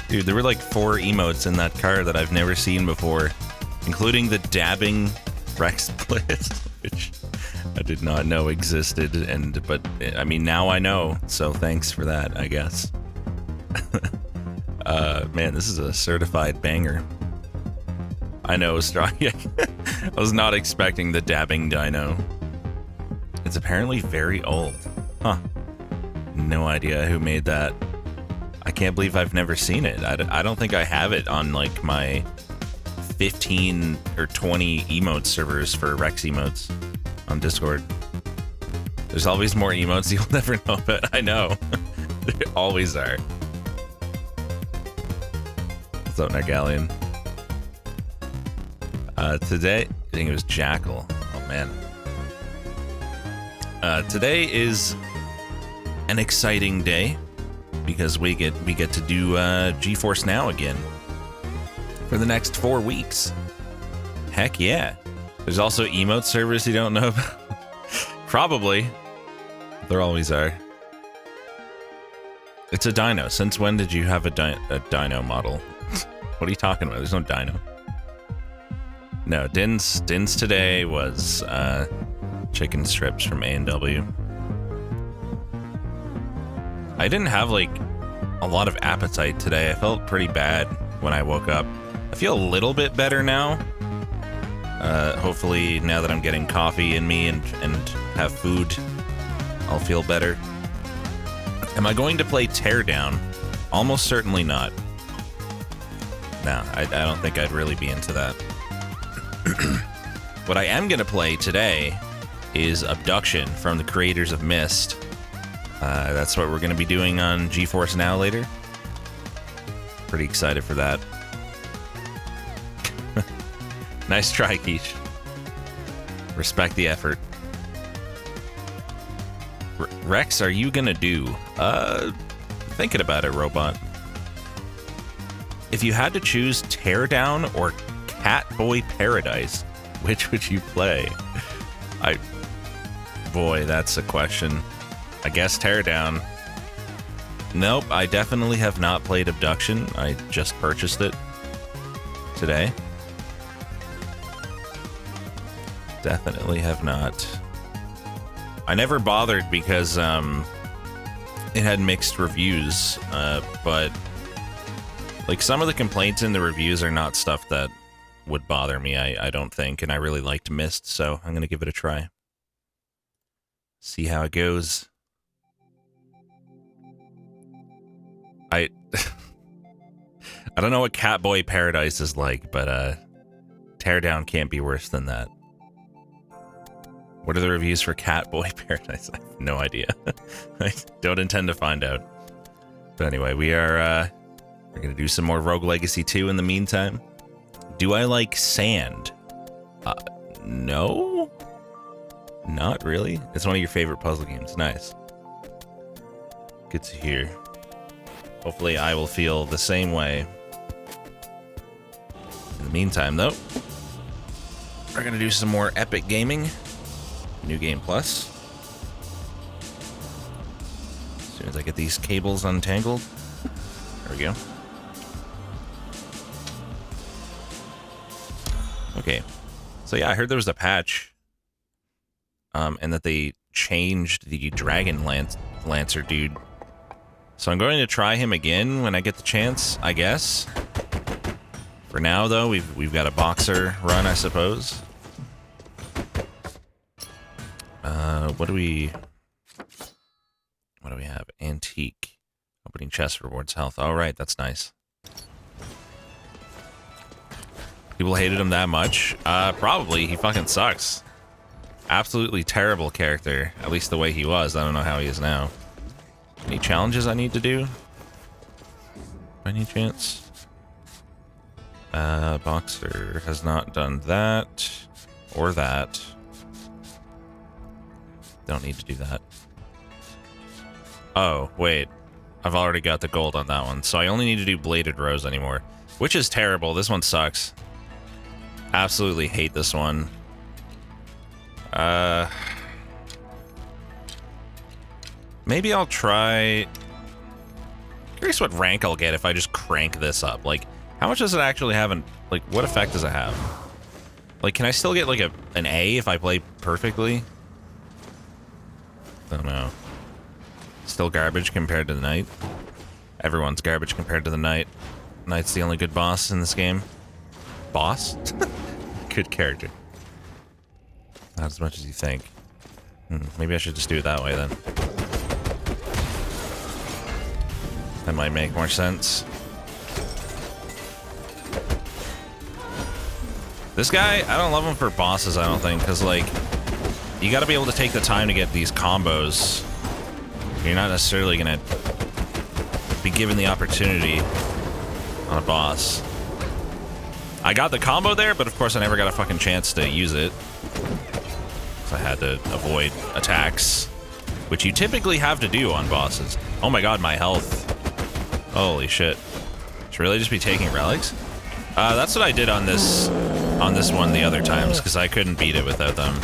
Dude, there were like 4 emotes in that car that I've never seen before, including the dabbing Rex Blitz, which I did not know existed, but I mean, now I know, so thanks for that, I guess. Man, this is a certified banger. I know, I was not expecting the dabbing dino. It's apparently very old. Huh. No idea who made that. I can't believe I've never seen it. I don't think I have it on like my 15 or 20 emote servers for Rex emotes on Discord. There's always more emotes you'll never know, but I know. There always are. What's up, Nargalian? Today, I think it was Jackal. Oh man. Today is an exciting day because we get to do GeForce Now again for the next 4 weeks. Heck yeah. There's also emote servers you don't know about. Probably. There always are. It's a dino. Since when did you have a dino model? What are you talking about? There's no dino. No, Din's today was chicken strips from A&W. I didn't have like a lot of appetite today. I felt pretty bad when I woke up. I feel a little bit better now. Hopefully now that I'm getting coffee in me and have food, I'll feel better. Am I going to play Teardown? Almost certainly not. No, I don't think I'd really be into that. What I am going to play today is Abduction from the creators of Myst. That's what we're going to be doing on GeForce Now later. Pretty excited for that. Nice try, Keish. Respect the effort. Rex, are you gonna do? Thinking about it, Robot. If you had to choose Teardown or Catboy Paradise, which would you play? Boy, that's a question. I guess Teardown. Nope, I definitely have not played Abduction. I just purchased it today. Definitely have not. I never bothered because it had mixed reviews, but like some of the complaints in the reviews are not stuff that would bother me, I don't think, and I really liked Myst, so I'm gonna give it a try. See how it goes. I don't know what Catboy Paradise is like, but Teardown can't be worse than that. What are the reviews for Catboy Paradise? I have no idea. I don't intend to find out. But anyway, we're gonna do some more Rogue Legacy 2 in the meantime. Do I like sand? No? Not really. It's one of your favorite puzzle games. Nice. Good to hear. Hopefully I will feel the same way. In the meantime, though, we're gonna do some more Epic Gaming. New Game Plus. As soon as I get these cables untangled. There we go. Okay. So yeah, I heard there was a patch. And that they changed the Dragon Lancer dude. So I'm going to try him again when I get the chance, I guess. For now, though, we've got a boxer run, I suppose. What do we have? Antique. Opening chest rewards health. All right, that's nice. People hated him that much? Probably. He fucking sucks. Absolutely terrible character. At least the way he was. I don't know how he is now. Any challenges I need to do? By any chance? Boxer has not done that. Or that. Don't need to do that. Oh, wait. I've already got the gold on that one. So I only need to do Bladed Rose anymore. Which is terrible. This one sucks. Absolutely hate this one. Maybe I'll try Curious what rank I'll get if I just crank this up. Like, how much does it actually have? Like, what effect does it have? Like, can I still get like an A if I play perfectly? I don't know. Still garbage compared to the knight. Everyone's garbage compared to the knight. Knight's the only good boss in this game. Boss? Good character. Not as much as you think. Maybe I should just do it that way then. That might make more sense. This guy, I don't love him for bosses, I don't think, because, like, you gotta be able to take the time to get these combos. You're not necessarily gonna be given the opportunity on a boss. I got the combo there, but of course I never got a fucking chance to use it. So I had to avoid attacks, which you typically have to do on bosses. Oh my god, my health. Holy shit. Should really just be taking relics? That's what I did on this one the other times, because I couldn't beat it without them.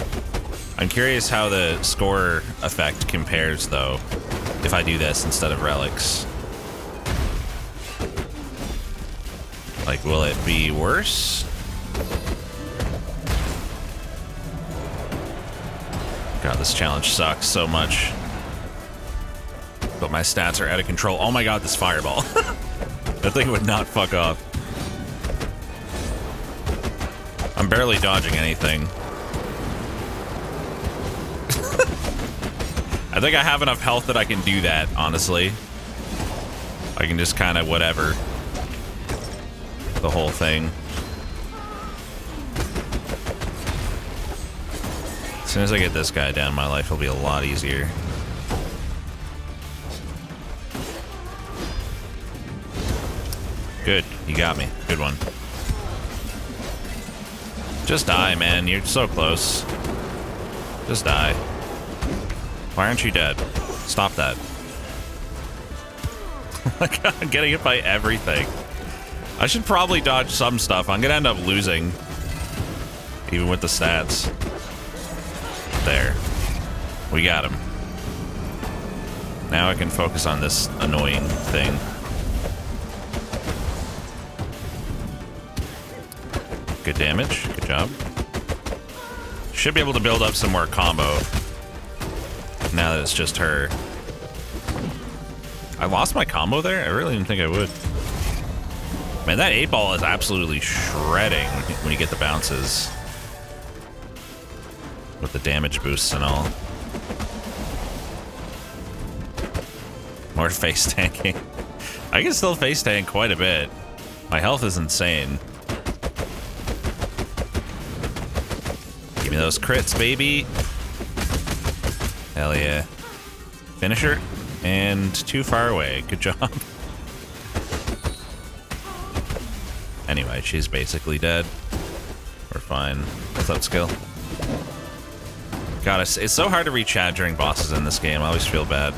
I'm curious how the score effect compares, though, if I do this instead of relics. Like, will it be worse? God, this challenge sucks so much. But my stats are out of control. Oh my god, this fireball. That thing would not fuck off. I'm barely dodging anything. I think I have enough health that I can do that, honestly. I can just kind of whatever. The whole thing. As soon as I get this guy down, my life will be a lot easier. Good, you got me. Good one. Just die, man. You're so close. Just die. Why aren't you dead? Stop that. Oh my god, I'm getting hit by everything. I should probably dodge some stuff. I'm gonna end up losing. Even with the stats. There. We got him. Now I can focus on this annoying thing. Good damage. Good job. Should be able to build up some more combo. Now that it's just her. I lost my combo there? I really didn't think I would. Man, that 8-ball is absolutely shredding when you get the bounces. With the damage boosts and all. More face tanking. I can still face tank quite a bit. My health is insane. Give me those crits, baby. Hell yeah. Finisher. And too far away. Good job. Anyway, she's basically dead. We're fine. What's up, skill? God, it's so hard to reach chat during bosses in this game. I always feel bad.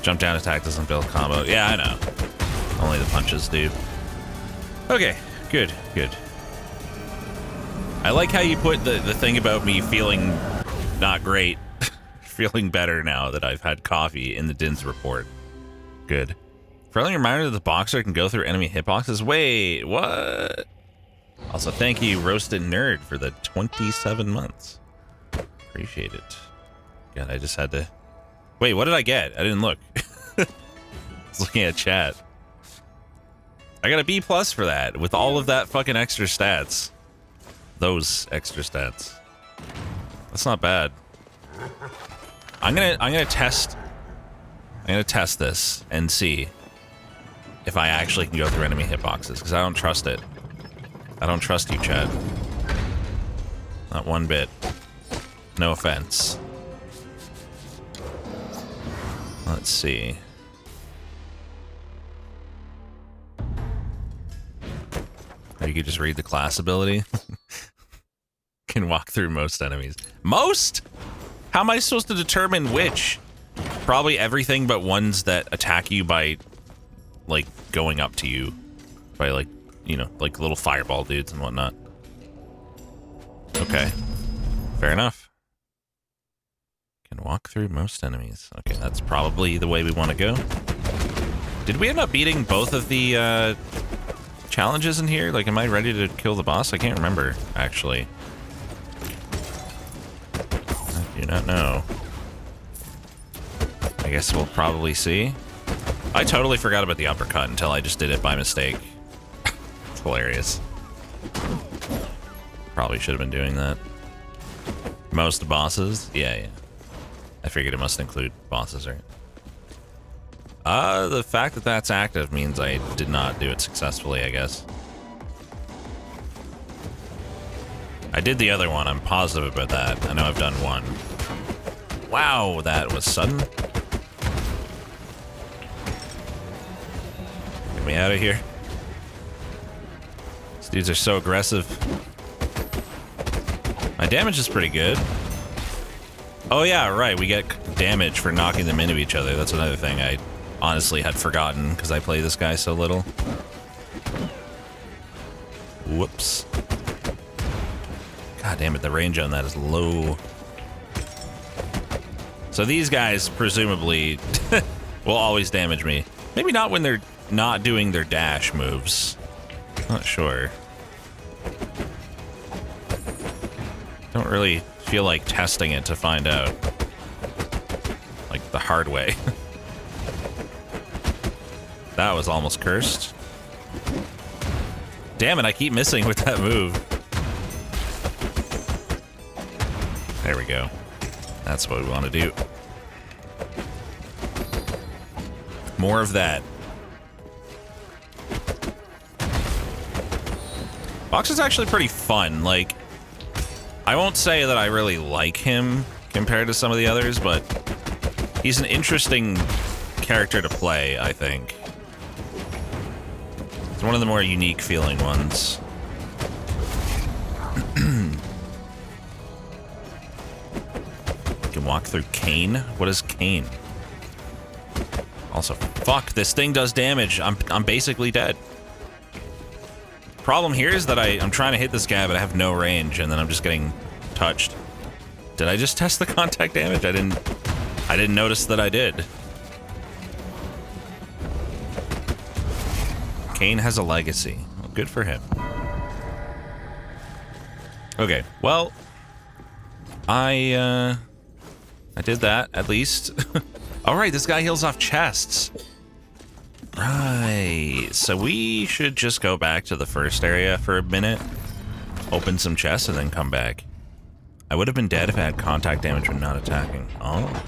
Jump down attack doesn't build combo. Yeah, I know. Only the punches do. Okay, good, good. I like how you put the thing about me feeling not great, feeling better now that I've had coffee in the DINS report. Good. Friendly reminder that the boxer can go through enemy hitboxes. Wait, what? Also, thank you, Roasted Nerd, for the 27 months. Appreciate it. God, I just had to... Wait, what did I get? I didn't look. I was looking at chat. I got a B+ for that, with all of that fucking extra stats. Those extra stats. That's not bad. I'm gonna test this and see if I actually can go through enemy hitboxes, because I don't trust it. I don't trust you, Chad. Not one bit. No offense. Let's see. Or you could just read the class ability. Can walk through most enemies. Most? How am I supposed to determine which? Probably everything but ones that attack you by, like, going up to you. By, like, you know, like little fireball dudes and whatnot. Okay. Fair enough. Can walk through most enemies. Okay, that's probably the way we want to go. Did we end up beating both of the challenges in here? Like, am I ready to kill the boss? I can't remember, actually. I do not know. I guess we'll probably see. I totally forgot about the uppercut until I just did it by mistake. It's hilarious. Probably should have been doing that. Most bosses? Yeah. I figured it must include bosses, right? The fact that that's active means I did not do it successfully, I guess. I did the other one. I'm positive about that. I know I've done one. Wow, that was sudden. Get me out of here. These dudes are so aggressive. My damage is pretty good. Oh yeah, right, we get damage for knocking them into each other. That's another thing I honestly had forgotten because I play this guy so little. Whoops. God damn it, the range on that is low. So these guys, presumably, will always damage me. Maybe not when they're not doing their dash moves. Not sure. Don't really feel like testing it to find out. Like the hard way. That was almost cursed. Damn it, I keep missing with that move. There we go. That's what we want to do. More of that. Fox is actually pretty fun. Like, I won't say that I really like him compared to some of the others, but he's an interesting character to play, I think. It's one of the more unique feeling ones. Can walk through Cane? What is Cane? Also, fuck, this thing does damage. I'm basically dead. Problem here is that I'm trying to hit this guy, but I have no range, and then I'm just getting touched. Did I just test the contact damage? I didn't notice that I did. Kane has a legacy. Well, good for him. Okay, well, I did that, at least. All right, this guy heals off chests. Right, so we should just go back to the first area for a minute, open some chests, and then come back. I would have been dead if I had contact damage when not attacking. Oh.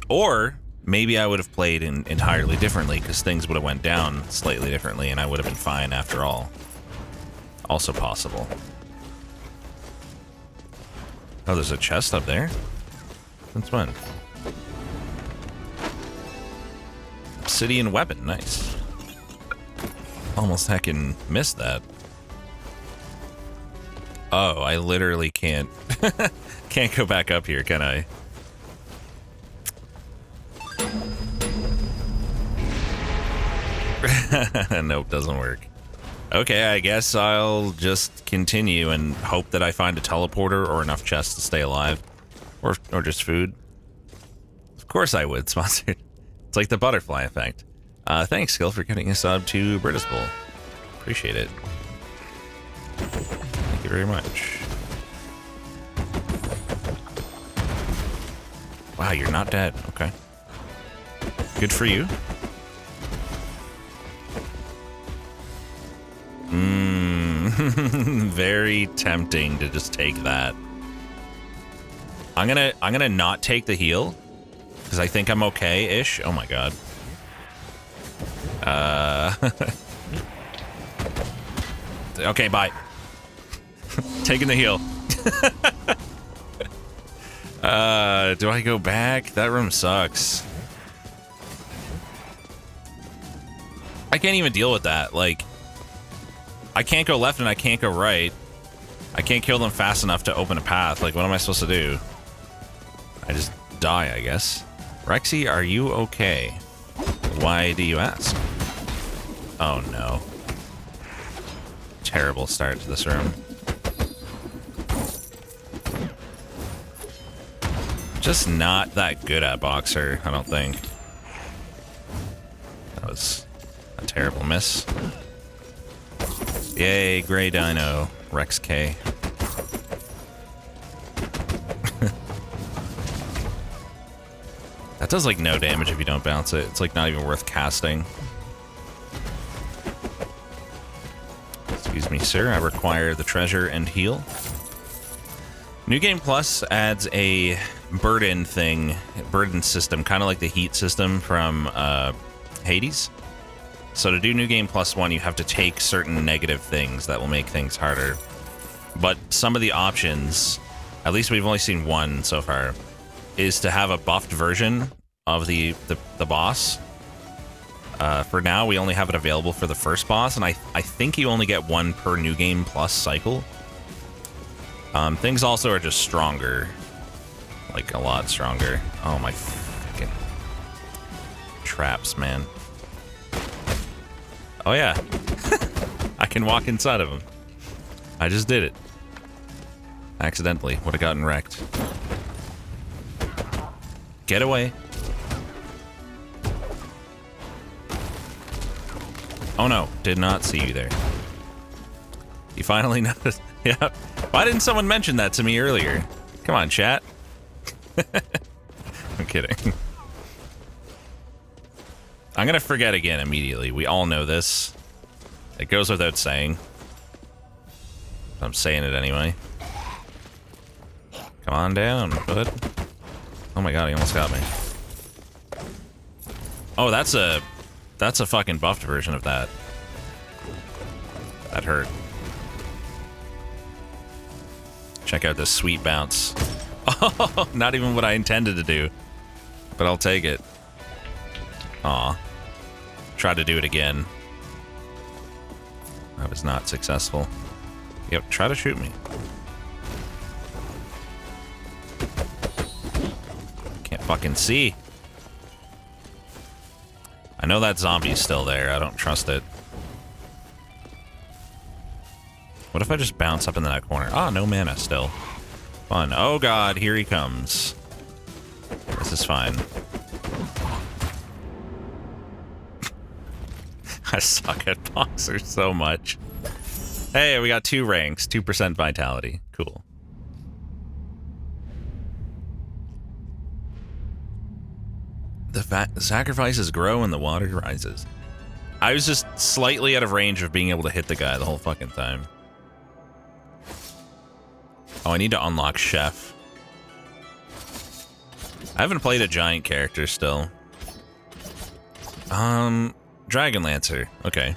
Or maybe I would have played entirely differently, because things would have went down slightly differently, and I would have been fine after all. Also possible. Oh, there's a chest up there? Since when? Obsidian weapon, nice. Almost heckin' missed that. Oh, I literally can't can't go back up here, can I? Nope, doesn't work. Okay, I guess I'll just continue and hope that I find a teleporter or enough chests to stay alive. Or just food. Of course I would, sponsored. It's like the butterfly effect. Thanks, Skill, for getting a sub to British Bowl. Appreciate it. Thank you very much. Wow, you're not dead. Okay. Good for you. Very tempting to just take that. I'm gonna not take the heal because I think I'm okay-ish. Oh my god. Okay, bye. Taking the heal. Do I go back? That room sucks. I can't even deal with that. Like, I can't go left and I can't go right. I can't kill them fast enough to open a path. Like, what am I supposed to do? I just die, I guess. Rexy, are you okay? Why do you ask? Oh no. Terrible start to this room. Just not that good at Boxer, I don't think. That was a terrible miss. Yay, Grey Dino. Rex K. That does like no damage if you don't bounce it. It's like not even worth casting. Excuse me, sir. I require the treasure and heal. New Game Plus adds a burden system, kind of like the heat system from Hades. So to do New Game Plus 1, you have to take certain negative things that will make things harder. But some of the options, at least we've only seen one so far, is to have a buffed version of the boss. For now, we only have it available for the first boss, and I think you only get one per New Game Plus cycle. Things also are just stronger. Like, a lot stronger. Oh, my fucking traps, man. Oh, yeah. I can walk inside of them. I just did it. Accidentally. Would have gotten wrecked. Get away. Oh no, did not see you there. You finally noticed. Yeah. Why didn't someone mention that to me earlier? Come on, chat. I'm kidding. I'm gonna forget again immediately. We all know this. It goes without saying. I'm saying it anyway. Come on down, bud. Oh my god, he almost got me. Oh, that's a fucking buffed version of that. That hurt. Check out this sweet bounce. Oh, not even what I intended to do. But I'll take it. Aw. Tried to do it again. I was not successful. Yep, try to shoot me. Can't fucking see. I know that zombie's still there. I don't trust it. What if I just bounce up into that corner? Ah, no mana still. Fun. Oh god, here he comes. This is fine. I suck at boxers so much. Hey, we got 2 ranks, 2% vitality. Cool. The sacrifices grow and the water rises. I was just slightly out of range of being able to hit the guy the whole fucking time. Oh, I need to unlock Chef. I haven't played a giant character still. Dragon Lancer. Okay.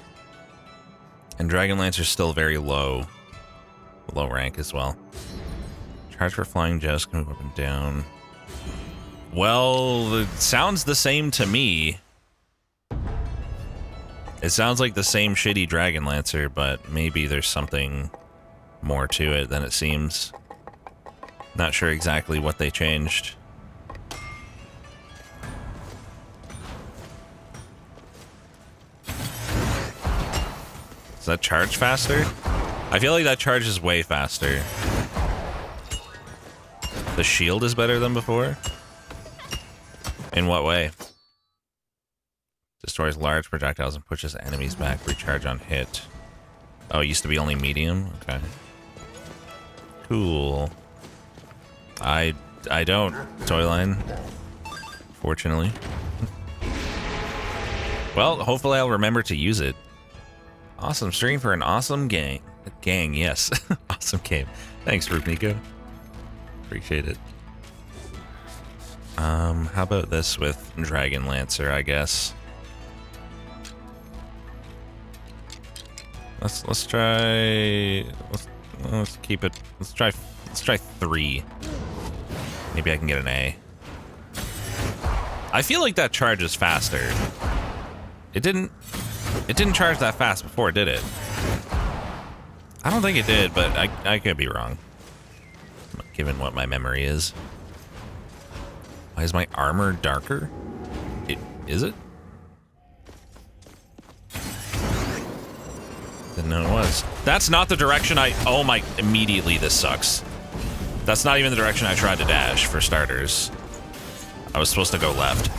And Dragon Lancer's still very low. Low rank as well. Charge for flying joust, can move up and down. Well, it sounds the same to me. It sounds like the same shitty Dragon Lancer, but maybe there's something more to it than it seems. Not sure exactly what they changed. Does that charge faster? I feel like that charges way faster. The shield is better than before? In what way? Destroys large projectiles and pushes enemies back. Recharge on hit. Oh, it used to be only medium? Okay. Cool. I don't, Toyline. Fortunately. Well, hopefully I'll remember to use it. Awesome stream for an awesome gang. Gang, yes. Awesome game. Thanks, Rupnico. Appreciate it. How about this with Dragon Lancer, I guess. Let's try let's keep it. Let's try 3. Maybe I can get an A. I feel like that charges faster. It didn't charge that fast before, did it? I don't think it did, but I could be wrong. Given what my memory is. Why is my armor darker? Is it? Didn't know it was. That's not the direction oh my, immediately this sucks. That's not even the direction I tried to dash, for starters. I was supposed to go left.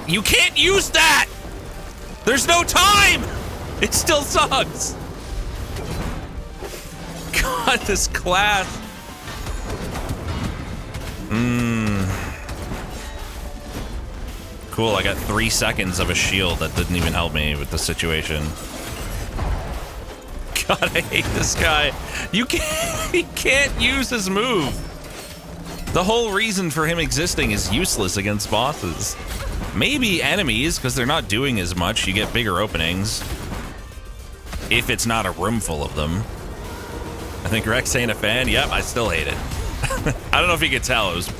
You can't use that! There's no time! It still sucks! God, this class. Cool, I got 3 seconds of a shield that didn't even help me with the situation. God, I hate this guy. He can't use his move. The whole reason for him existing is useless against bosses. Maybe enemies, because they're not doing as much. You get bigger openings. If it's not a room full of them. I think Rex ain't a fan. Yep, I still hate it. I don't know if you could tell. It was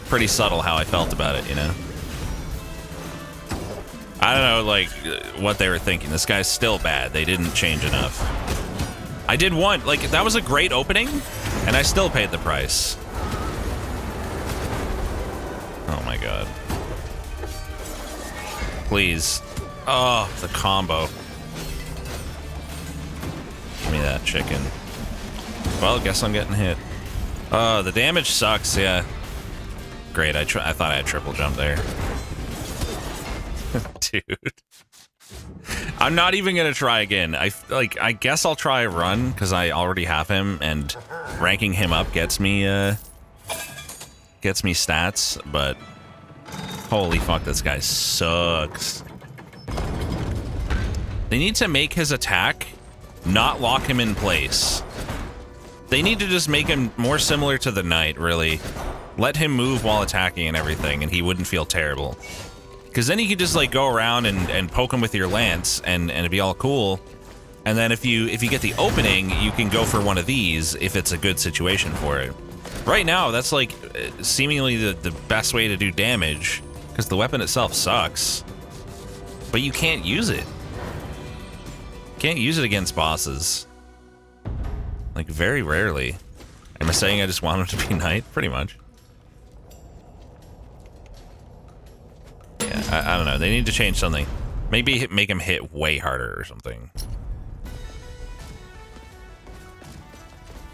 pretty subtle how I felt about it, you know? I don't know, like, what they were thinking. This guy's still bad. They didn't change enough. I did one. Like, that was a great opening, and I still paid the price. Oh, my God. Please. Oh, the combo. Give me that chicken. Well, guess I'm getting hit. The damage sucks, yeah. Great, I thought I had triple jump there. Dude. I'm not even gonna try again. I guess I'll try a run, because I already have him, and ranking him up gets me stats, but holy fuck, this guy sucks. They need to make his attack not lock him in place. They need to just make him more similar to the knight, really. Let him move while attacking and everything, and he wouldn't feel terrible. Because then you could just, like, go around and poke him with your lance, and it'd be all cool. And then if you get the opening, you can go for one of these if it's a good situation for it. Right now, that's, like, seemingly the best way to do damage, because the weapon itself sucks. But you can't use it. Can't use it against bosses. Like, very rarely. Am I saying I just want him to be knight? Pretty much. Yeah, I don't know. They need to change something. Maybe make him hit way harder or something.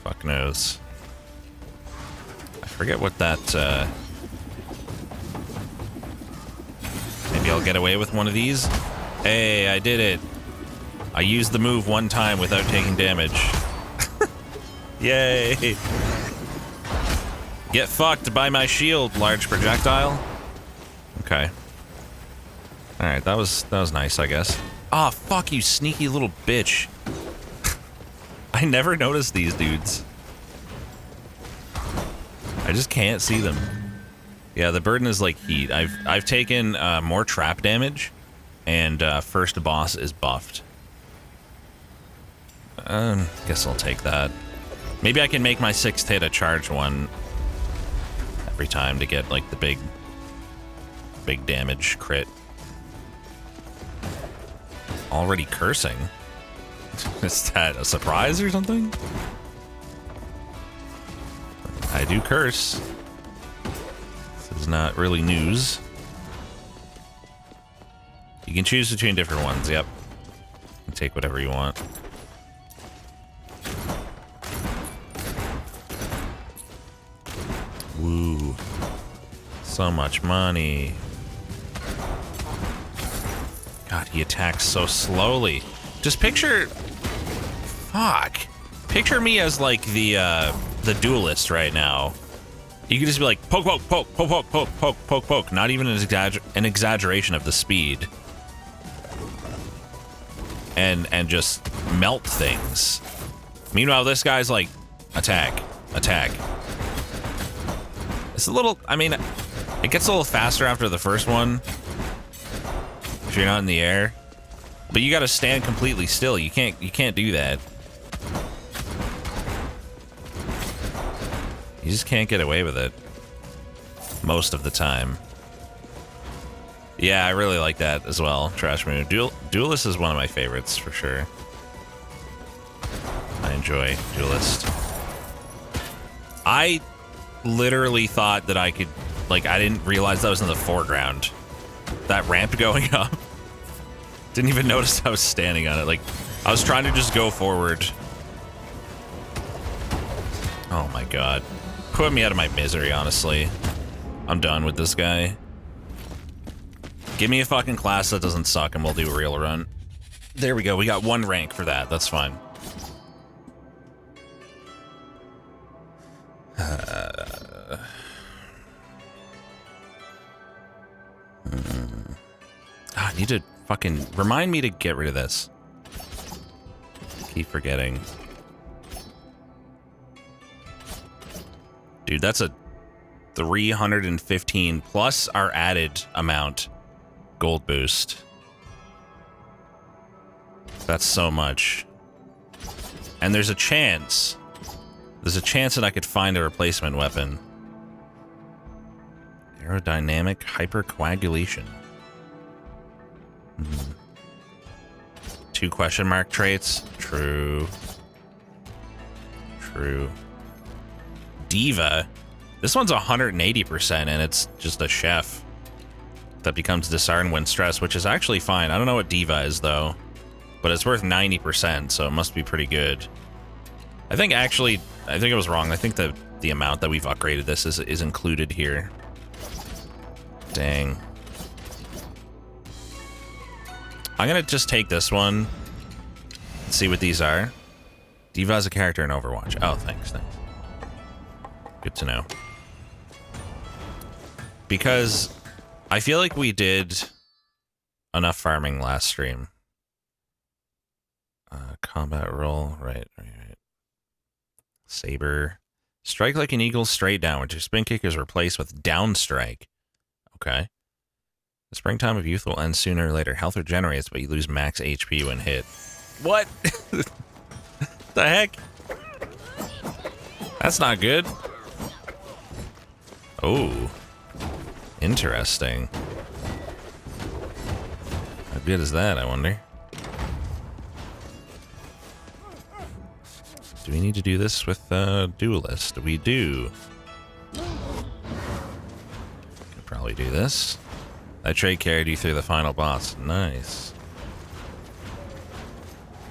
Fuck knows. I forget what that, Maybe I'll get away with one of these. Hey, I did it. I used the move one time without taking damage. Yay! Get fucked by my shield, large projectile. Okay. Alright, that was nice, I guess. Ah, oh, fuck you, sneaky little bitch. I never noticed these dudes. I just can't see them. Yeah, the burden is like heat. I've taken more trap damage, and first boss is buffed. Guess I'll take that. Maybe I can make my 6th hit a charge one every time to get, like, the big damage crit. Already cursing? Is that a surprise or something? I do curse. This is not really news. You can choose between different ones, yep. You can take whatever you want. Woo. So much money. God, he attacks so slowly. Just picture... Fuck. Picture me as, like, the duelist right now. You could just be like, poke, poke, poke, poke, poke, poke, poke, poke, poke. Not even an exaggeration of the speed. And just melt things. Meanwhile, this guy's like, attack, attack. It's a little, I mean, it gets a little faster after the first one. If you're not in the air. But you gotta stand completely still. You can't do that. You just can't get away with it. Most of the time. Yeah, I really like that as well. Trash move. Duelist is one of my favorites, for sure. I enjoy Duelist. I literally thought that I could... Like, I didn't realize that was in the foreground. That ramp going up. Didn't even notice I was standing on it. Like, I was trying to just go forward. Oh my god. Put me out of my misery, honestly. I'm done with this guy. Give me a fucking class that doesn't suck and we'll do a real run. There we go. We got 1 rank for that. That's fine. I need to fucking remind me to get rid of this. Keep forgetting. Dude, that's a 315 plus our added amount gold boost. That's so much. And there's a chance. There's a chance that I could find a replacement weapon. Aerodynamic hypercoagulation. 2 question mark traits. True. True. Diva. This one's 180% and it's just a chef that becomes disarmed when stressed, which is actually fine. I don't know what Diva is though, but it's worth 90%, so it must be pretty good. I think I was wrong. I think the amount that we've upgraded this is included here. Dang. I'm gonna just take this one and see what these are. Diva is a character in Overwatch. Oh, thanks. Good to know. Because I feel like we did enough farming last stream. Combat roll, right. Saber. Strike like an eagle straight downward. Your spin kick is replaced with down strike. Okay. The springtime of youth will end sooner or later. Health regenerates, but you lose max HP when hit. What? The heck? That's not good. Oh. Interesting. How good is that, I wonder? Do we need to do this with Duelist? We do. Could probably do this. That trait carried you through the final boss. Nice.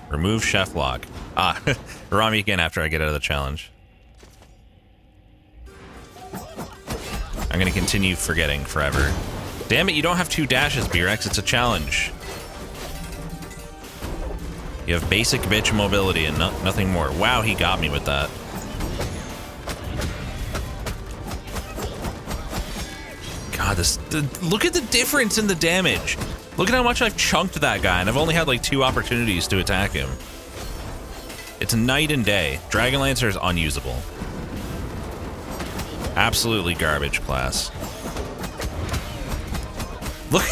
Remove chef lock. Ah, remind me again after I get out of the challenge. I'm gonna continue forgetting forever. Damn it, you don't have 2 dashes, B-Rex. It's a challenge. You have basic bitch mobility and nothing more. Wow, he got me with that. God, look at the difference in the damage. Look at how much I've chunked that guy, and I've only had like 2 opportunities to attack him. It's night and day. Dragon Lancer is unusable. Absolutely garbage class. Look,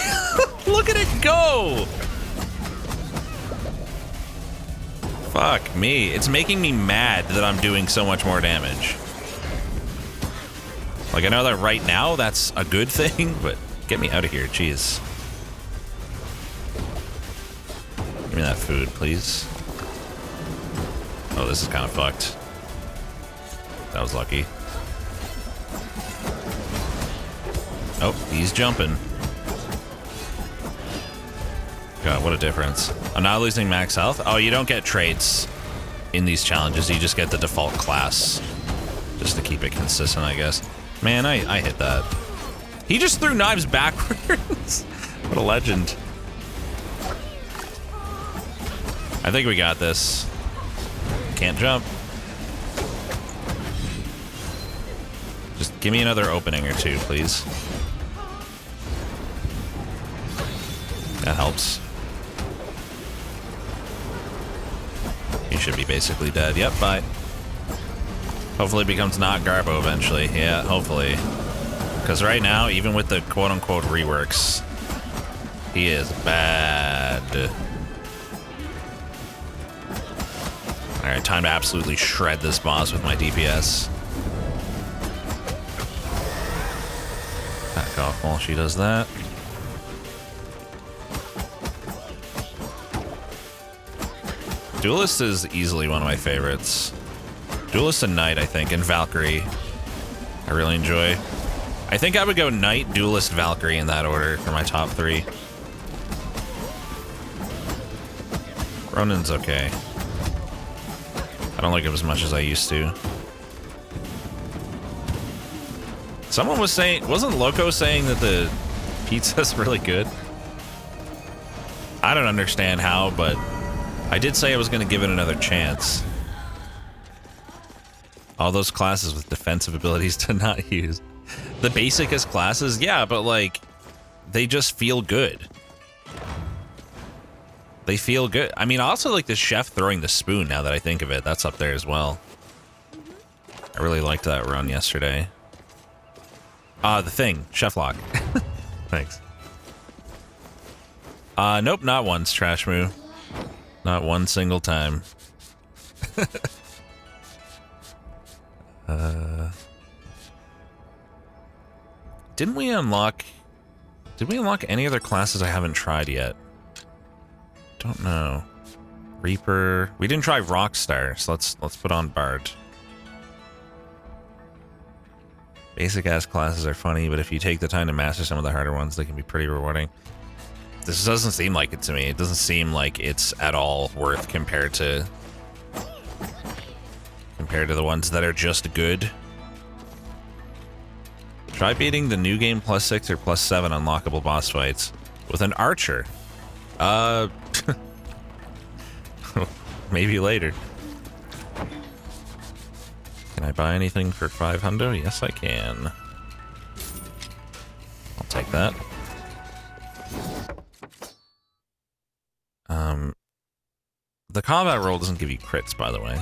look at it go! Fuck me. It's making me mad that I'm doing so much more damage. Like, I know that right now that's a good thing, but get me out of here, jeez. Give me that food, please. Oh, this is kind of fucked. That was lucky. Oh, he's jumping. God, what a difference. I'm not losing max health. Oh, you don't get traits in these challenges. You just get the default class. Just to keep it consistent, I guess. Man, I hit that. He just threw knives backwards. What a legend. I think we got this. Can't jump. Just give me another opening or 2, please. That helps. He should be basically dead. Yep, bye. Hopefully it becomes not Garbo eventually. Yeah, hopefully. Because right now, even with the quote-unquote reworks, he is bad. Alright, time to absolutely shred this boss with my DPS. Back off while she does that. Duelist is easily one of my favorites. Duelist and Knight, I think, and Valkyrie. I really enjoy. I think I would go Knight, Duelist, Valkyrie in that order for my top 3. Ronin's okay. I don't like him as much as I used to. Someone was saying, wasn't Loco saying that the Pizza's really good. I don't understand how, but I did say I was going to give it another chance. All those classes with defensive abilities to not use. The basicest classes, yeah, but like, they just feel good. They feel good. I mean, I also like the chef throwing the spoon now that I think of it. That's up there as well. I really liked that run yesterday. The thing. Chef lock. Thanks. Nope, not once, Trash Moo. Not one single time. Did we unlock any other classes I haven't tried yet? Don't know. Reaper. We didn't try Rockstar, so let's put on Bard. Basic ass classes are funny, but if you take the time to master some of the harder ones, they can be pretty rewarding. This doesn't seem like it to me. It doesn't seem like it's at all worth compared to the ones that are just good. Try beating the new game +6 or +7 unlockable boss fights with an archer. Maybe later. Can I buy anything for 500? Yes, I can. I'll take that. The combat roll doesn't give you crits, by the way.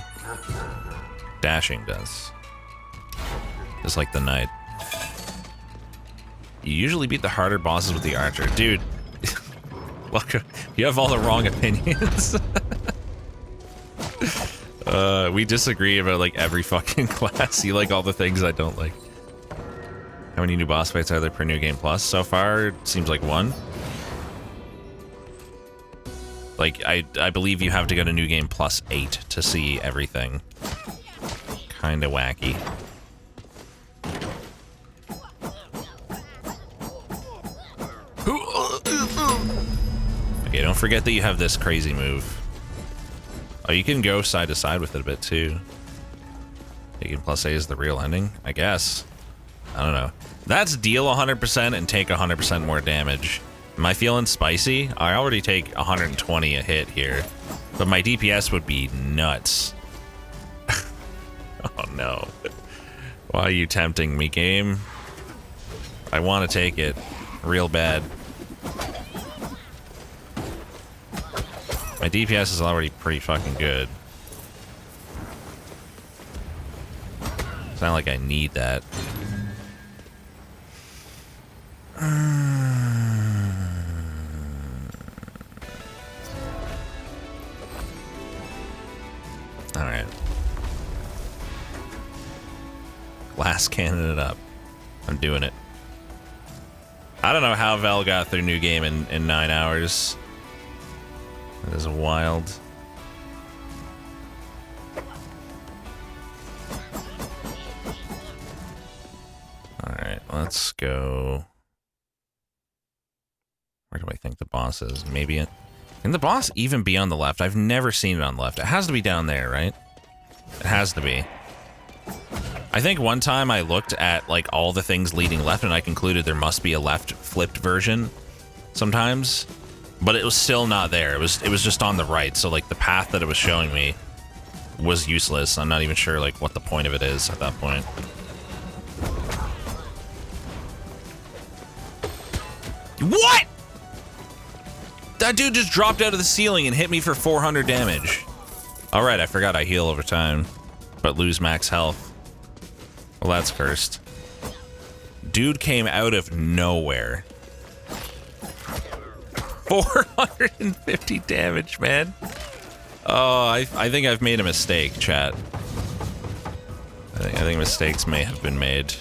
Dashing does. Just like the knight. You usually beat the harder bosses with the archer. Dude, look, you have all the wrong opinions. We disagree about like every fucking class. You like all the things I don't like. How many new boss fights are there per new game plus? So far, it seems like one. Like, I believe you have to go to new game +8 to see everything. Kinda wacky. Okay, don't forget that you have this crazy move. Oh, you can go side to side with it a bit too. Taking +8 is the real ending, I guess. I don't know. That's deal 100% and take 100% more damage. Am I feeling spicy? I already take 120 a hit here, but my DPS would be nuts. Oh no. Why are you tempting me, game? I want to take it real bad. My DPS is already pretty fucking good. It's not like I need that. Alright. Glass cannon it up. I'm doing it. I don't know how Vel got their new game in 9 hours. That is wild. Alright, let's go. Where do I think the boss is? Maybe can the boss even be on the left? I've never seen it on the left. It has to be down there, right? It has to be. I think one time I looked at like all the things leading left and I concluded there must be a left flipped version sometimes, but it was still not there. It was just on the right. So like the path that it was showing me was useless. I'm not even sure like what the point of it is at that point. What? That dude just dropped out of the ceiling and hit me for 400 damage. All right, I forgot I heal over time, but lose max health. Well, that's cursed. Dude came out of nowhere. 450 damage, man. Oh, I think I've made a mistake, chat. I think mistakes may have been made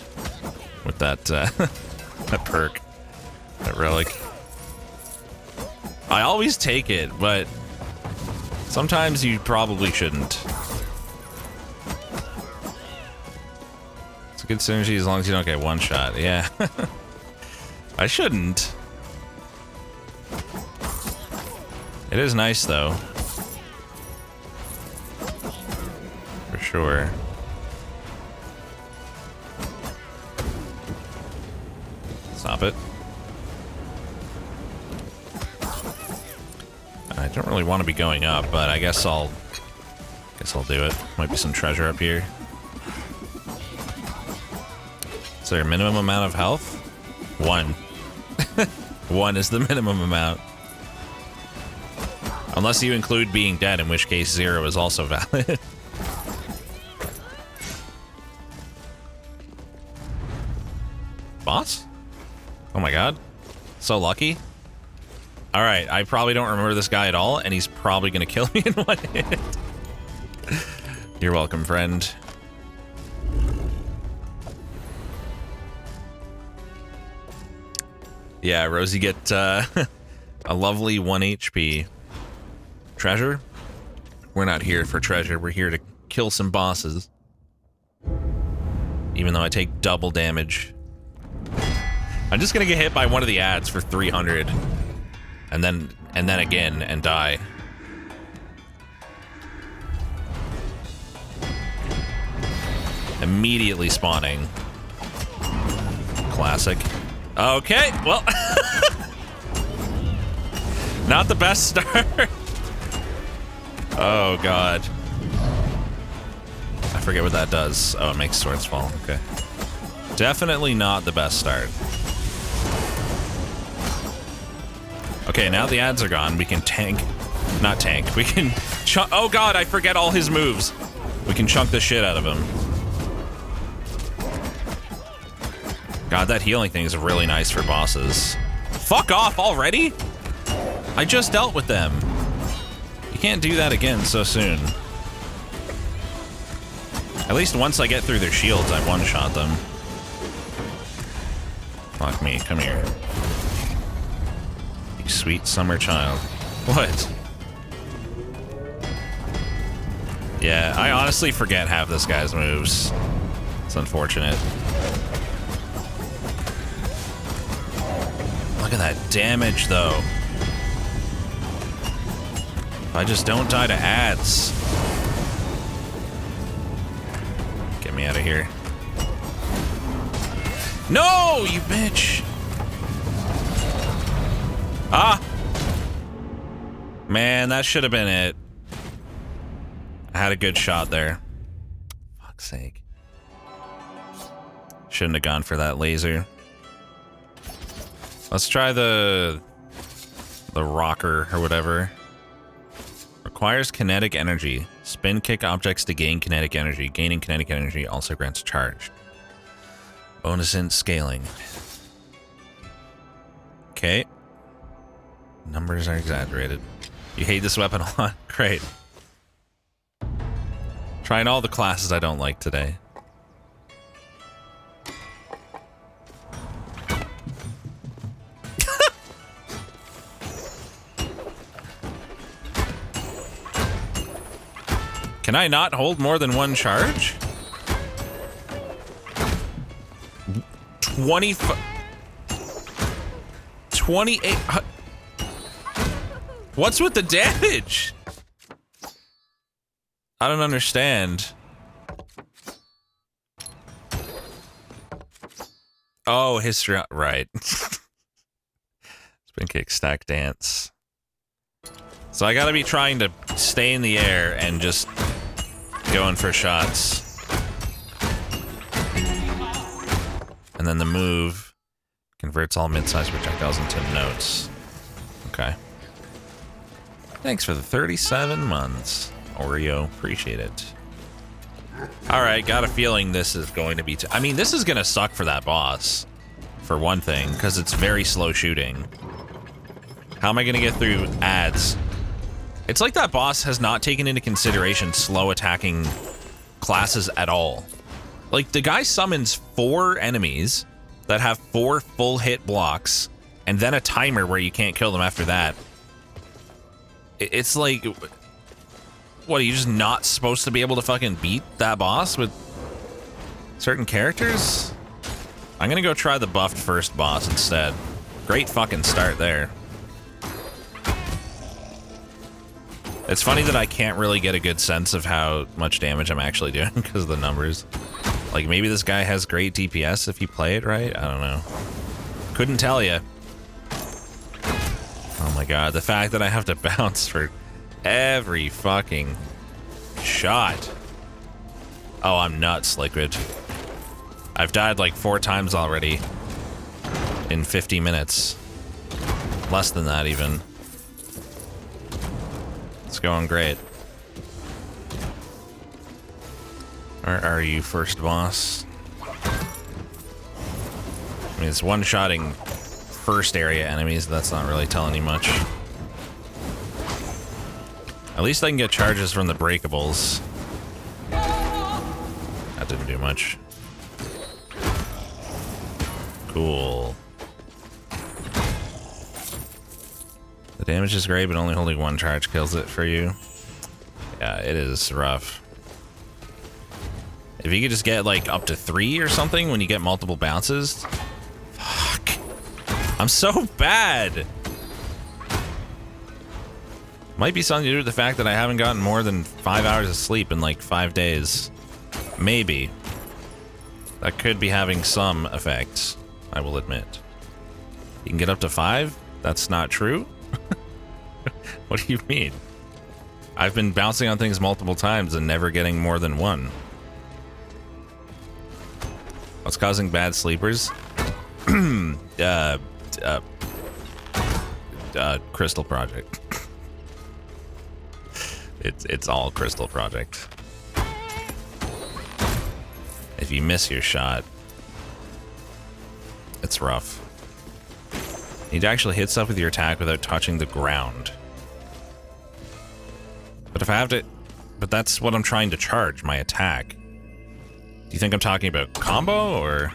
with that that perk, that relic. I always take it, but sometimes you probably shouldn't. It's a good synergy as long as you don't get one shot. Yeah. I shouldn't. It is nice, though. For sure. Stop it. don't really want to be going up, but I guess I'll do it. Might be some treasure up here. Is there a minimum amount of health? 1. 1 is the minimum amount. Unless you include being dead, in which case 0 is also valid. Boss? Oh my god. So lucky. Alright, I probably don't remember this guy at all, and he's probably gonna kill me in 1 hit. You're welcome, friend. Yeah, Rosie, get a lovely 1 HP. Treasure? We're not here for treasure. We're here to kill some bosses. Even though I take double damage. I'm just gonna get hit by one of the ads for 300. And then again and die. Immediately spawning. Classic. Okay, well. Not the best start. Oh, God. I forget what that does. Oh, it makes swords fall. Okay. Definitely not the best start. Okay, now the ads are gone. We can tank. Not tank. We can chunk. Oh, God, I forget all his moves. We can chunk the shit out of him. God, that healing thing is really nice for bosses. Fuck off already? I just dealt with them. You can't do that again so soon. At least once I get through their shields, I one-shot them. Fuck me, come here. You sweet summer child. What? Yeah, I honestly forget half this guy's moves. It's unfortunate. Look at that damage, though. If I just don't die to ads. Get me out of here. No, you bitch! Ah! Man, that should have been it. I had a good shot there. Fuck's sake. Shouldn't have gone for that laser. Let's try the rocker or whatever. Requires kinetic energy. Spin kick objects to gain kinetic energy. Gaining kinetic energy also grants charge. Bonus int scaling. Okay. Numbers are exaggerated. You hate this weapon a lot? Great. Trying all the classes I don't like today. Can I not hold more than one charge? 28. What's with the damage? I don't understand. Oh, history. Right. Spin kick, stack dance. So I gotta be trying to stay in the air and just going for shots. And then the move converts all mid-sized projectiles into notes. Okay. Thanks for the 37 months, Oreo. Appreciate it. Alright, got a feeling this is going to be... I mean, this is going to suck for that boss. For one thing, because it's very slow shooting. How am I going to get through ads? It's like that boss has not taken into consideration slow attacking classes at all. Like, the guy summons 4 enemies that have 4 full hit blocks, and then a timer where you can't kill them after that. It's like, what, are you just not supposed to be able to fucking beat that boss with certain characters? I'm gonna go try the buffed first boss instead. Great fucking start there. It's funny that I can't really get a good sense of how much damage I'm actually doing because of the numbers. Like, maybe this guy has great DPS if you play it right? I don't know. Couldn't tell you. Oh my god, the fact that I have to bounce for every fucking shot. Oh, I'm nuts, Liquid. I've died like 4 times already in 50 minutes. Less than that, even. It's going great. Where are you, first boss? I mean, it's one-shotting first area enemies. That's not really telling you much. At least I can get charges from the breakables. That didn't do much. Cool. The damage is great, but only holding 1 charge kills it for you. Yeah, it is rough. If you could just get like up to 3 or something when you get multiple bounces. Fuck. I'm so bad. Might be something to do with the fact that I haven't gotten more than 5 hours of sleep in like 5 days. Maybe. That could be having some effect, I will admit. You can get up to 5? That's not true? What do you mean? I've been bouncing on things multiple times and never getting more than 1. What's causing bad sleepers? Crystal Project. It's all Crystal Project. If you miss your shot, it's rough. You need to actually hit stuff with your attack without touching the ground. But if I have to... But that's what I'm trying to charge, my attack. Do you think I'm talking about combo, or...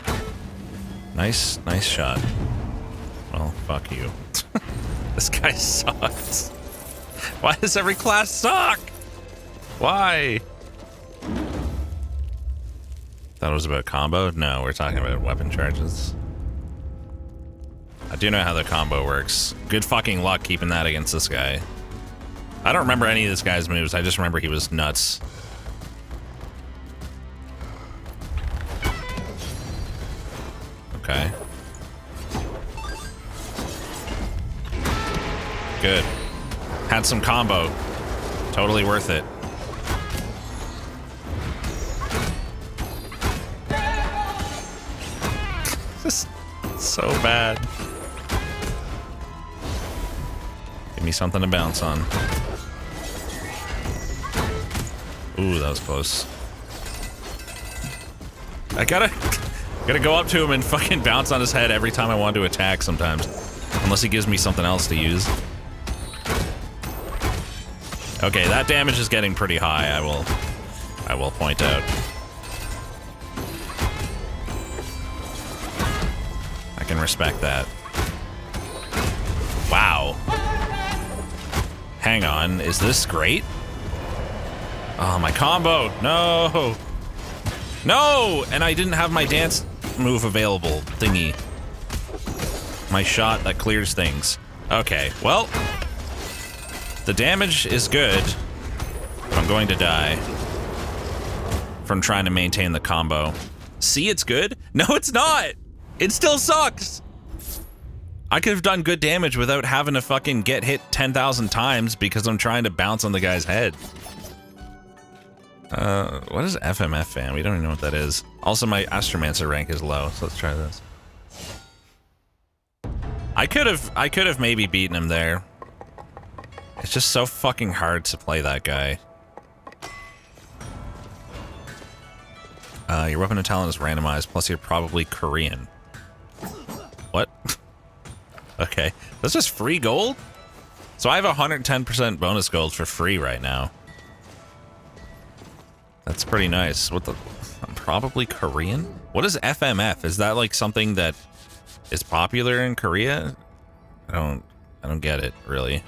Nice shot. Well, fuck you. This guy sucks. Why does every class suck? Why? Thought it was about combo? No, we're talking about weapon charges. I do know how the combo works. Good fucking luck keeping that against this guy. I don't remember any of this guy's moves. I just remember he was nuts. Okay. Good. Had some combo. Totally worth it. Just so bad. Give me something to bounce on. Ooh, that was close. I gotta go up to him and fucking bounce on his head every time I want to attack sometimes. Unless he gives me something else to use. Okay, that damage is getting pretty high, I will point out. I can respect that. Wow. Hang on, is this great? Oh, my combo! No! No! And I didn't have my dance move available, thingy. My shot that clears things. Okay, well... The damage is good, but I'm going to die from trying to maintain the combo. See, it's good? No, it's not! It still sucks! I could have done good damage without having to fucking get hit 10,000 times because I'm trying to bounce on the guy's head. What is FMF fan? We don't even know what that is. Also, my Astromancer rank is low, so let's try this. I could have maybe beaten him there. It's just so fucking hard to play that guy. Your weapon and talent is randomized, plus you're probably Korean. What? Okay, that's just free gold? So I have 110% bonus gold for free right now. That's pretty nice. What the... I'm probably Korean? What is FMF? Is that like something that is popular in Korea? I don't get it, really.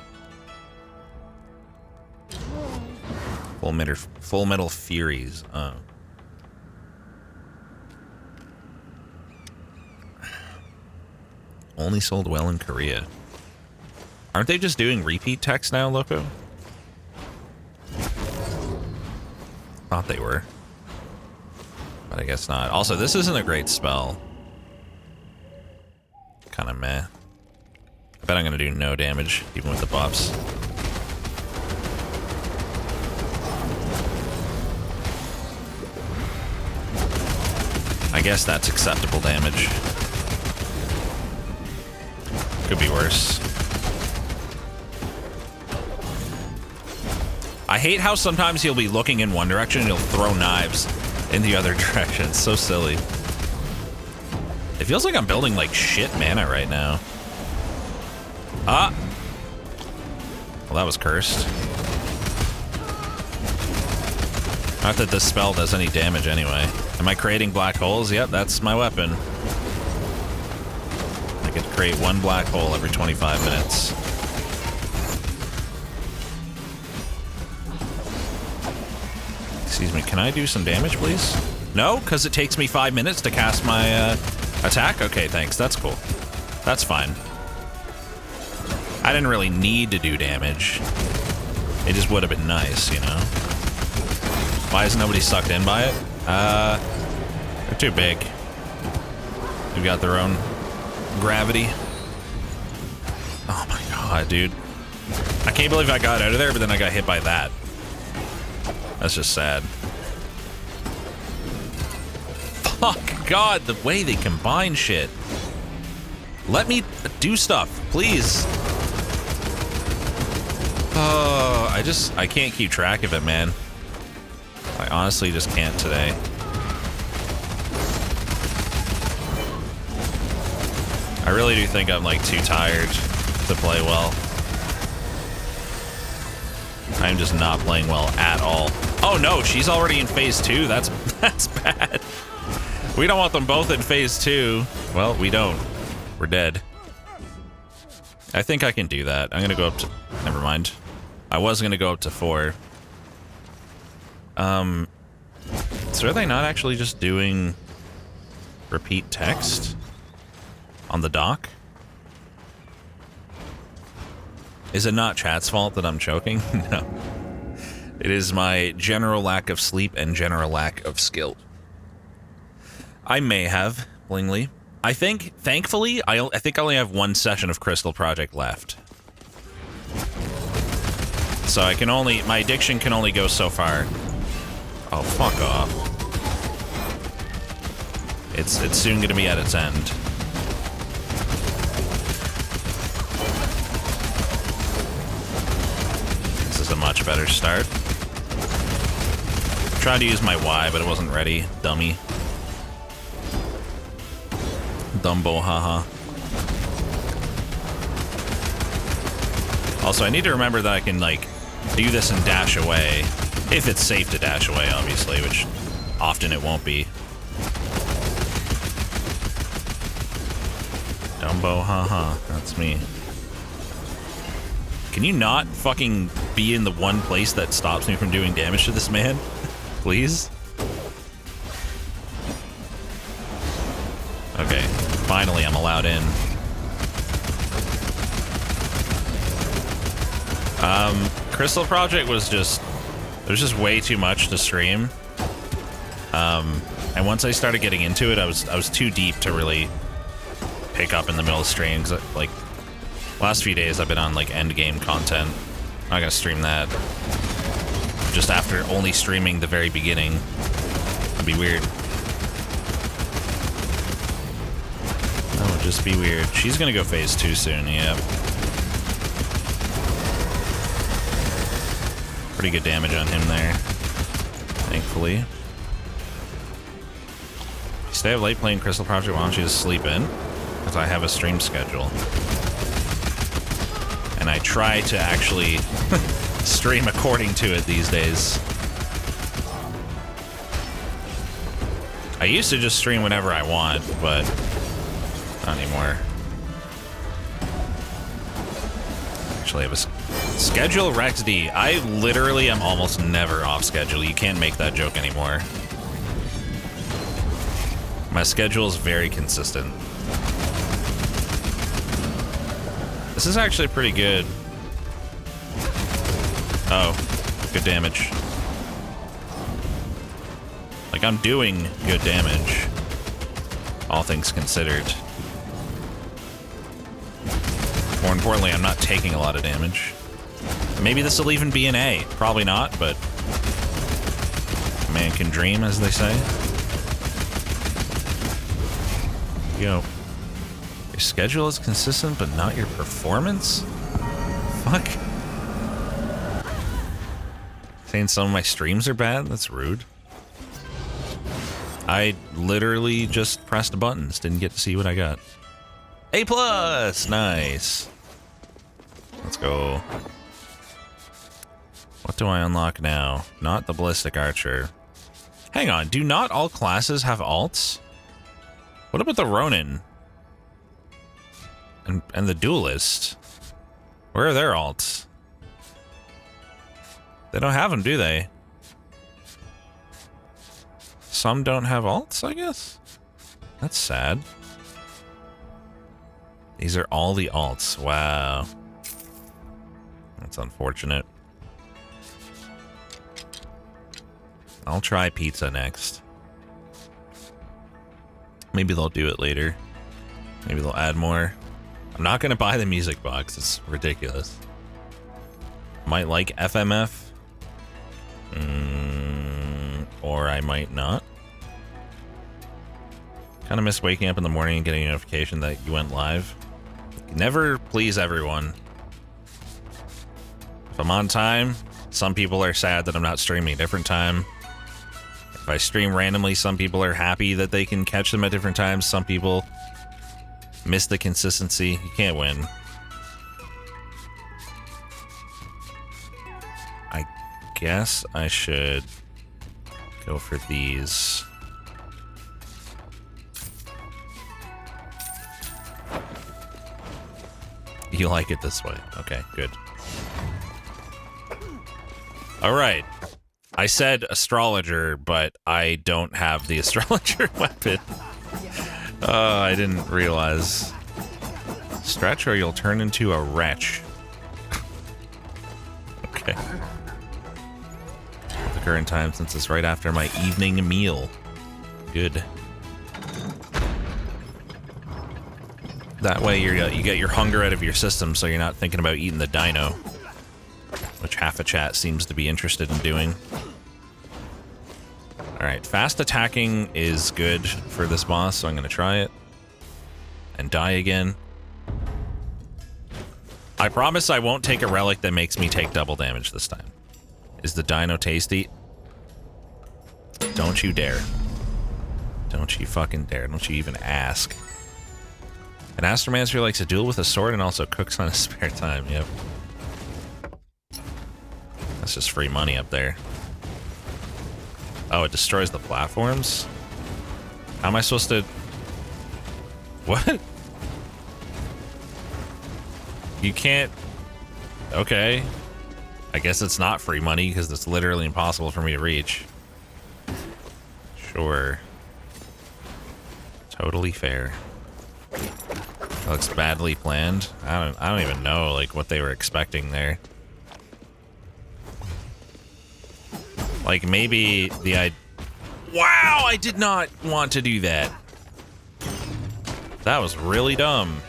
Full Metal Furies. Oh. Only sold well in Korea. Aren't they just doing repeat text now, Loco? Thought they were. But I guess not. Also, this isn't a great spell. Kind of meh. I bet I'm gonna do no damage, even with the buffs. I guess that's acceptable damage. Could be worse. I hate how sometimes he'll be looking in one direction and he'll throw knives in the other direction. It's so silly. It feels like I'm building like shit mana right now. Ah! Well, that was cursed. Not that this spell does any damage anyway. Am I creating black holes? Yep, that's my weapon. I can create one black hole every 25 minutes. Excuse me, can I do some damage, please? No, because it takes me 5 minutes to cast my attack? Okay, thanks. That's cool. That's fine. I didn't really need to do damage. It just would have been nice, you know? Why is nobody sucked in by it? They're too big. They've got their own gravity. Oh my god, dude. I can't believe I got out of there, but then I got hit by that. That's just sad. Fuck, god, the way they combine shit. Let me do stuff, please. Oh, I can't keep track of it, man. I honestly just can't today. I really do think I'm like too tired to play well. I'm just not playing well at all. Oh no, she's already in phase 2. That's bad. We don't want them both in phase 2. Well, we don't. We're dead. I think I can do that. I'm gonna go up to... Never mind. I was gonna go up to 4. So are they not actually just doing repeat text on the dock? Is it not chat's fault that I'm choking? No. It is my general lack of sleep and general lack of skill. I may have, blingly. I think, thankfully, I think I only have 1 session of Crystal Project left. So I can only, my addiction can only go so far. Oh, fuck off. It's soon gonna be at its end. This is a much better start. Tried to use my Y, but it wasn't ready. Dummy. Dumbo, haha. Also, I need to remember that I can, like, do this and dash away. If it's safe to dash away, obviously, which often it won't be. Dumbo, haha. That's me. Can you not fucking be in the one place that stops me from doing damage to this man? Please? Okay. Finally, I'm allowed in. Crystal Project was just... There's just way too much to stream. And once I started getting into it, I was too deep to really pick up in the middle of stream. 'Cause, like, last few days I've been on, like, end game content. I'm not gonna stream that. Just after only streaming the very beginning. It'd be weird. That would just be weird. She's gonna go phase 2 soon, yeah. Pretty good damage on him there. Thankfully. Stay up late playing Crystal Project, why don't you just sleep in? Because I have a stream schedule. And I try to actually stream according to it these days. I used to just stream whenever I want, but not anymore. Actually, I have a schedule Rex D. I literally am almost never off schedule. You can't make that joke anymore. My schedule is very consistent. This is actually pretty good. Oh, good damage. Like, I'm doing good damage, all things considered. More importantly, I'm not taking a lot of damage. Maybe this will even be an A. Probably not, but man can dream, as they say. Yo. Your schedule is consistent, but not your performance? Fuck. Saying some of my streams are bad? That's rude. I literally just pressed buttons. Didn't get to see what I got. A+! Nice. Let's go. What do I unlock now? Not the ballistic archer. Hang on, do not all classes have alts? What about the Ronin? And the duelist? Where are their alts? They don't have them, do they? Some don't have alts, I guess? That's sad. These are all the alts. Wow. That's unfortunate. I'll try pizza next. Maybe they'll do it later. Maybe they'll add more. I'm not going to buy the music box. It's ridiculous. Might like FMF. Or I might not. Kind of miss waking up in the morning and getting a notification that you went live. Never please everyone. If I'm on time, some people are sad that I'm not streaming a different time. If I stream randomly, some people are happy that they can catch them at different times. Some people miss the consistency. You can't win. I guess I should go for these. You like it this way. Okay, good. All right. I said astrologer, but I don't have the astrologer weapon. I didn't realize. Stretch or you'll turn into a wretch. Okay. The current time, since it's right after my evening meal. Good. That way you get your hunger out of your system, so you're not thinking about eating the dino. Which half a chat seems to be interested in doing. Alright, fast attacking is good for this boss, so I'm going to try it. And die again. I promise I won't take a relic that makes me take double damage this time. Is the dino tasty? Don't you dare. Don't you fucking dare. Don't you even ask. An Astromancer likes to duel with a sword and also cooks on his spare time. Yep. That's just free money up there. Oh, it destroys the platforms? How am I supposed to... What? You can't... Okay. I guess it's not free money because it's literally impossible for me to reach. Sure. Totally fair. That looks badly planned. I don't even know like what they were expecting there. Like maybe the Wow, I did not want to do that. That was really dumb.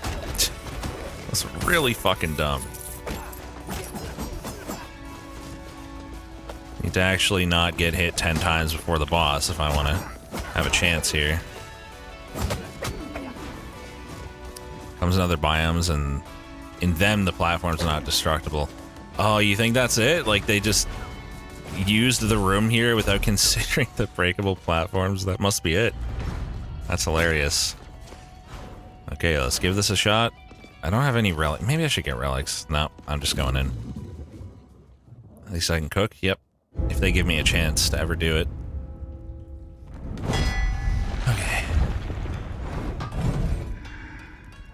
That's really fucking dumb. Need to actually not get hit 10 times before the boss if I want to have a chance here. Comes in other biomes, and in them the platform's not destructible. Oh, you think that's it? Like they just used the room here without considering the breakable platforms? That must be it. That's hilarious. Okay, let's give this a shot. I don't have any relic. Maybe I should get relics. No, I'm just going in. At least I can cook. Yep. If they give me a chance to ever do it. Okay.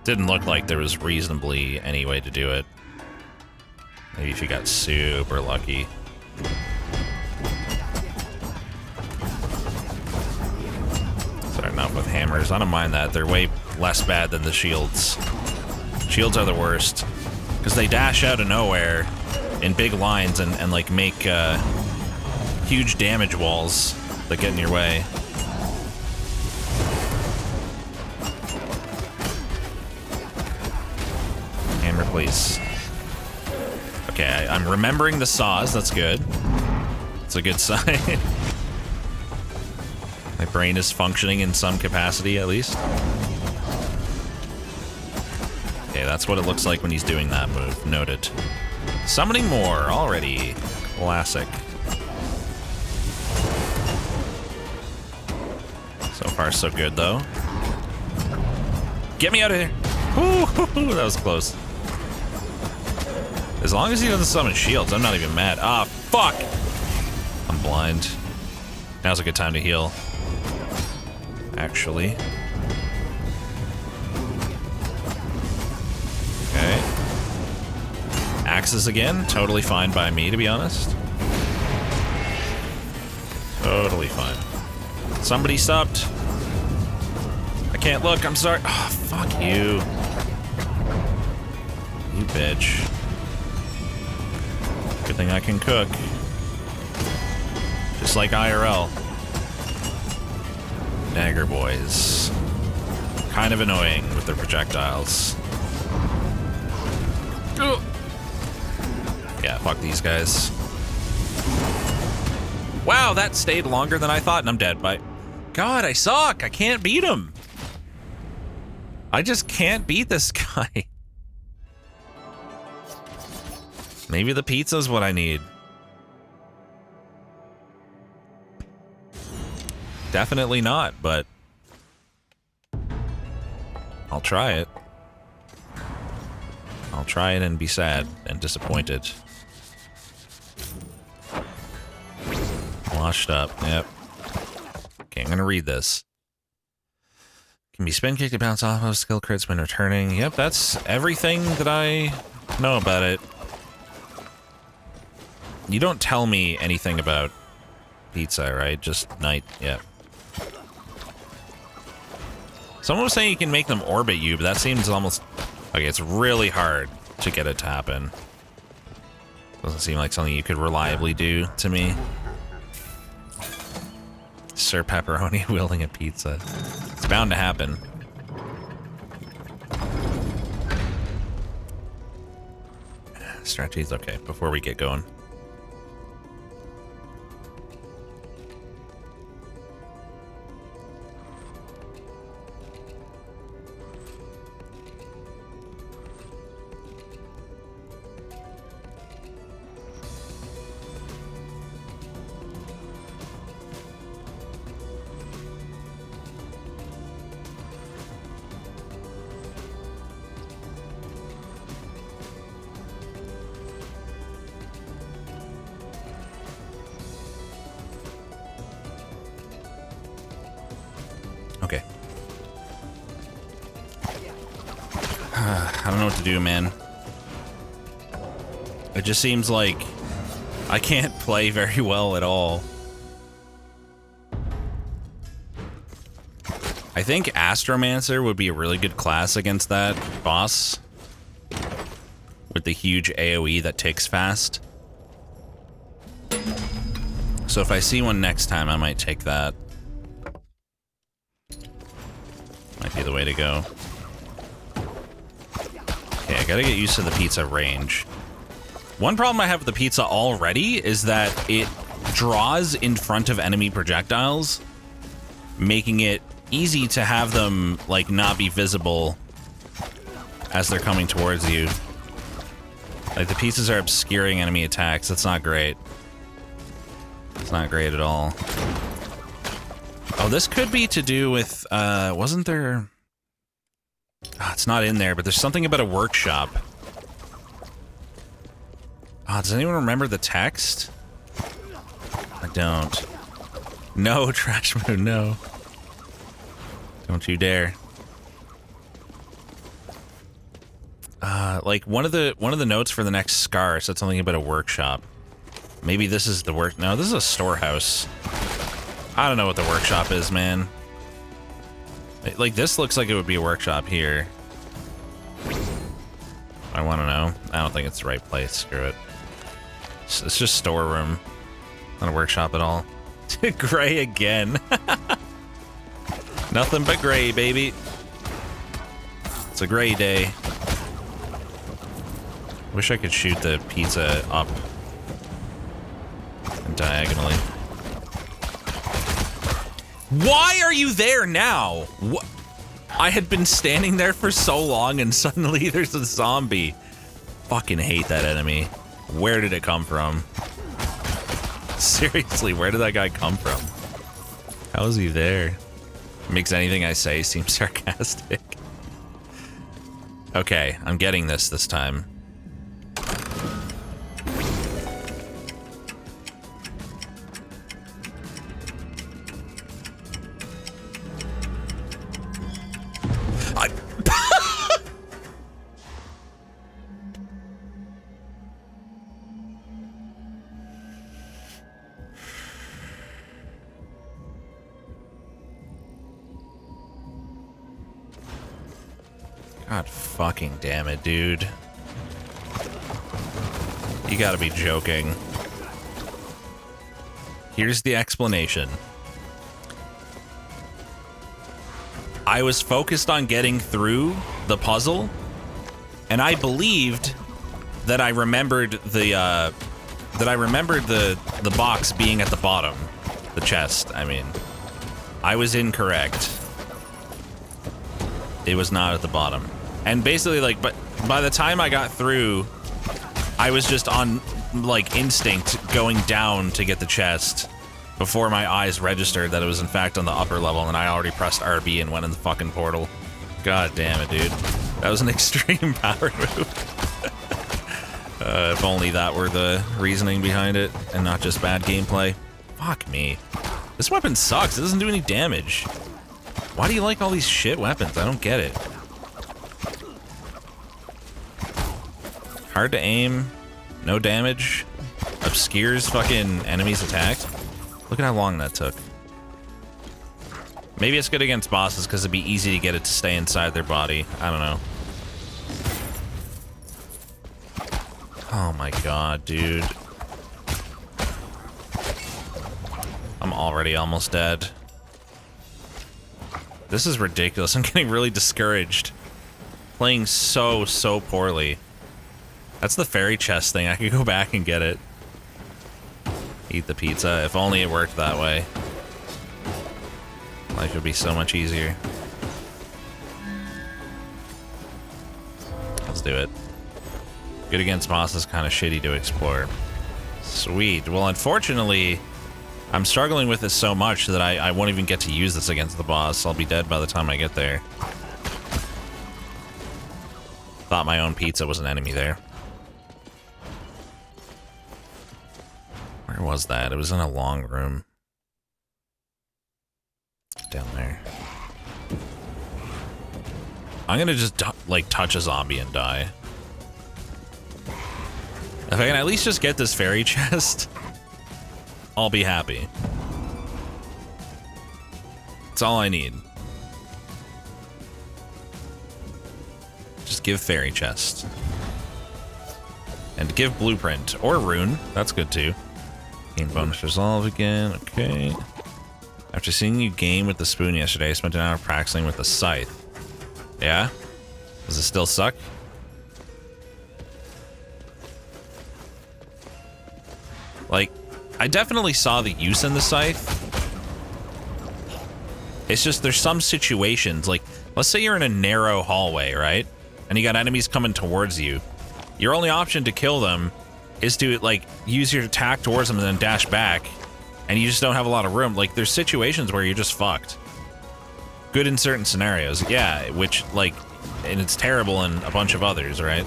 Didn't look like there was reasonably any way to do it. Maybe if you got super lucky. Starting off with hammers. I don't mind that. They're way less bad than the shields. Shields are the worst. Because they dash out of nowhere in big lines and like make huge damage walls that get in your way. Hammer please. Okay, I'm remembering the saws. That's good. It's a good sign. My brain is functioning in some capacity, at least. Okay, that's what it looks like when he's doing that move. Noted. Summoning more already. Classic. So far, so good, though. Get me out of here. Ooh, that was close. As long as he doesn't summon shields, I'm not even mad. Ah, fuck! I'm blind. Now's a good time to heal. Actually. Okay. Axes again. Totally fine by me, to be honest. Totally fine. Somebody subbed. I can't look, I'm sorry. Oh, fuck you. You bitch. Good thing I can cook. Just like IRL. Dagger boys. Kind of annoying with their projectiles. Ugh. Yeah, fuck these guys. Wow, that stayed longer than I thought, and I'm dead. Bye. God, I suck. I can't beat him. I just can't beat this guy. Maybe the pizza's what I need. Definitely not, but I'll try it. I'll try it and be sad and disappointed. Washed up, yep. Okay, I'm gonna read this. Can be spin kicked to bounce off of skill crits when returning. Yep, that's everything that I know about it. You don't tell me anything about pizza, right? Just night, yeah. Someone was saying you can make them orbit you, but that seems almost... Okay, it's really hard to get it to happen. Doesn't seem like something you could reliably do to me. Sir Pepperoni wielding a pizza. It's bound to happen. Strategies, okay, before we get going. Okay. I don't know what to do, man. It just seems like I can't play very well at all. I think Astromancer would be a really good class against that boss. With the huge AoE that ticks fast. So if I see one next time, I might take that. Might be the way to go. Okay, I gotta get used to the pizza range. One problem I have with the pizza already is that it draws in front of enemy projectiles, making it easy to have them, like, not be visible as they're coming towards you. Like, the pizzas are obscuring enemy attacks. That's not great. It's not great at all. Oh, this could be to do with, wasn't there... Oh, it's not in there, but there's something about a workshop. Oh, does anyone remember the text? I don't. No, Trash Moon, no. Don't you dare. Like one of the notes for the next Scar said something about a workshop. Maybe this is the work. No, this is a storehouse. I don't know what the workshop is, man. Like, this looks like it would be a workshop here. I want to know. I don't think it's the right place. Screw it. It's just storeroom. Not a workshop at all. Gray again. Nothing but gray, baby. It's a gray day. Wish I could shoot the pizza up and diagonally. Why are you there now? What? I had been standing there for so long and suddenly there's a zombie. Fucking hate that enemy. Where did it come from? Seriously, where did that guy come from? How is he there? Makes anything I say seem sarcastic. Okay, I'm getting this time. God fucking damn it, dude. You gotta be joking. Here's the explanation. I was focused on getting through the puzzle, and I believed that I remembered the box being at the bottom. The chest, I mean. I was incorrect. It was not at the bottom. And basically, like, but by the time I got through, I was just on, like, instinct going down to get the chest before my eyes registered that it was, in fact, on the upper level, and I already pressed RB and went in the fucking portal. God damn it, dude. That was an extreme power move. If only that were the reasoning behind it, and not just bad gameplay. Fuck me. This weapon sucks. It doesn't do any damage. Why do you like all these shit weapons? I don't get it. Hard to aim, no damage, obscures fucking enemies attacked. Look at how long that took. Maybe it's good against bosses because it'd be easy to get it to stay inside their body. I don't know. Oh my god, dude. I'm already almost dead. This is ridiculous. I'm getting really discouraged. Playing so poorly. That's the fairy chest thing. I could go back and get it. Eat the pizza. If only it worked that way. Life would be so much easier. Let's do it. Good against boss is kind of shitty to explore. Sweet. Well, unfortunately, I'm struggling with this so much that I won't even get to use this against the boss. I'll be dead by the time I get there. Thought my own pizza was an enemy there. Where was that? It was in a long room. Down there. I'm gonna just, like, touch a zombie and die. If I can at least just get this fairy chest, I'll be happy. That's all I need. Just give fairy chest. And give blueprint. Or rune. That's good too. Gain bonus resolve again. Okay. After seeing you game with the spoon yesterday, I spent an hour practicing with the scythe. Yeah? Does it still suck? Like, I definitely saw the use in the scythe. It's just there's some situations, like, let's say you're in a narrow hallway, right? And you got enemies coming towards you. Your only option to kill them is to, like, use your attack towards them and then dash back. And you just don't have a lot of room. Like, there's situations where you're just fucked. Good in certain scenarios, yeah, which, like, and it's terrible in a bunch of others, right?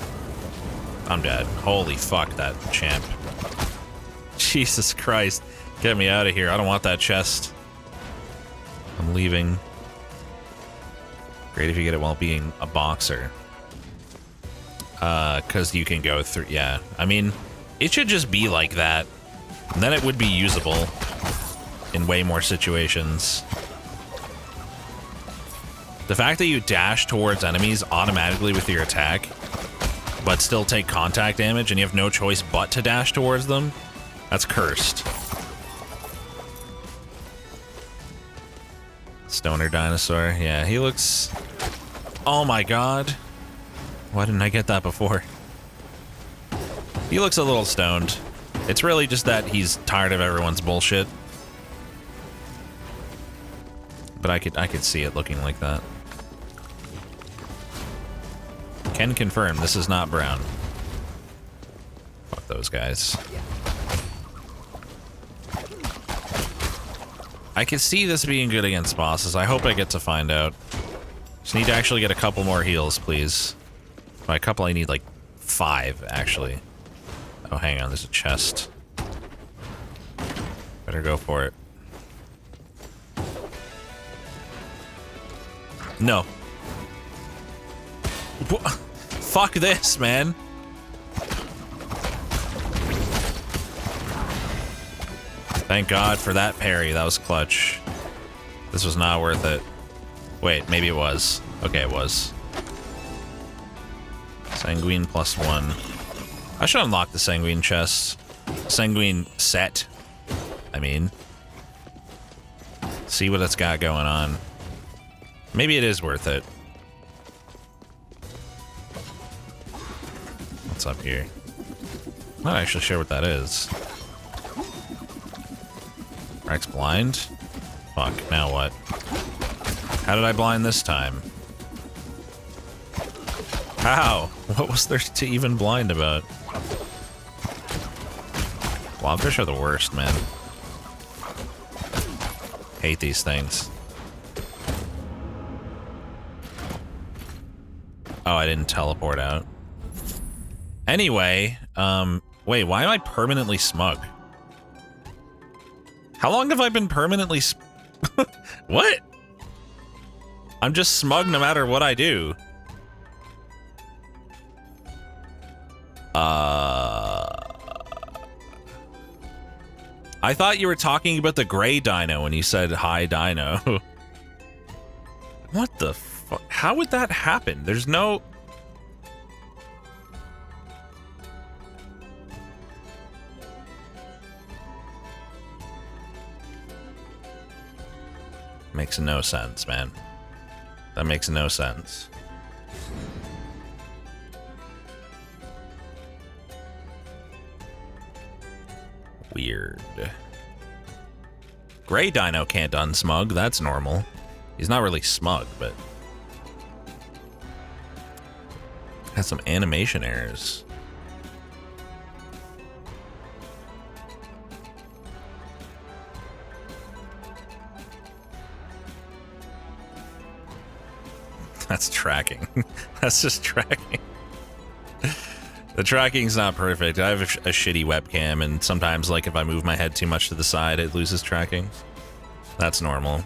I'm dead. Holy fuck, that champ. Jesus Christ. Get me out of here. I don't want that chest. I'm leaving. Great if you get it while being a boxer. Because you can go through... Yeah, I mean, it should just be like that. And then it would be usable in way more situations. The fact that you dash towards enemies automatically with your attack, but still take contact damage and you have no choice but to dash towards them, that's cursed. Stoner dinosaur. Yeah, he looks... Oh my god. Why didn't I get that before? He looks a little stoned. It's really just that he's tired of everyone's bullshit. But I could see it looking like that. Can confirm this is not brown. Fuck those guys. I can see this being good against bosses. I hope I get to find out. Just need to actually get a couple more heals, please. By a couple, I need like 5, actually. Oh, hang on, there's a chest. Better go for it. No. Fuck this, man. Thank God for that parry. That was clutch. This was not worth it. Wait, maybe it was. Okay, it was. Sanguine +1. I should unlock the Sanguine chest. Sanguine set. I mean. See what it's got going on. Maybe it is worth it. What's up here? I'm not actually sure what that is. Rex blind? Fuck, now what? How did I blind this time? How? What was there to even blind about? Blobfish are the worst, man. Hate these things. Oh, I didn't teleport out. Anyway, wait, why am I permanently smug? How long have I been permanently what? I'm just smug no matter what I do. I thought you were talking about the gray dino when you said hi dino. What the fuck? How would that happen? There's no... Makes no sense, man. That makes no sense. Weird. Gray Dino can't unsmug, that's normal. He's not really smug, but... has some animation errors. That's tracking. That's just tracking. The tracking's not perfect. I have a shitty webcam, and sometimes, like, if I move my head too much to the side, it loses tracking. That's normal.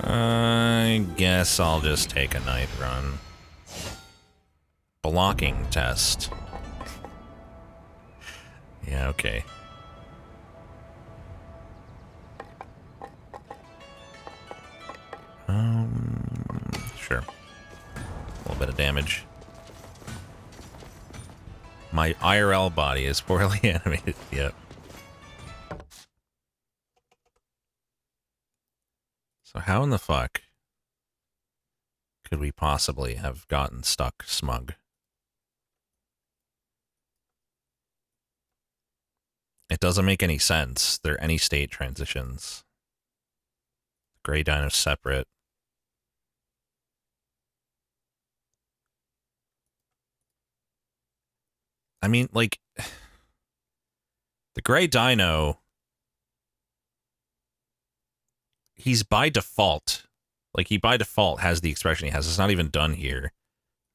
I guess I'll just take a night run. Blocking test. Yeah, okay. Sure. A little bit of damage. My IRL body is poorly animated. Yep. So how in the fuck could we possibly have gotten stuck smug? It doesn't make any sense. They're any state transitions. Gray Dino's separate. I mean, like, the Gray Dino, he's by default. Like, he by default has the expression he has. It's not even done here.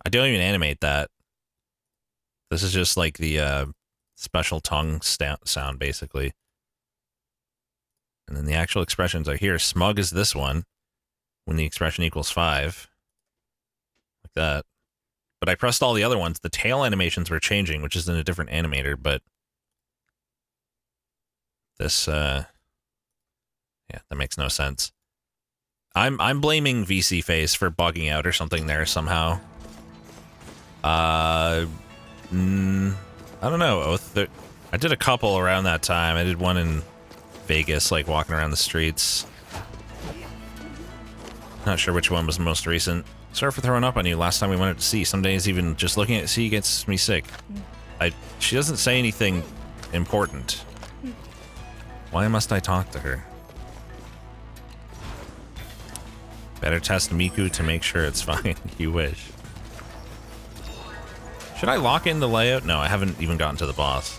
I don't even animate that. This is just like the special tongue sound, basically. And then the actual expressions are here. Smug is this one, when the expression equals 5. Like that. But I pressed all the other ones. The tail animations were changing, which is in a different animator, but this, yeah, that makes no sense. I'm blaming VC Face for bugging out or something there somehow. I don't know, Oath. I I did a couple around that time. I did one in Vegas, like walking around the streets. Not sure which one was the most recent. Sorry for throwing up on you last time we went to sea. Some days even just looking at sea gets me sick. She doesn't say anything important. Why must I talk to her? Better test Miku to make sure it's fine. You wish. Should I lock in the layout? No, I haven't even gotten to the boss.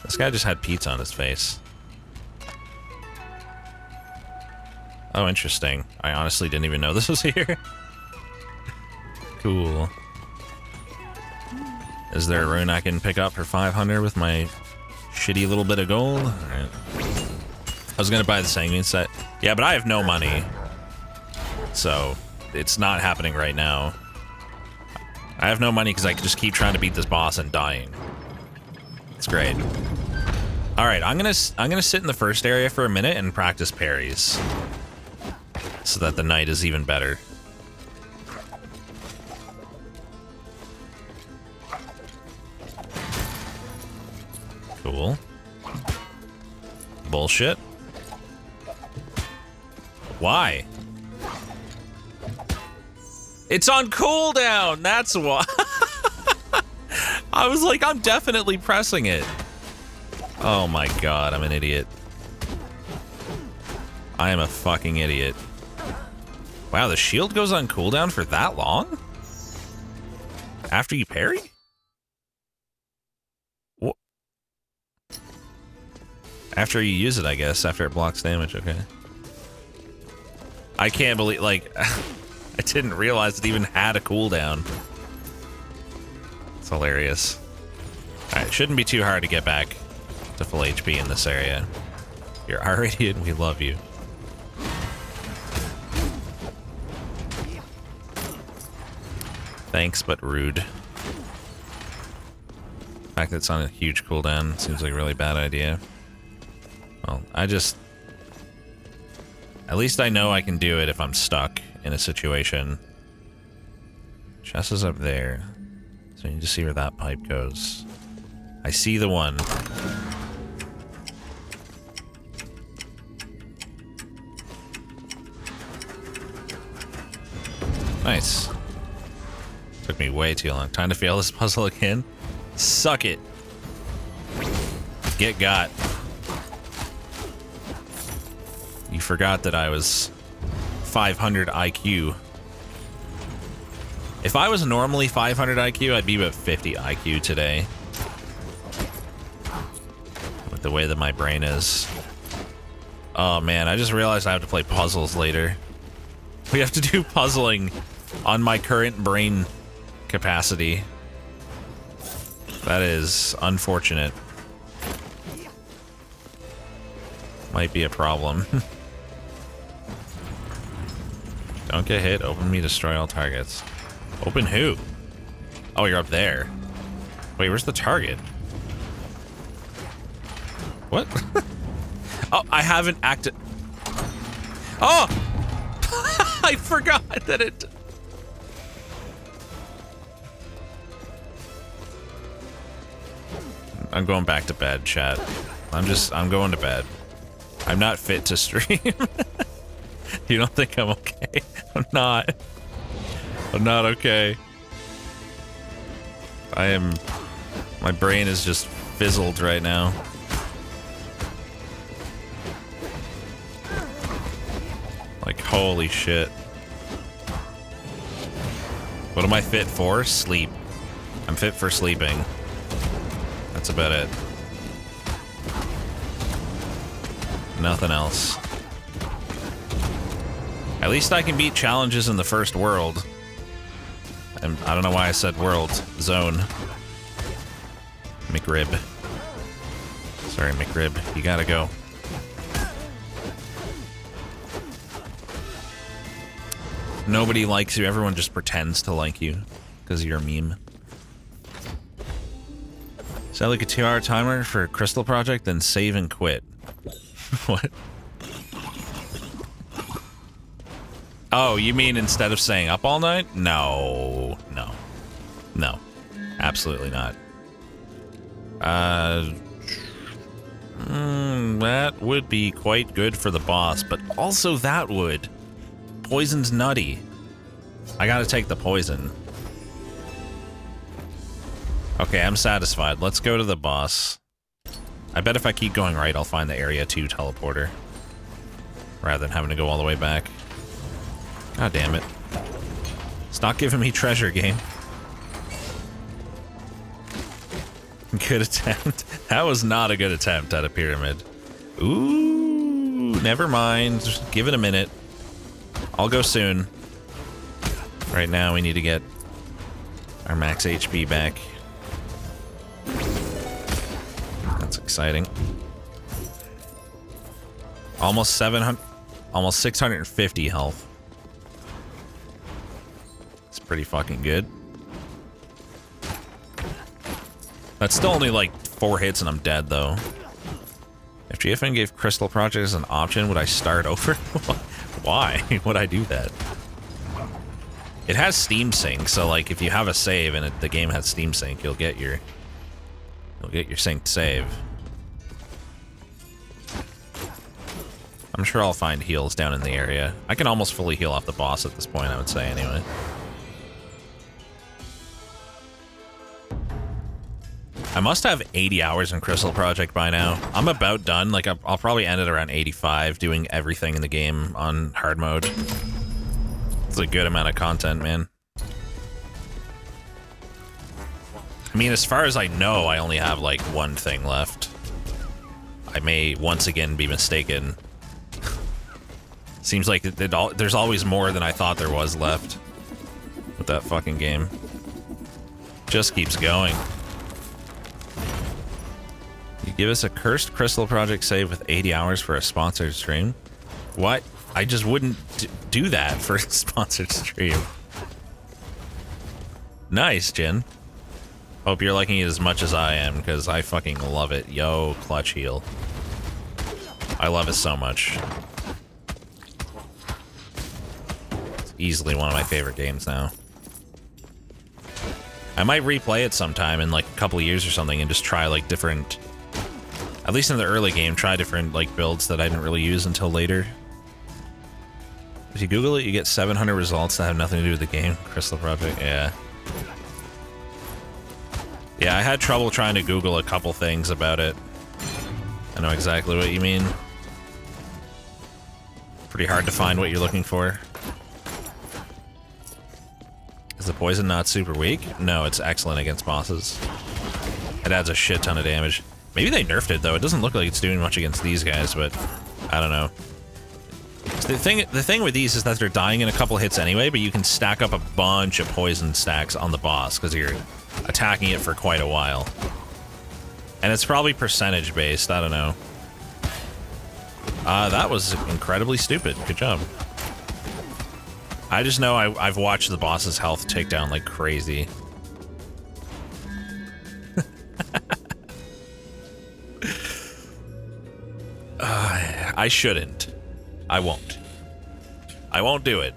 This guy just had pizza on his face. Oh, interesting. I honestly didn't even know this was here. Cool. Is there a rune I can pick up for 500 with my shitty little bit of gold? Alright. I was gonna buy the Sanguine set. Yeah, but I have no money. So, it's not happening right now. I have no money because I can just keep trying to beat this boss and dying. It's great. Alright, I'm gonna sit in the first area for a minute and practice parries. So that the night is even better. Cool. Bullshit. Why? It's on cooldown, that's why. I was like, I'm definitely pressing it. Oh my god, I'm an idiot. I am a fucking idiot. Wow, the shield goes on cooldown for that long? After you parry? What? After you use it, I guess. After it blocks damage, okay. I can't believe, like, I didn't realize it even had a cooldown. It's hilarious. Alright, shouldn't be too hard to get back to full HP in this area. You're our idiot and we love you. Thanks, but rude. The fact that it's on a huge cooldown seems like a really bad idea. Well, at least I know I can do it if I'm stuck in a situation. Chest is up there. So you need to see where that pipe goes. I see the one. Nice. Took me way too long. Time to fail this puzzle again. Suck it. Get got. You forgot that I was 500 IQ. If I was normally 500 IQ, I'd be about 50 IQ today. With the way that my brain is. Oh man, I just realized I have to play puzzles later. We have to do puzzling on my current brain capacity. That is unfortunate. Might be a problem. Don't get hit. Open me. Destroy all targets. Open who? Oh, you're up there. Wait, where's the target? What? Oh, I haven't acted. Oh! I forgot that it... I'm going back to bed, chat. I'm going to bed. I'm not fit to stream. You don't think I'm okay? I'm not. I'm not okay. My brain is just fizzled right now. Like, holy shit. What am I fit for? Sleep. I'm fit for sleeping. That's about it. Nothing else. At least I can beat challenges in the first world. And I don't know why I said world. Zone. McRib. Sorry, McRib. You gotta go. Nobody likes you. Everyone just pretends to like you because you're a meme. Set like a 2-hour timer for Crystal Project, then save and quit. What? Oh, you mean instead of staying up all night? No. No. No. Absolutely not. That would be quite good for the boss, but also that would. Poison's nutty. I gotta take the poison. Okay, I'm satisfied. Let's go to the boss. I bet if I keep going right, I'll find the Area 2 teleporter. Rather than having to go all the way back. God damn it. It's not giving me treasure, game. Good attempt. That was not a good attempt at a pyramid. Ooh, never mind. Just give it a minute. I'll go soon. Right now, we need to get our max HP back. That's exciting. Almost 700, almost 650 health. It's pretty fucking good. That's still only like 4 hits and I'm dead, though. If GFN gave Crystal Project as an option, would I start over? Why would I do that? It has Steam Sync, so like if you have a save and the game has Steam Sync, you'll get your synced save. I'm sure I'll find heals down in the area. I can almost fully heal off the boss at this point, I would say, anyway. I must have 80 hours in Crystal Project by now. I'm about done. Like, I'll probably end it around 85, doing everything in the game on hard mode. It's a good amount of content, man. I mean, as far as I know, I only have, like, one thing left. I may once again be mistaken. Seems like there's always more than I thought there was left with that fucking game. Just keeps going. You give us a cursed Crystal Project save with 80 hours for a sponsored stream? What? I just wouldn't do that for a sponsored stream. Nice, Jin. Hope you're liking it as much as I am, because I fucking love it. Yo, clutch heal. I love it so much. It's easily one of my favorite games now. I might replay it sometime in like a couple of years or something and just try like different... At least in the early game, try different like builds that I didn't really use until later. If you Google it, you get 700 results that have nothing to do with the game. Crystal Project, yeah. Yeah, I had trouble trying to Google a couple things about it. I know exactly what you mean. Pretty hard to find what you're looking for. Is the poison not super weak? No, it's excellent against bosses. It adds a shit ton of damage. Maybe they nerfed it, though. It doesn't look like it's doing much against these guys, but I don't know. So the thing with these is that they're dying in a couple hits anyway, but you can stack up a bunch of poison stacks on the boss because you're attacking it for quite a while. And it's probably percentage based, I don't know. That was incredibly stupid. Good job. I just know I've watched the boss's health tick down like crazy. I shouldn't. I won't. I won't do it.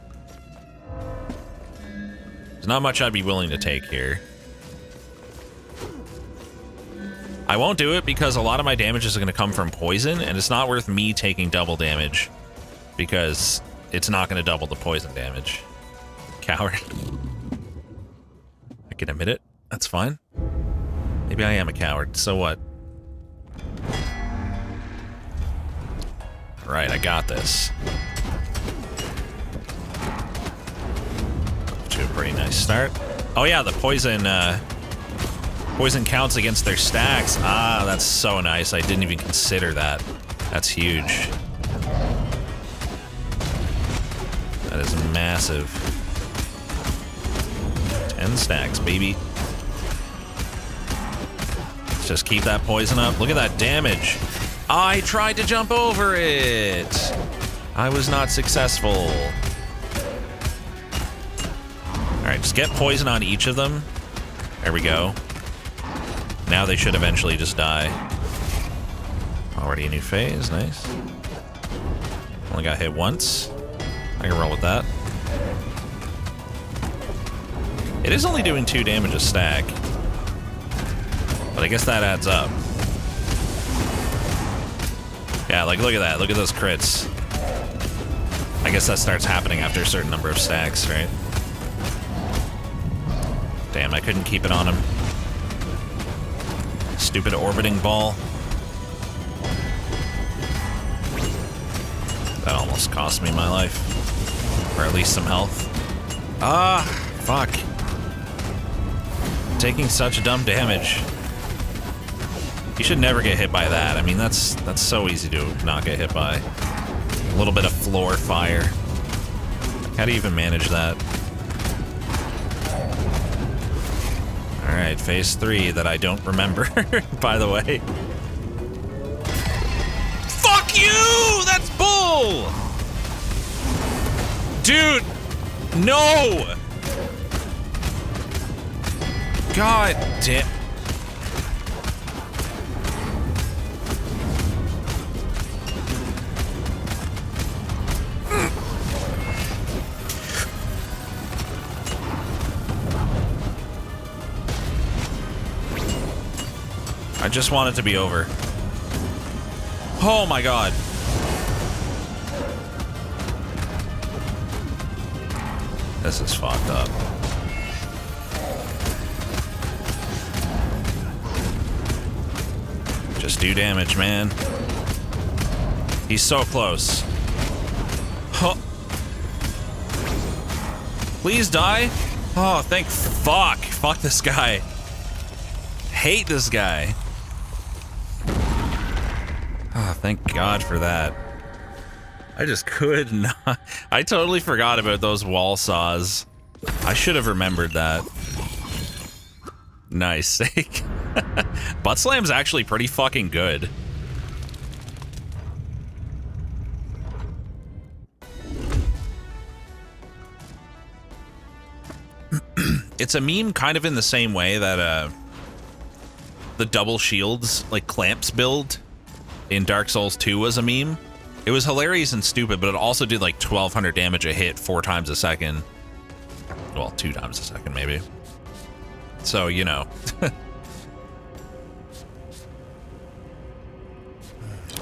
There's not much I'd be willing to take here. I won't do it because a lot of my damage is going to come from poison, and it's not worth me taking double damage because it's not going to double the poison damage. Coward. I can admit it. That's fine. Maybe I am a coward. So what? Right, I got this. To a pretty nice start. Oh yeah, the poison poison counts against their stacks. Ah, that's so nice. I didn't even consider that. That's huge. That is massive. 10 stacks, baby. Let's just keep that poison up. Look at that damage. I tried to jump over it. I was not successful. Alright, just get poison on each of them. There we go. Now they should eventually just die. Already a new phase, nice. Only got hit once. I can roll with that. It is only doing 2 damage a stack. But I guess that adds up. Yeah, like, look at that. Look at those crits. I guess that starts happening after a certain number of stacks, right? Damn, I couldn't keep it on him. Stupid orbiting ball. That almost cost me my life. Or at least some health. Ah, fuck. Taking such dumb damage. You should never get hit by that. I mean, that's so easy to not get hit by. A little bit of floor fire. How do you even manage that? Alright, phase 3 that I don't remember, by the way. Fuck you! That's bull! Dude! No! God damn. I just want it to be over. Oh my god. This is fucked up. Just do damage, man. He's so close. Huh. Please die. Oh, thank fuck. Fuck this guy. Hate this guy. Oh, thank God for that. I just could not. I totally forgot about those wall saws. I should have remembered that. Nice sake. Butt Slam's actually pretty fucking good. It's a meme kind of in the same way that the double shields, like clamps build in Dark Souls 2 was a meme. It was hilarious and stupid, but it also did like 1200 damage a hit 4 times a second. Well, 2 times a second, maybe. So, you know.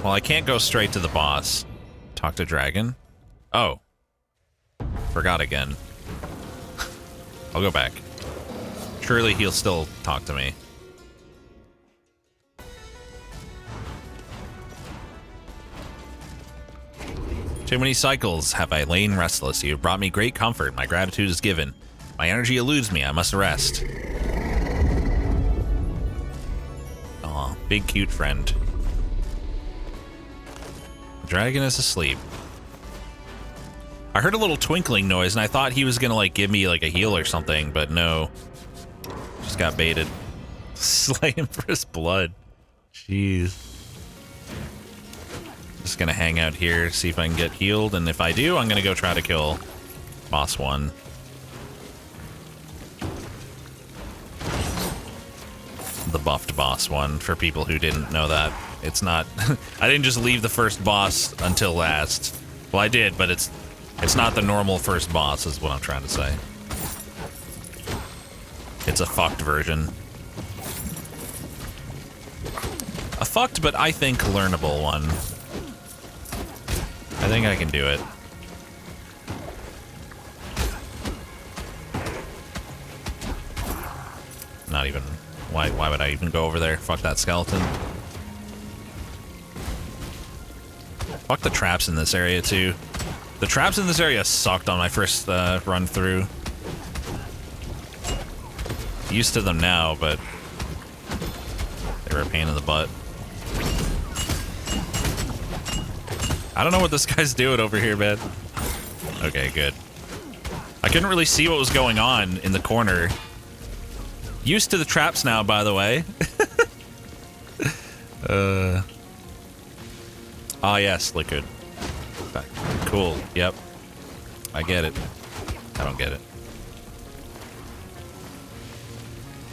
Well, I can't go straight to the boss. Talk to Dragon. Oh. Forgot again. I'll go back. Surely he'll still talk to me. Too many cycles have I lain restless. You have brought me great comfort. My gratitude is given. My energy eludes me. I must rest. Aw, big cute friend. The dragon is asleep. I heard a little twinkling noise and I thought he was gonna like give me like a heal or something, but no. Just got baited. Slay him for his blood. Jeez. Just gonna hang out here, see if I can get healed, and if I do, I'm gonna go try to kill boss 1. The buffed boss 1, for people who didn't know that. It's not... I didn't just leave the first boss until last. Well, I did, but it's not the normal first boss, is what I'm trying to say. It's a fucked version. A fucked, but I think learnable one. I think I can do it. Not even... Why would I even go over there? Fuck that skeleton. Fuck the traps in this area, too. The traps in this area sucked on my first run through. Used to them now, but... they were a pain in the butt. I don't know what this guy's doing over here, man. Okay, good. I couldn't really see what was going on in the corner. Used to the traps now, by the way. Ah, yes, liquid. Cool, yep. I get it. I don't get it.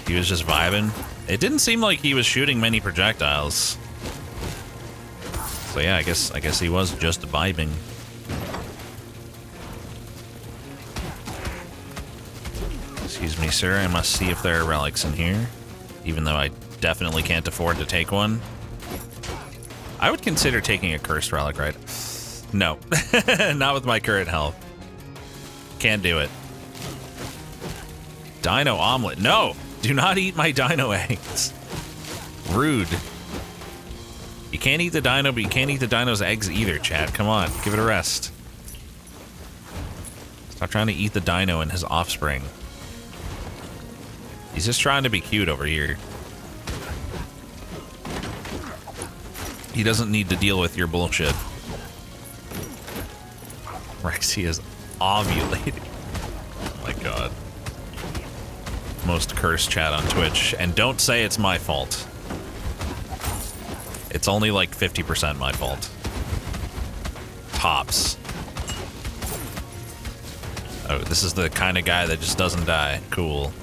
He was just vibing. It didn't seem like he was shooting many projectiles. So yeah, I guess he was just vibing. Excuse me, sir. I must see if there are relics in here. even though I definitely can't afford to take one. I would consider taking a cursed relic, right? No, not with my current health. Can't do it. Dino omelet. No, do not eat my dino eggs. Rude. You can't eat the dino, but you can't eat the dino's eggs either, chat. Come on, give it a rest. Stop trying to eat the dino and his offspring. He's just trying to be cute over here. He doesn't need to deal with your bullshit. Rexy is ovulating. Oh my god. Most cursed chat on Twitch. And don't say it's my fault. It's only like 50% my fault. Tops. Oh, this is the kind of guy that just doesn't die. Cool.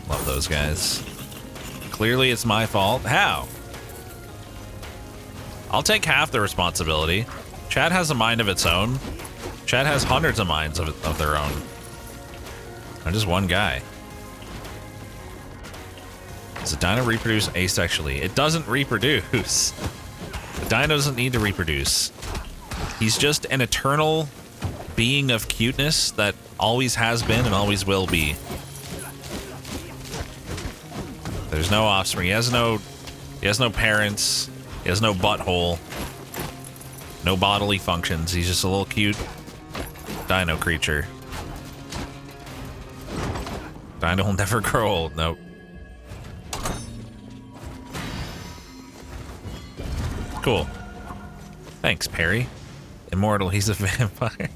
Love those guys. Clearly it's my fault. How? I'll take half the responsibility. Chad has a mind of its own. Chad has hundreds of minds of their own. I'm just one guy. Does a dino reproduce asexually? It doesn't reproduce. The dino doesn't need to reproduce. He's just an eternal being of cuteness that always has been and always will be. There's no offspring. He has no parents. He has no butthole. No bodily functions. He's just a little cute dino creature. Dino will never grow old. Nope. Cool. Thanks, Perry. Immortal, he's a vampire.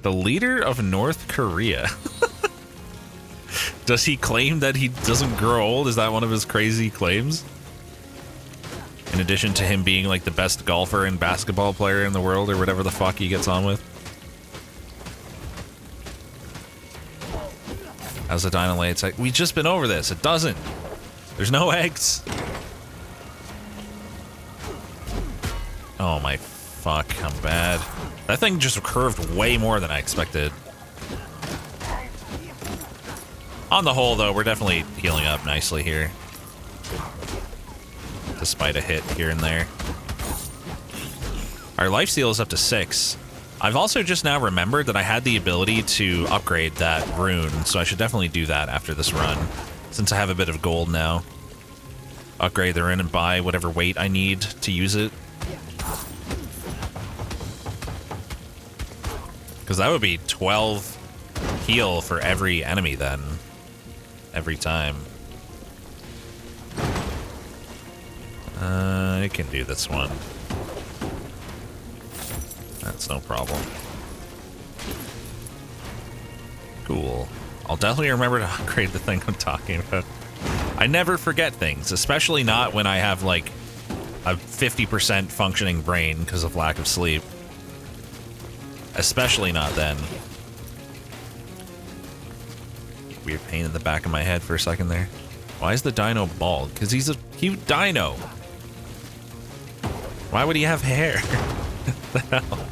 The leader of North Korea. Does he claim that he doesn't grow old? Is that one of his crazy claims? In addition to him being like the best golfer and basketball player in the world or whatever the fuck he gets on with. How's the dino lay? It's like, we've just been over this. It doesn't. There's no eggs. Oh my fuck, I'm bad. That thing just curved way more than I expected. On the whole, though, we're definitely healing up nicely here. Despite a hit here and there. Our lifesteal is up to 6. I've also just now remembered that I had the ability to upgrade that rune, so I should definitely do that after this run, since I have a bit of gold now. Upgrade the rune and buy whatever weight I need to use it. Because that would be 12 heal for every enemy then. Every time. I can do this one. That's no problem. Cool. I'll definitely remember to upgrade the thing I'm talking about. I never forget things, especially not when I have like a 50% functioning brain because of lack of sleep. Especially not then. Weird pain in the back of my head for a second there. Why is the dino bald? Because he's a cute dino. Why would he have hair? What the hell?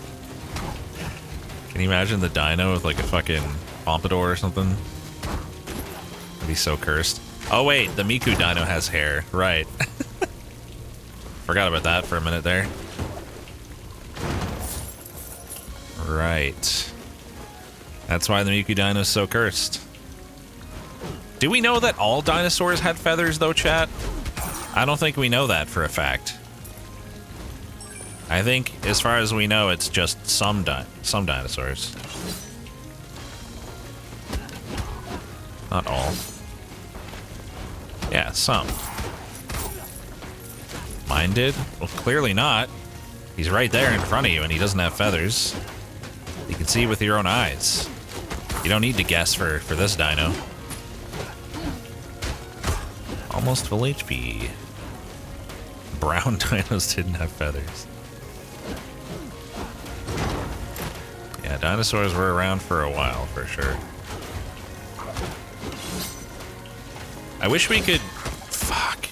Can you imagine the dino with like a fucking pompadour or something? That'd be so cursed. Oh wait, the Miku dino has hair. Right. Forgot about that for a minute there. Right. That's why the Miku dino is so cursed. Do we know that all dinosaurs had feathers though, chat? I don't think we know that for a fact. I think, as far as we know, it's just some dinosaurs. Not all. Yeah, some. Mine did? Well, clearly not. He's right there in front of you and he doesn't have feathers. You can see with your own eyes. You don't need to guess for this dino. Almost full HP. Brown dinos didn't have feathers. Yeah, dinosaurs were around for a while, for sure. I wish we could... Fuck.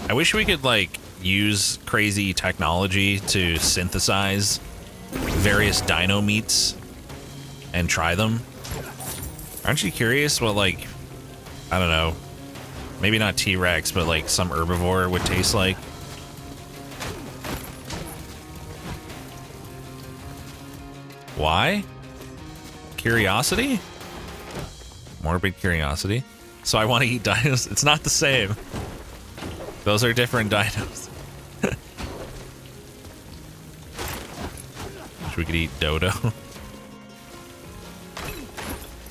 I wish we could, like, use crazy technology to synthesize various dino meats and try them. Aren't you curious what, like, I don't know, maybe not T-Rex, but like some herbivore would taste like. Why? Curiosity? Morbid curiosity. So I want to eat dinos. It's not the same. Those are different dinos. Wish we could eat Dodo.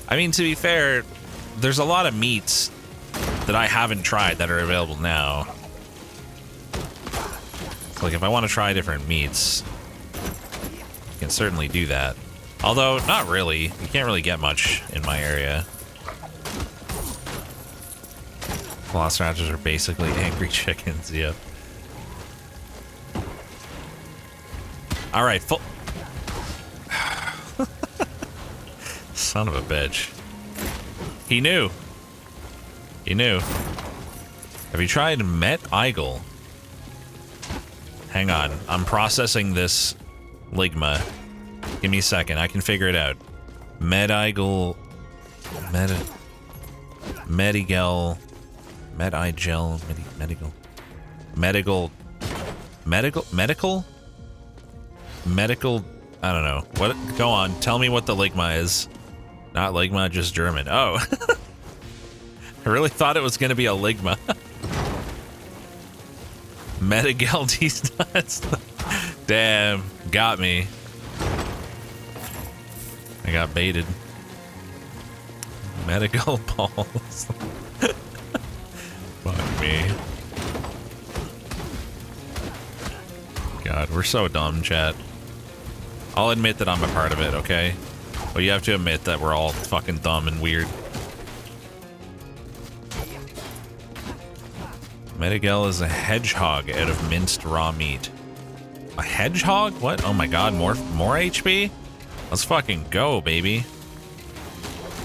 I mean, to be fair, there's a lot of meats that I haven't tried that are available now. So, like, if I want to try different meats, I can certainly do that. Although, not really. You can't really get much in my area. Velociraptors are basically angry chickens, yeah. Alright, full... Son of a bitch. He knew. He knew. Have you tried Met Eagle? Hang on. I'm processing this ligma. Give me a second. I can figure it out. Met Eagle... Medigel... Medigel... Medical... Medical... Medical... Medical... I don't know. What? Go on. Tell me what the ligma is. Not ligma, just German. Oh. I really thought it was going to be a ligma. Medigel these nuts. Damn. Got me. I got baited. Medical balls. Fuck me. God, we're so dumb, chat. I'll admit that I'm a part of it, okay? But you have to admit that we're all fucking dumb and weird. Medigel is a hedgehog out of minced raw meat. A hedgehog? What? Oh my god, more HP? Let's fucking go, baby.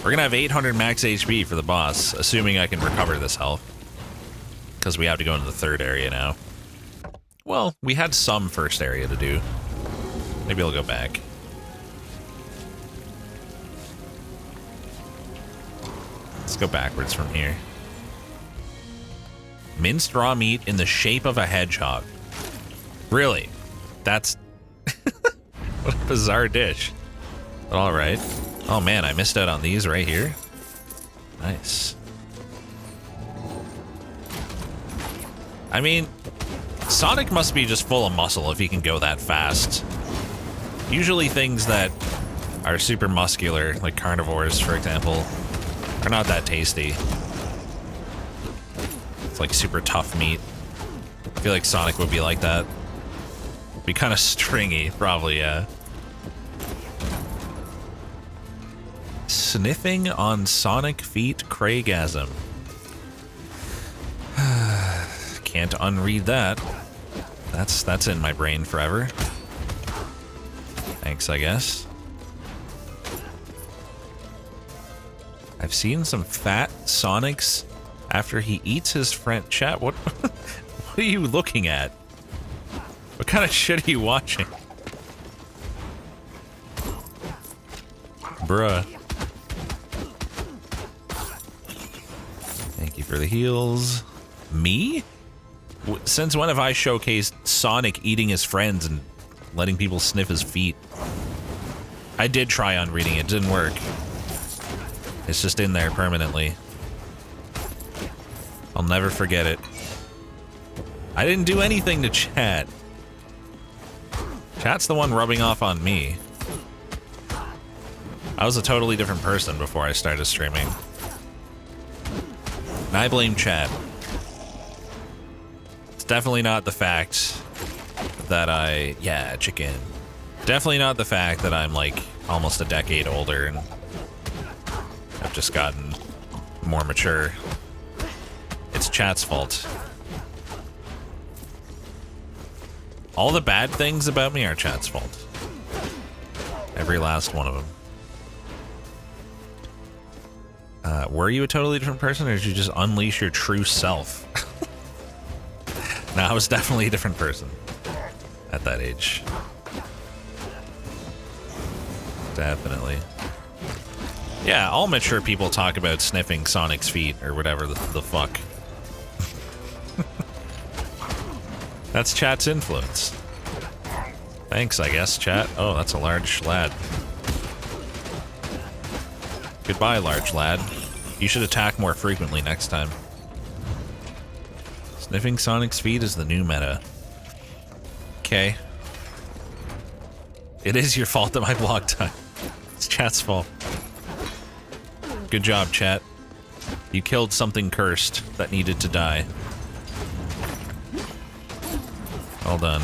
We're gonna have 800 max HP for the boss, assuming I can recover this health. Because we have to go into the third area now. Well, we had some first area to do. Maybe I'll go back. Let's go backwards from here. Minced raw meat in the shape of a hedgehog. Really? That's... What a bizarre dish. But alright. Oh man, I missed out on these right here. Nice. I mean, Sonic must be just full of muscle if he can go that fast. Usually things that are super muscular, like carnivores, for example, are not that tasty. It's like super tough meat. I feel like Sonic would be like that. Be kind of stringy, probably, yeah. Sniffing on Sonic feet Craigasm. Can't unread that. That's in my brain forever. Thanks, I guess. I've seen some fat Sonics after he eats his friend. Chat, what are you looking at? What kind of shit are you watching? Bruh. Thank you for the heals. Me? Since when have I showcased Sonic eating his friends and letting people sniff his feet? I did try on reading it, didn't work. It's just in there permanently. I'll never forget it. I didn't do anything to chat. Chat's the one rubbing off on me. I was a totally different person before I started streaming. And I blame chat. It's definitely not the fact that yeah, chicken. Definitely not the fact that I'm like almost a decade older and I've just gotten more mature. It's chat's fault. All the bad things about me are chat's fault. Every last one of them. Were you a totally different person, or did you just unleash your true self? No, I was definitely a different person at that age. Definitely. Yeah, all mature people talk about sniffing Sonic's feet or whatever the fuck. That's chat's influence. Thanks, I guess, chat. Oh, that's a large lad. Goodbye, large lad. You should attack more frequently next time. Sniffing Sonic's feet is the new meta. Okay. It is your fault that my block time. It's chat's fault. Good job, chat. You killed something cursed that needed to die. Well done.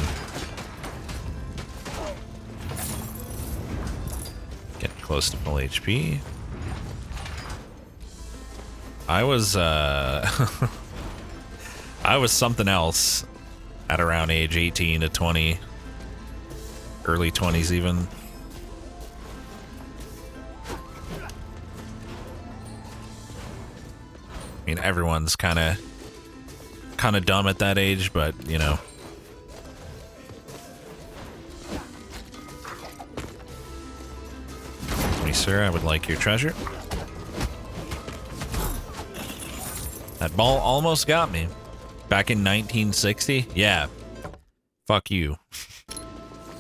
Getting close to full HP. I was I was something else at around age 18 to 20. Early 20s even. I mean, everyone's kind of dumb at that age, but, you know. Excuse me, sir, I would like your treasure. That ball almost got me. Back in 1960? Yeah. Fuck you.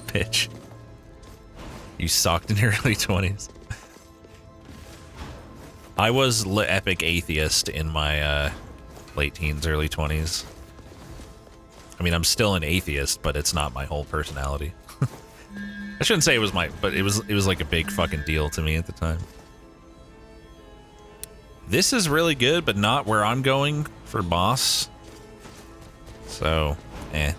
Bitch. You sucked in your early 20s. I was epic atheist in my late teens, early 20s. I mean, I'm still an atheist, but it's not my whole personality. I shouldn't say it was but it was like a big fucking deal to me at the time. This is really good, but not where I'm going for boss. So, eh.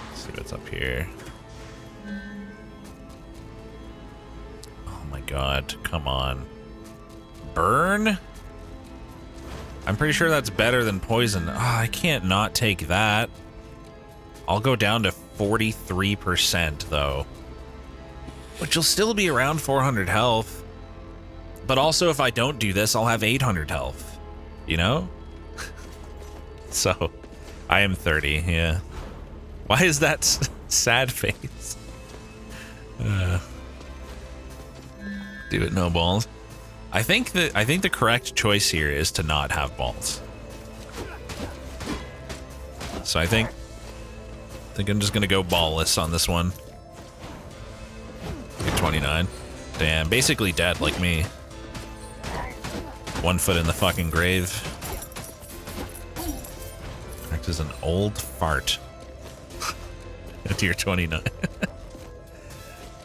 Let's see what's up here. Oh my god, come on. Burn? I'm pretty sure that's better than poison. Oh, I can't not take that. I'll go down to 43% though. Which will still be around 400 health. But also if I don't do this, I'll have 800 health. You know? So, I am 30, yeah. Why is that sad face? Do it, no balls. I think the correct choice here is to not have balls. So I think I'm just gonna go ballless on this one. Get 29. Damn, basically dead like me. 1 foot in the fucking grave. Act as an old fart. At tier 29.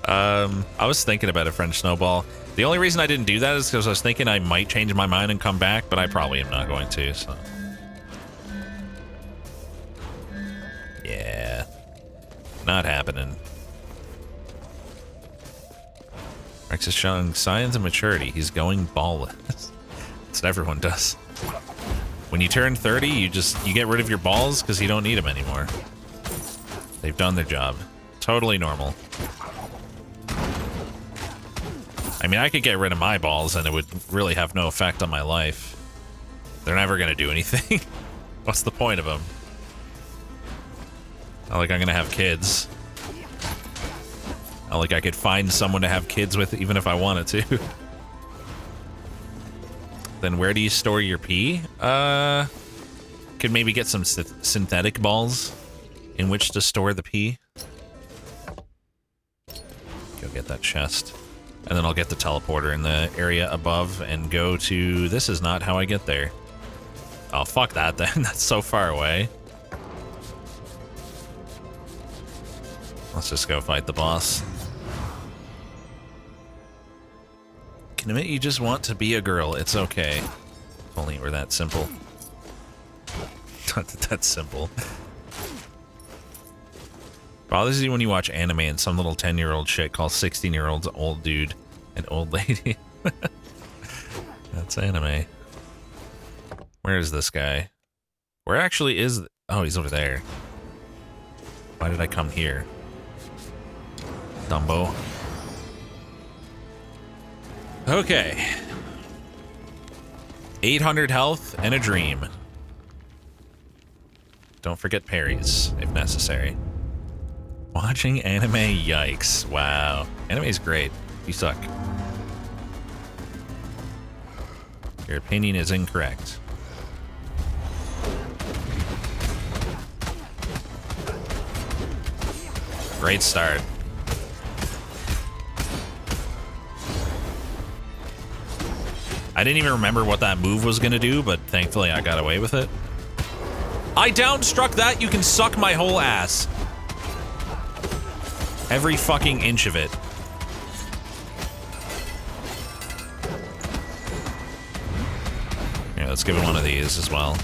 I was thinking about a French snowball. The only reason I didn't do that is because I was thinking I might change my mind and come back, but I probably am not going to, so. Yeah. Not happening. Rex is showing signs of maturity. He's going ballless. That's what everyone does. When you turn 30, you get rid of your balls because you don't need them anymore. They've done their job. Totally normal. I mean, I could get rid of my balls and it would really have no effect on my life. They're never going to do anything. What's the point of them? Not like I'm going to have kids. Not like I could find someone to have kids with even if I wanted to. Then where do you store your pee? Could maybe get some synthetic balls in which to store the pee. Go get that chest. And then I'll get the teleporter in the area above and go to... This is not how I get there. Oh, fuck that then. That's so far away. Let's just go fight the boss. Can admit you just want to be a girl. It's okay. If only it were that simple. Not that simple. Bothers you when you watch anime and some little 10-year-old shit calls 16-year-olds old dude and old lady. That's anime. Where is this guy? Where actually is... Oh, he's over there. Why did I come here? Dumbo. Okay. 800 health and a dream. Don't forget parries, if necessary. Watching anime, yikes. Wow. Anime's great. You suck. Your opinion is incorrect. Great start. I didn't even remember what that move was gonna do, but thankfully I got away with it. I downstruck that, you can suck my whole ass. Every fucking inch of it. Yeah, let's give it one of these as well.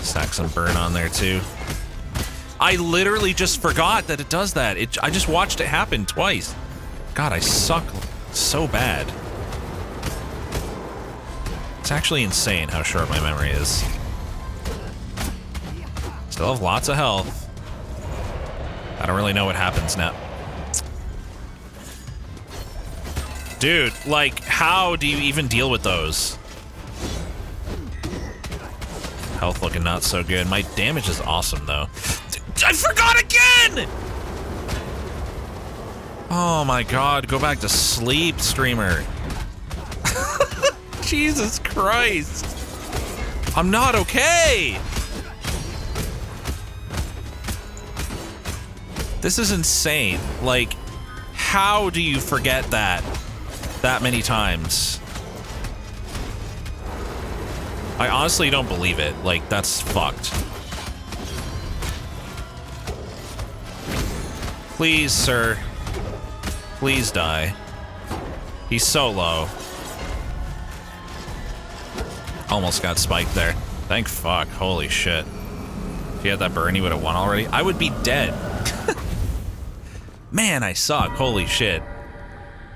Stack some burn on there too. I literally just forgot that it does that. I just watched it happen twice. God, I suck so bad. It's actually insane how short my memory is. Still have lots of health. I don't really know what happens now. Dude, like, how do you even deal with those? Health looking not so good. My damage is awesome, though. I forgot again! Oh my god, go back to sleep, streamer. Jesus Christ. I'm not okay. This is insane. Like, how do you forget that many times? I honestly don't believe it. Like, that's fucked. Please, sir. Please die. He's so low. Almost got spiked there. Thank fuck. Holy shit. If he had that burn, he would have won already. I would be dead. Man, I suck. Holy shit.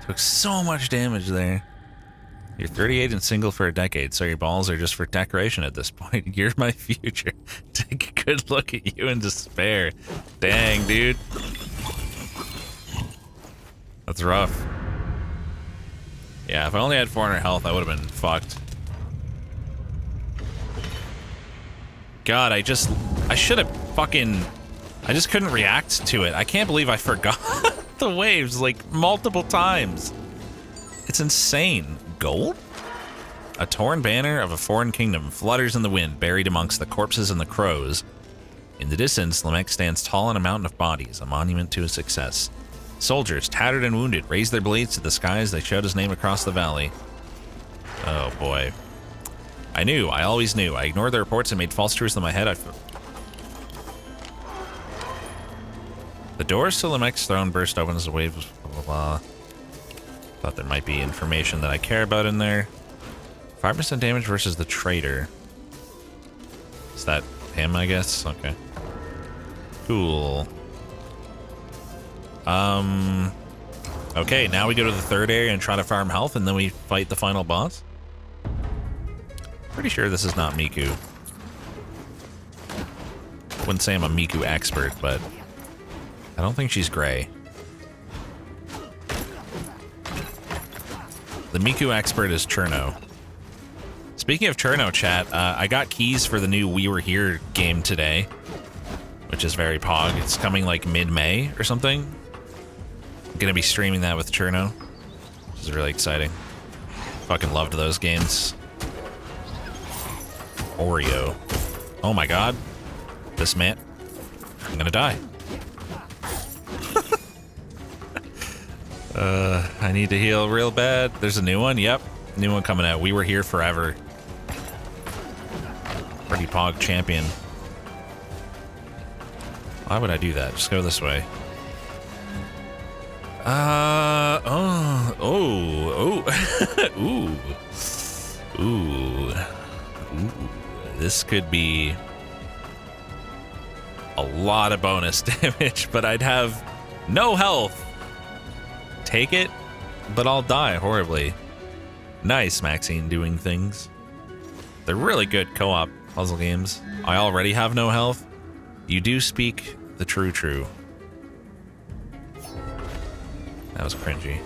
Took so much damage there. You're 38 and single for a decade, so your balls are just for decoration at this point. You're my future. Take a good look at you in despair. Dang, dude. That's rough. Yeah, if I only had 400 health, I would have been fucked. God, I should have fucking... I just couldn't react to it. I can't believe I forgot the waves, like, multiple times. It's insane. Gold? A torn banner of a foreign kingdom flutters in the wind, buried amongst the corpses and the crows. In the distance, Lamech stands tall on a mountain of bodies, a monument to his success. Soldiers, tattered and wounded, raise their blades to the sky as they shout his name across the valley. Oh boy. I always knew. I ignored the reports and made false truths in my head. The doors to Lamech's throne burst open as a wave was blah blah blah. Thought there might be information that I care about in there. 5% damage versus the traitor. Is that him, I guess? Okay. Cool. Okay, now we go to the third area and try to farm health, and then we fight the final boss. Pretty sure this is not Miku. Wouldn't say I'm a Miku expert, but I don't think she's gray. The Miku expert is Cherno. Speaking of Cherno, chat, I got keys for the new We Were Here game today, which is very pog. It's coming like mid-May or something. I'm gonna be streaming that with Cherno, which is really exciting. Fucking loved those games. Oreo. Oh my god. This man. I'm gonna die. I need to heal real bad. There's a new one? Yep. New one coming out. We Were Here Forever. Pretty pog champion. Why would I do that? Just go this way. Ooh. This could be a lot of bonus damage, but I'd have no health. Take it, but I'll die horribly. Nice, Maxine doing things. They're really good co-op puzzle games. I already have no health. You do speak the true. That was cringy.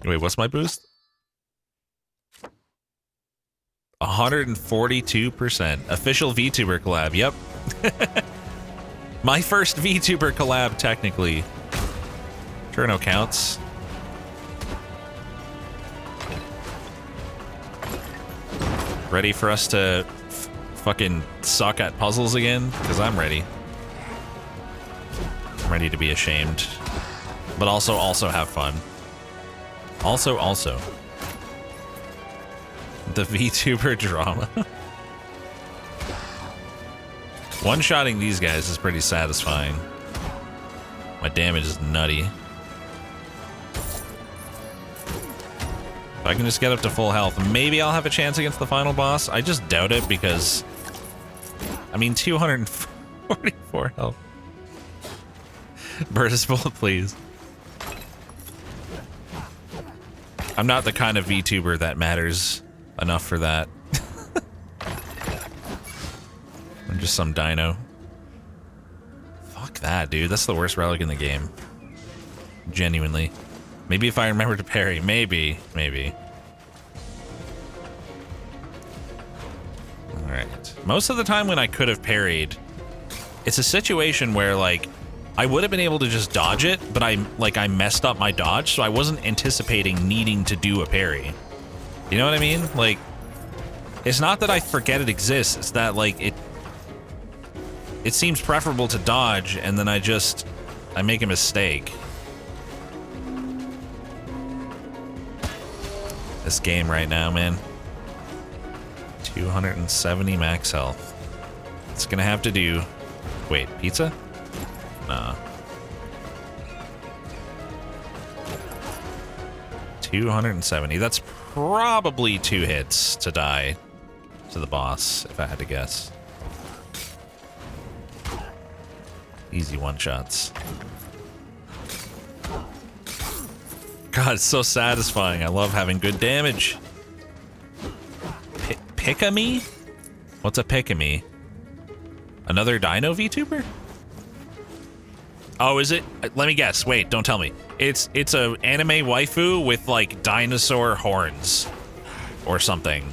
Wait, what's my boost? 142%. Official VTuber collab, yep. My first VTuber collab, technically. Turno counts. Ready for us to fucking suck at puzzles again? Because I'm ready. I'm ready to be ashamed. But also have fun. Also. The VTuber drama. One-shotting these guys is pretty satisfying. My damage is nutty. If I can just get up to full health, maybe I'll have a chance against the final boss. I just doubt it because... I mean, 244 health. Burst bullet, please. I'm not the kind of VTuber that matters enough for that. I'm just some dino. Fuck that, dude. That's the worst relic in the game. Genuinely. Maybe if I remember to parry. Maybe. Alright. Most of the time when I could have parried, it's a situation where, like, I would have been able to just dodge it, but I messed up my dodge, so I wasn't anticipating needing to do a parry. You know what I mean? Like, it's not that I forget it exists, it's that, like, it seems preferable to dodge, and then I make a mistake. This game right now, man. 270 max health. It's gonna have to do... Wait, pizza? Nah. 270. That's probably 2 hits to die to the boss, if I had to guess. Easy one-shots. God, it's so satisfying. I love having good damage. Pick-a-me? What's a pick-a-me? Another dino VTuber? Oh, is it? Let me guess. Wait, don't tell me. It's a anime waifu with, like, dinosaur horns. Or something.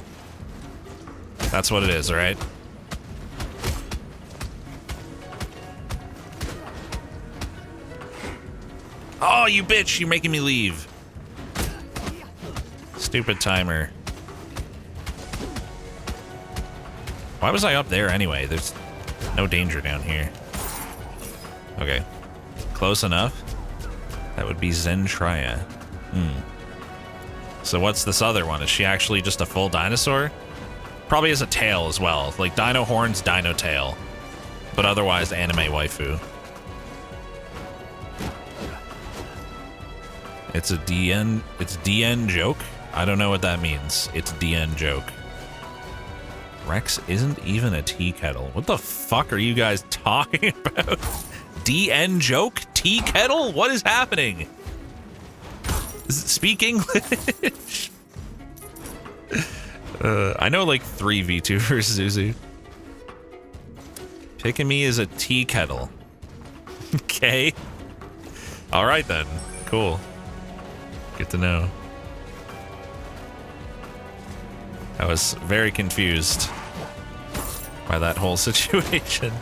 That's what it is, right? Oh, you bitch! You're making me leave. Stupid timer. Why was I up there anyway? There's no danger down here. Okay. Close enough. That would be Zentraya. So what's this other one? Is she actually just a full dinosaur? Probably has a tail as well. Like dino horns, dino tail. But otherwise anime waifu. It's a DN joke? I don't know what that means. It's DN joke. Rex isn't even a tea kettle. What the fuck are you guys talking about? DN joke? Tea kettle? What is happening? Speak English? I know like 3 VTubers, Zuzu. Pick-a-me is a tea kettle. Okay. Alright then. Cool. Good to know. I was very confused by that whole situation.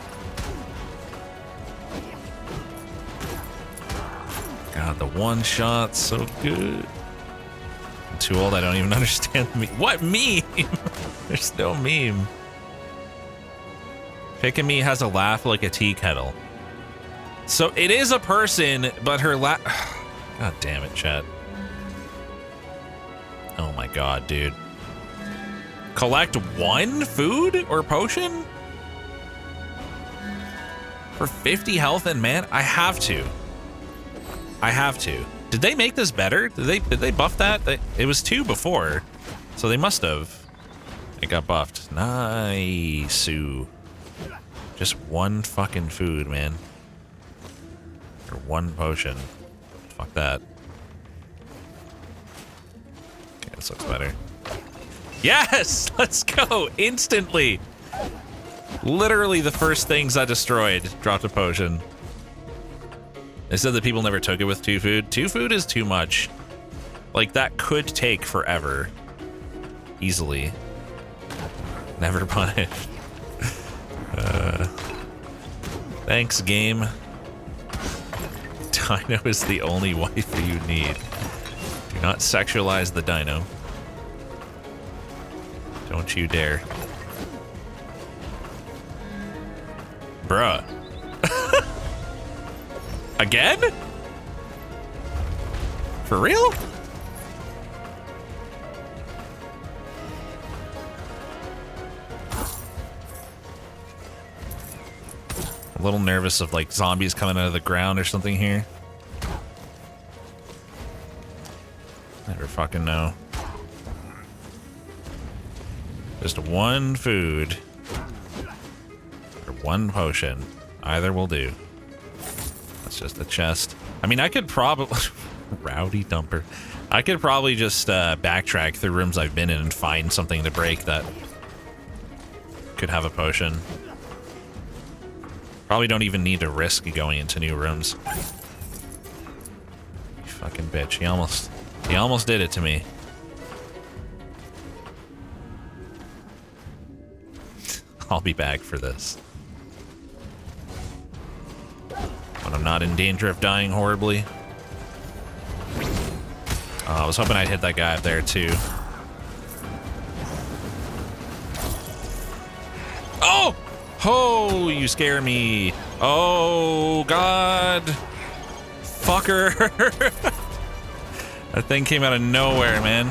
God, the one shot, so good. I'm too old, I don't even understand the meme. What meme? There's no meme. Pick-a-me has a laugh like a tea kettle. So it is a person, but her laugh... God damn it, chat. Oh my god, dude. Collect 1 food or potion? For 50 health and man? I have to. I have to. Did they make this better? Did they buff that? It was 2 before. So they must have. It got buffed. Nice. Just 1 fucking food, man. Or 1 potion. Fuck that. Okay, this looks better. Yes! Let's go! Instantly! Literally the first things I destroyed dropped a potion. They said that people never took it with 2 food. 2 food is too much. Like, that could take forever. Easily. Never punished. Thanks, game. Dino is the only wife you need. Do not sexualize the dino. Don't you dare. Bruh. Again? For real? A little nervous of like zombies coming out of the ground or something here. Never fucking know. Just one food. Or one potion. Either will do. That's just a chest. I mean, I could probably... Rowdy dumper. I could probably just backtrack through rooms I've been in and find something to break that could have a potion. Probably don't even need to risk going into new rooms. You fucking bitch. He almost did it to me. I'll be back for this. When I'm not in danger of dying horribly. I was hoping I'd hit that guy up there too. Oh! Oh, you scare me. Oh, God. Fucker. That thing came out of nowhere, man.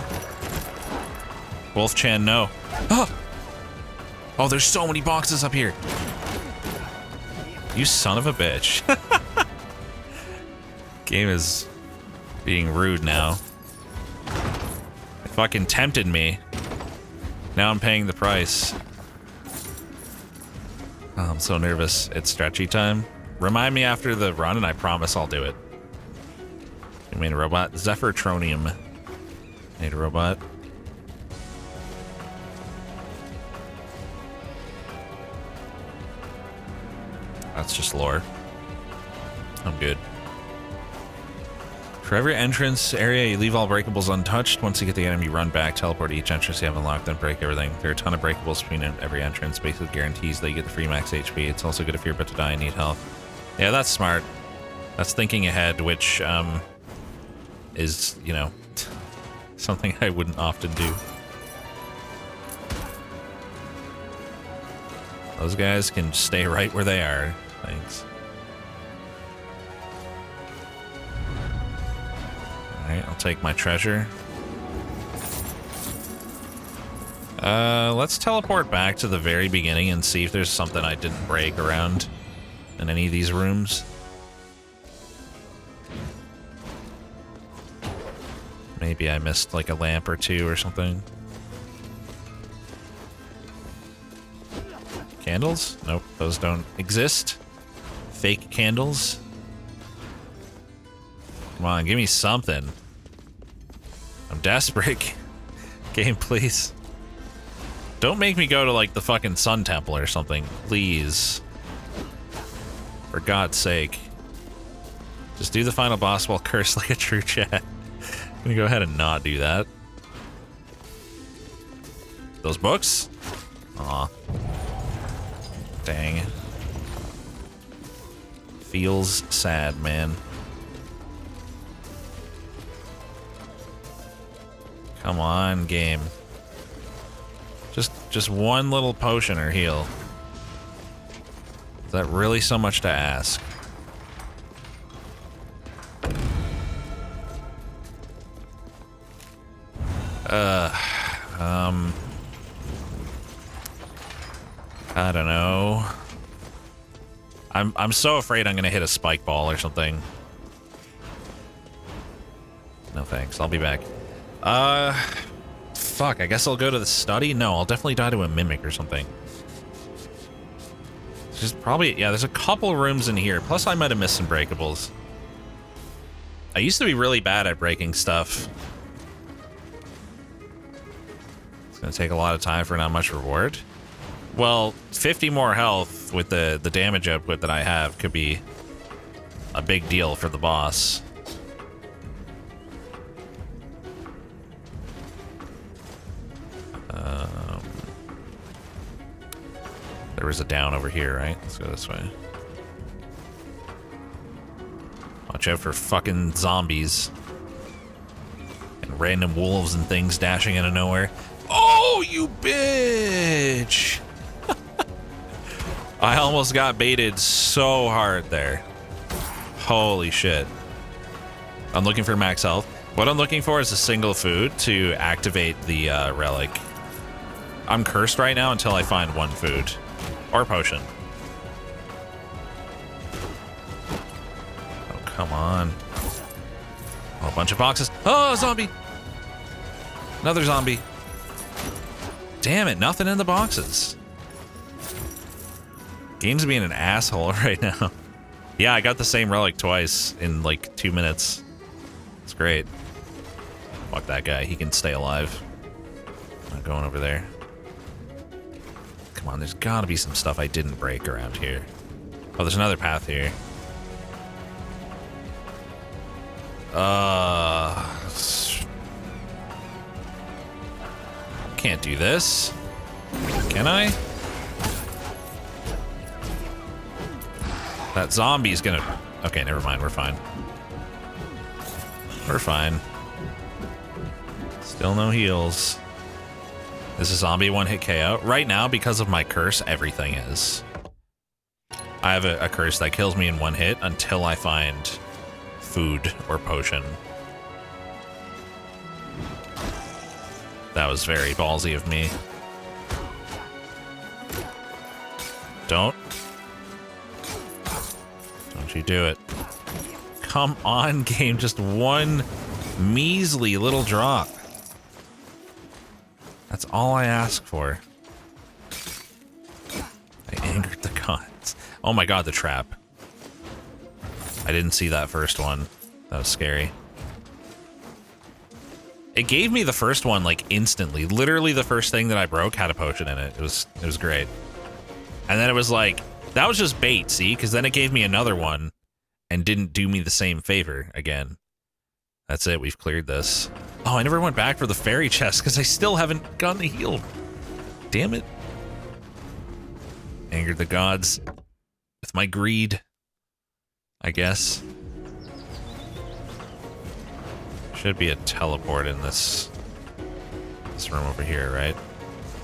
Wolf-chan, no. Oh! Oh, there's so many boxes up here. You son of a bitch. Game is being rude now. It fucking tempted me. Now I'm paying the price. Oh, I'm so nervous. It's stretchy time. Remind me after the run and I promise I'll do it. You mean a robot? Zephyrtronium. Need a robot. That's just lore. I'm good. For every entrance area, you leave all breakables untouched. Once you get the enemy, run back, teleport to each entrance you have unlocked, then break everything. There are a ton of breakables between every entrance. Basically guarantees that you get the free max HP. It's also good if you're about to die and need health. Yeah, that's smart. That's thinking ahead, which is, you know, something I wouldn't often do. Those guys can stay right where they are. Thanks. Alright, I'll take my treasure. Let's teleport back to the very beginning and see if there's something I didn't break around in any of these rooms. Maybe I missed like a lamp or two or something. Candles? Nope, those don't exist. Fake candles. Come on, give me something. I'm desperate. Game, please. Don't make me go to like the fucking Sun Temple or something, please. For God's sake. Just do the final boss while cursed like a true chat. I'm gonna go ahead and not do that. Those books? Aw. Dang. Feels sad, man. Come on, game. Just one little potion or heal. Is that really so much to ask? I don't know. I'm so afraid I'm gonna hit a spike ball or something. No thanks, I'll be back. Fuck, I guess I'll go to the study? No, I'll definitely die to a mimic or something. There's probably, yeah, there's a couple rooms in here, plus I might have missed some breakables. I used to be really bad at breaking stuff. It's gonna take a lot of time for not much reward. Well, 50 more health with the damage output that I have could be a big deal for the boss. There was a down over here, right? Let's go this way. watch out for fucking zombies. And random wolves and things dashing out of nowhere. Oh, you bitch! I almost got baited so hard there. Holy shit. I'm looking for max health. What I'm looking for is a single food to activate the relic. I'm cursed right now until I find one food. Or potion. Oh, come on. Oh, a bunch of boxes. Oh, zombie! Another zombie. Damn it, nothing in the boxes. Game's being an asshole right now. Yeah, I got the same relic twice in like 2 minutes. It's great. Fuck that guy, he can stay alive. I'm not going over there. Come on, there's gotta be some stuff I didn't break around here. Oh, there's another path here. Can't do this. Can I? That zombie's gonna... Okay, never mind, we're fine. We're fine. Still no heals. Is a zombie one-hit KO? Right now, because of my curse, everything is. I have a curse that kills me in one hit until I find food or potion. That was very ballsy of me. Don't you do it. Come on, game. Just one measly little drop. That's all I ask for. I angered the gods. Oh my god, the trap. I didn't see that first one. That was scary. It gave me the first one like instantly. Literally the first thing that I broke had a potion in it. It was great. And then it was like, that was just bait, see? Because then it gave me another one and didn't do me the same favor again. That's it, we've cleared this. Oh, I never went back for the fairy chest because I still haven't gotten the heal. Damn it. Angered the gods with my greed, I guess. Should be a teleport in this room over here, right?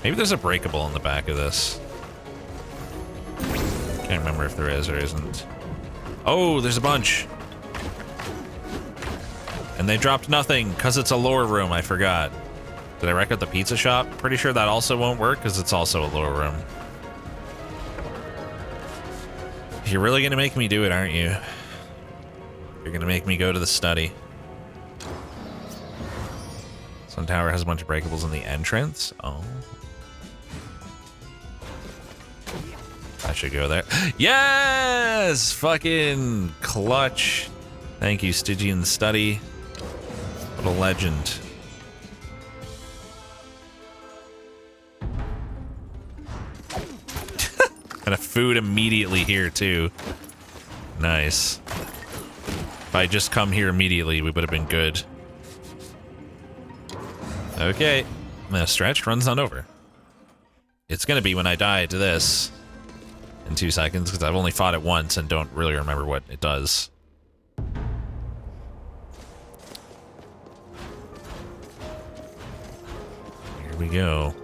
Maybe there's a breakable in the back of this. Can't remember if there is or isn't. Oh, there's a bunch. And they dropped nothing because it's a lore room. I forgot. Did I wreck out the pizza shop? Pretty sure that also won't work because it's also a lore room. You're really gonna make me do it, aren't you? You're gonna make me go to the study. Sun Tower has a bunch of breakables in the entrance. Oh. I should go there. Yes! Fucking clutch. Thank you, Stygian Study. What a legend. And a food immediately here, too. Nice. If I just come here immediately, we would have been good. Okay. The stretch runs on over. It's gonna be when I die to this in 2 seconds, because I've only fought it once and don't really remember what it does. Here we go.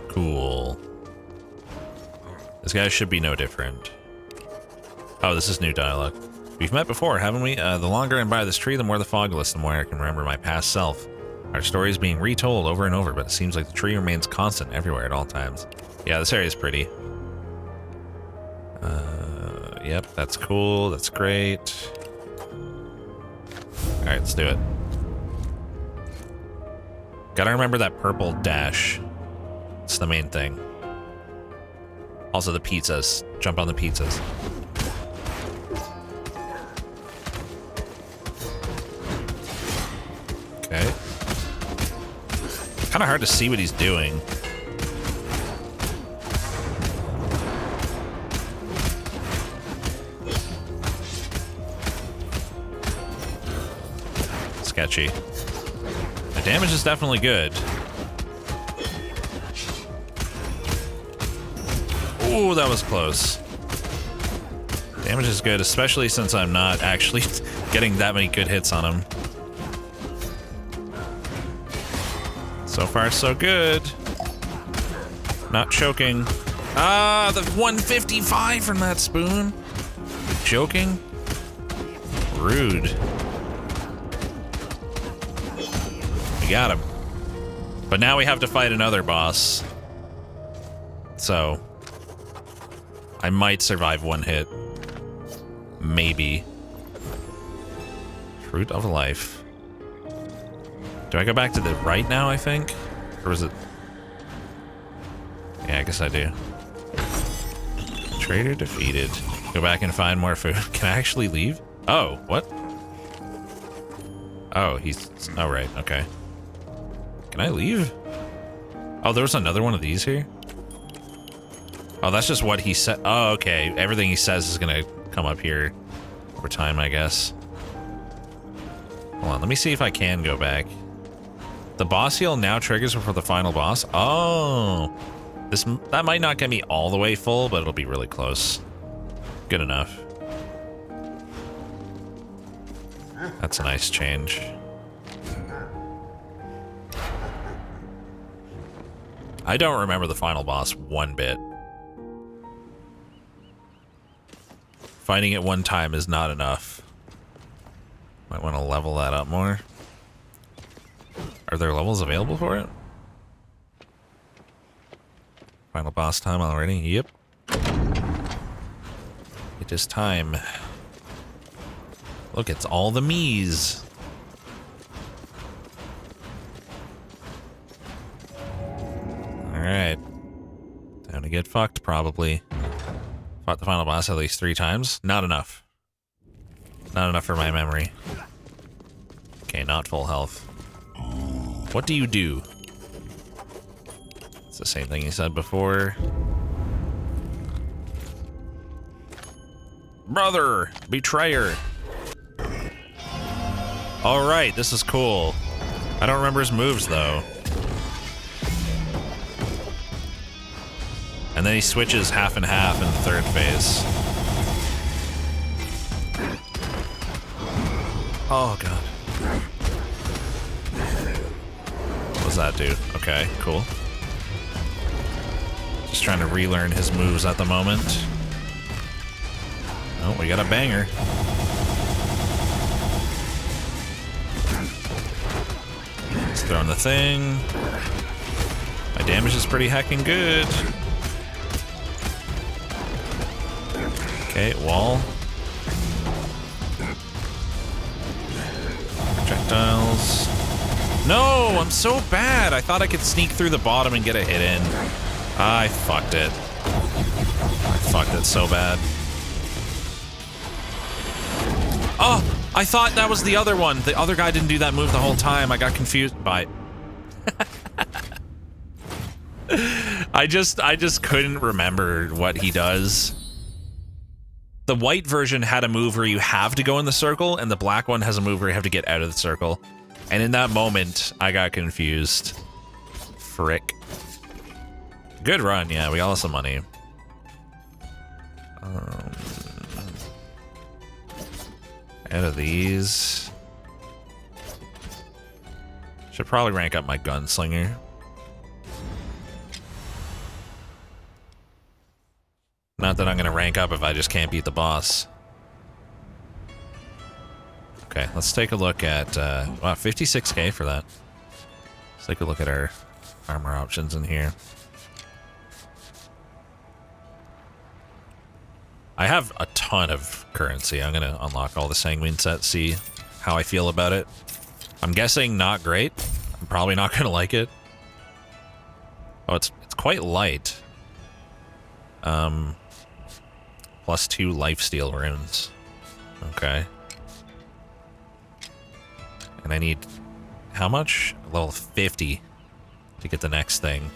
Cool. This guy should be no different. Oh, this is new dialogue. We've met before, haven't we? The longer I'm by this tree, the more the fog lifts, the more I can remember my past self. Our story is being retold over and over, but it seems like the tree remains constant everywhere at all times. Yeah, this area is pretty. Yep, that's cool. That's great. Alright, let's do it. Gotta remember that purple dash. It's the main thing. Also the pizzas. Jump on the pizzas. Okay. Kind of hard to see what he's doing. Sketchy. The damage is definitely good. Ooh, that was close. Damage is good, especially since I'm not actually getting that many good hits on him. So far, so good. Not choking. Ah, the 155 from that spoon. Joking? Rude. We got him. But now we have to fight another boss. So I might survive one hit. Maybe. Fruit of life. Do I go back to the right now, I think? Or is it... Yeah, I guess I do. Traitor defeated. Go back and find more food. Can I actually leave? Oh, what? Oh, he's... Oh, right, okay. Can I leave? Oh, there was another one of these here? Oh, that's just what he said. Oh, okay. Everything he says is gonna come up here over time, I guess. Hold on, let me see if I can go back. The boss heal now triggers before the final boss. Oh, that might not get me all the way full, but it'll be really close. Good enough. That's a nice change. I don't remember the final boss one bit. Fighting it one time is not enough. Might want to level that up more. Are there levels available for it? Final boss time already? Yep. It is time. Look, it's all the me's. Alright. Time to get fucked, probably. Fought the final boss at least 3 times. Not enough. Not enough for my memory. Okay, not full health. What do you do? It's the same thing you said before. Brother! Betrayer! Alright, this is cool. I don't remember his moves, though. And then he switches half and half in the third phase. Oh, God. What does that do? Okay, cool. Just trying to relearn his moves at the moment. Oh, we got a banger. Let's throw in the thing. My damage is pretty heckin' good. Okay, wall. Projectiles. No, I'm so bad. I thought I could sneak through the bottom and get a hit in. I fucked it. I fucked it so bad. Oh, I thought that was the other one. The other guy didn't do that move the whole time. I got confused by it. I just couldn't remember what he does. The white version had a move where you have to go in the circle, and the black one has a move where you have to get out of the circle. And in that moment, I got confused. Frick. Good run, yeah, we got lots of money. Out of these. Should probably rank up my gunslinger. Not that I'm gonna rank up if I just can't beat the boss. Okay, let's take a look at, wow, 56k for that. Let's take a look at our armor options in here. I have a ton of currency. I'm gonna unlock all the sanguine sets, see how I feel about it. I'm guessing not great. I'm probably not gonna like it. Oh, it's quite light. Plus 2 lifesteal runes. Okay. And I need how much? Level 50 to get the next thing.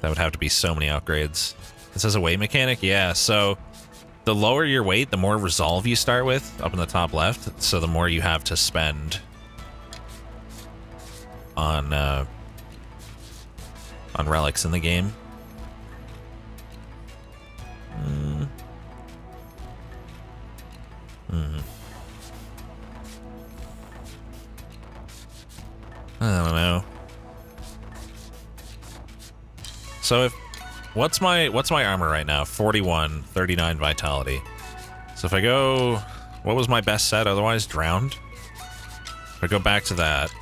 That would have to be so many upgrades. This is a weight mechanic? Yeah, so the lower your weight, the more resolve you start with, up in the top left, so the more you have to spend on relics in the game. I don't know. So if what's my armor right now? 41, 39 vitality. So if I go, what was my best set otherwise? Drowned. If I go back to that.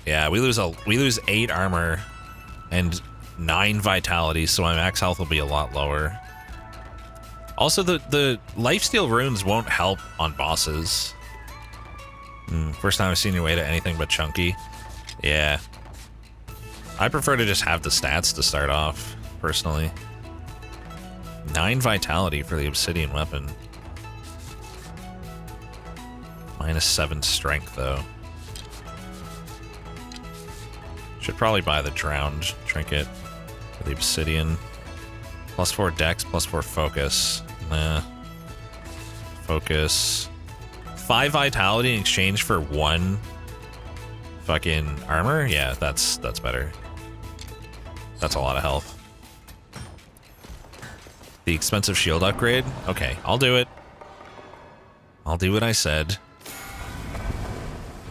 Yeah, we lose 8 armor and 9 vitality, so my max health will be a lot lower. Also, the lifesteal runes won't help on bosses. First time I've seen your way to anything but chunky. Yeah. I prefer to just have the stats to start off, personally. 9 vitality for the obsidian weapon. -7 strength, though. Should probably buy the drowned trinket for the obsidian. +4 dex, +4 focus. Nah. Focus. 5 vitality in exchange for 1 fucking armor? Yeah, that's better. That's a lot of health. The expensive shield upgrade? Okay, I'll do it. I'll do what I said.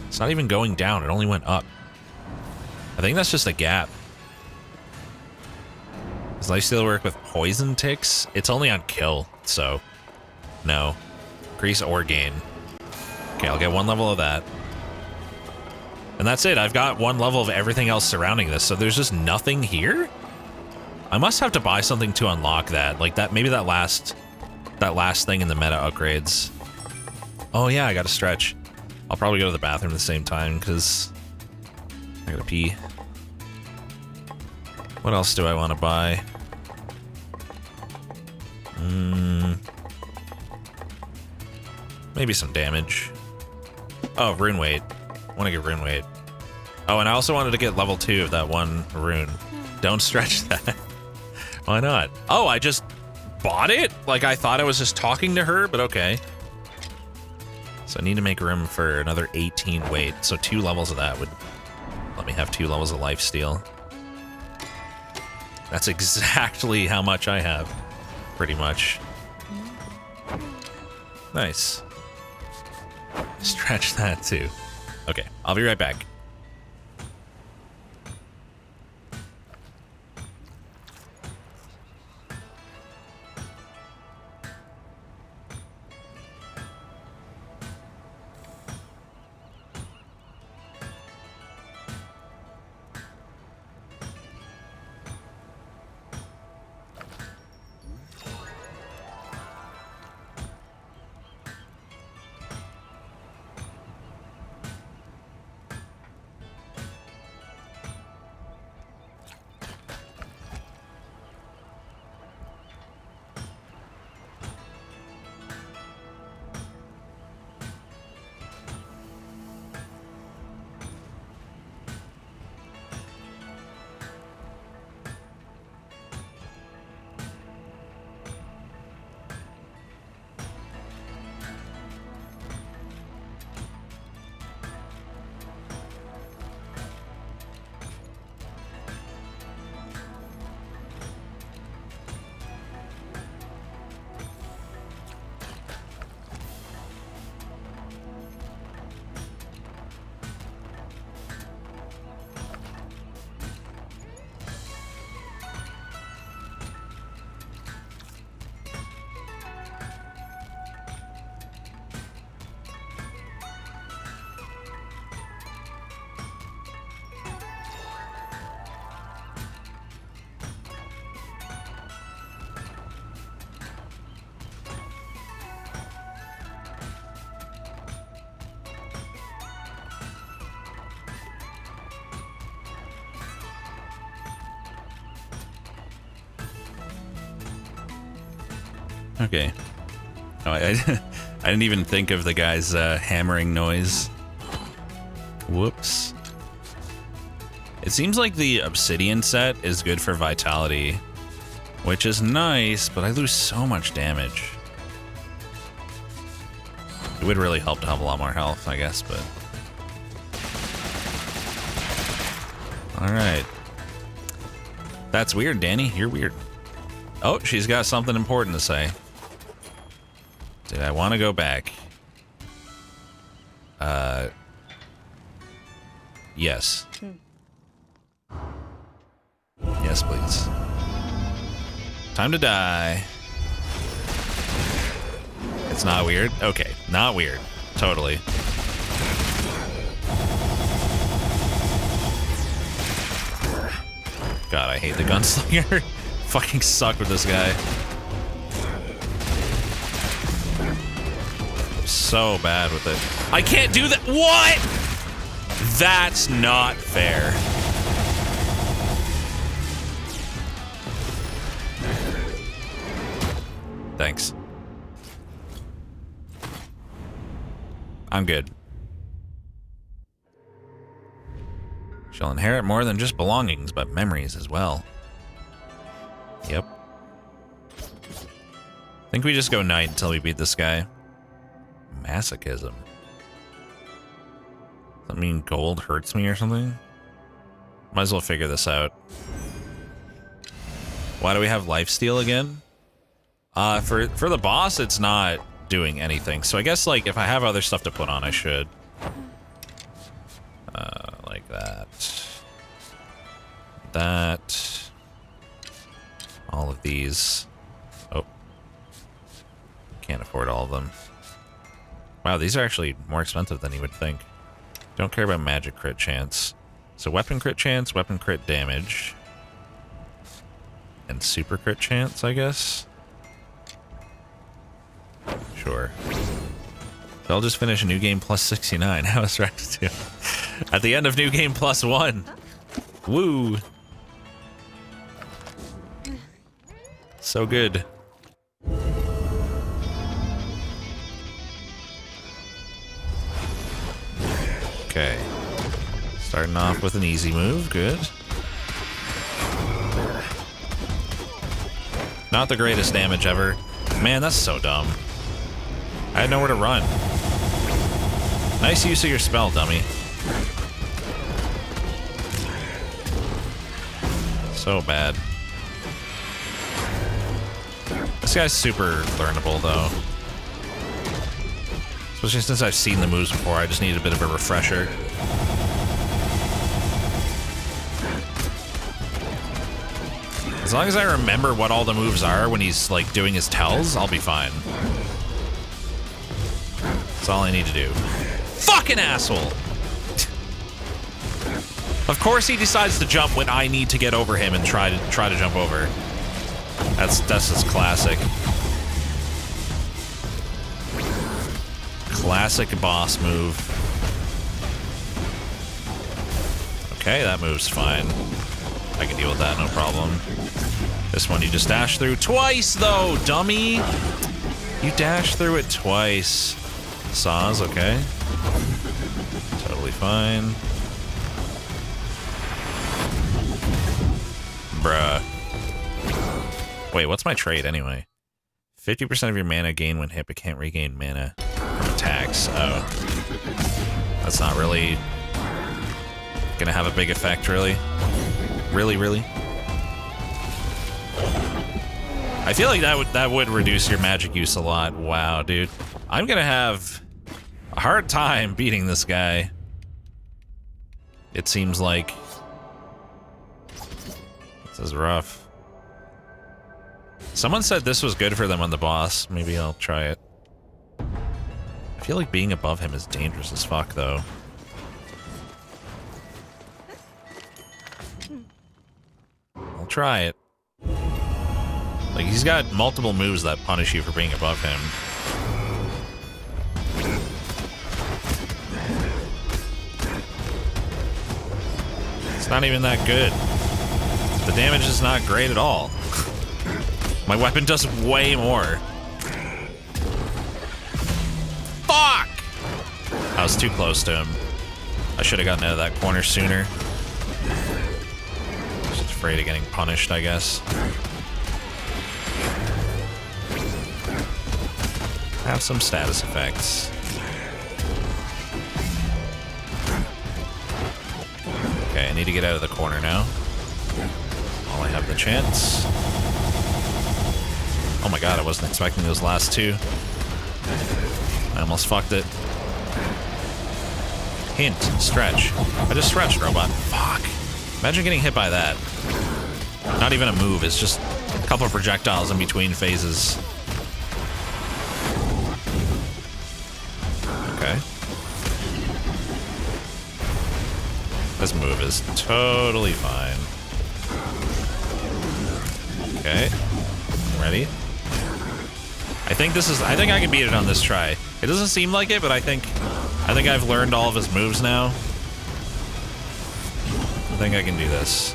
It's not even going down, it only went up. I think that's just a gap. Does lifesteal work with poison ticks? It's only on kill, so no. Increase or gain. Okay, I'll get 1 level of that. And that's it. I've got 1 level of everything else surrounding this, so there's just nothing here? I must have to buy something to unlock that. Like that, maybe that last thing in the meta upgrades. Oh yeah, I gotta stretch. I'll probably go to the bathroom at the same time, because I gotta pee. What else do I want to buy? Maybe some damage. Oh, rune weight. I want to get rune weight. Oh, and I also wanted to get level 2 of that one rune. Don't stretch that. Why not? Oh, I just bought it? Like, I thought I was just talking to her, but okay. So I need to make room for another 18 weight. So 2 levels of that would let me have 2 levels of lifesteal. That's exactly how much I have. Pretty much. Nice. Stretch that too. Okay, I'll be right back. Okay. Oh, I didn't even think of the guy's hammering noise. Whoops. It seems like the obsidian set is good for vitality, which is nice, but I lose so much damage. It would really help to have a lot more health, I guess, but... Alright. That's weird, Danny. You're weird. Oh, she's got something important to say. Did I want to go back? Yes. Yes, please. Time to die. It's not weird? Okay, not weird. Totally. God, I hate the gunslinger. Fucking suck with this guy. So bad with it. I can't do that. What? That's not fair. Thanks. I'm good. She'll inherit more than just belongings, but memories as well. Yep. I think we just go knight until we beat this guy. Masochism. Does that mean gold hurts me or something? Might as well figure this out. Why do we have lifesteal again? For the boss, it's not doing anything. So I guess, like, if I have other stuff to put on, I should. Like that. That. All of these. Oh. Can't afford all of them. Wow, these are actually more expensive than you would think. Don't care about magic crit chance. So weapon crit chance, weapon crit damage. And super crit chance, I guess? Sure. So I'll just finish a new game plus 69. How is Rex 2? At the end of new game plus 1. Woo! So good. Okay. Starting off with an easy move. Good. Not the greatest damage ever. Man, that's so dumb. I had nowhere to run. Nice use of your spell, dummy. So bad. This guy's super learnable, though. Especially since I've seen the moves before, I just need a bit of a refresher. As long as I remember what all the moves are when he's, like, doing his tells, I'll be fine. That's all I need to do. Fucking asshole! Of course he decides to jump when I need to get over him and try to jump over. That's just classic. Classic boss move. Okay, that move's fine. I can deal with that, no problem. This one you just dash through twice, though, dummy! You dash through it twice. Saws, okay. Totally fine. Bruh. Wait, what's my trait anyway? 50% of your mana gain when hit, but can't regain mana from attacks. Oh. That's not really gonna have a big effect, really. Really? I feel like that would reduce your magic use a lot. Wow, dude. I'm gonna have a hard time beating this guy. It seems like. This is rough. Someone said this was good for them on the boss. Maybe I'll try it. I feel like being above him is dangerous as fuck, though. I'll try it. Like, he's got multiple moves that punish you for being above him. It's not even that good. The damage is not great at all. My weapon does way more. Fuck! I was too close to him. I should have gotten out of that corner sooner. Just afraid of getting punished, I guess. Have some status effects. Okay, I need to get out of the corner now. While I have the chance. Oh my god, I wasn't expecting those last two. I almost fucked it. Hint, stretch. I just stretched, robot. Fuck. Imagine getting hit by that. Not even a move, it's just a couple of projectiles in between phases. Okay. This move is totally fine. Okay. Ready? I think I can beat it on this try. It doesn't seem like it, but I think I've learned all of his moves now. I think I can do this.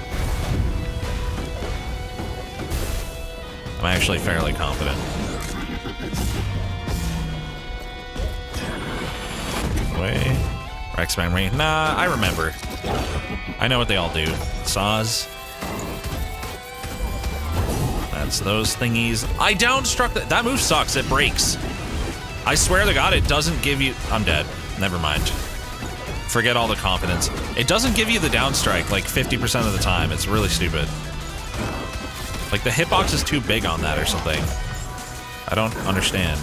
I'm actually fairly confident. Way. Rexman Ring. Nah, I remember. I know what they all do. Saws. That's those thingies. I downstruck that. That move sucks. It breaks. I swear to God, it doesn't give you... I'm dead. Never mind. Forget all the confidence. It doesn't give you the downstrike like 50% of the time. It's really stupid. Like the hitbox is too big on that or something. I don't understand.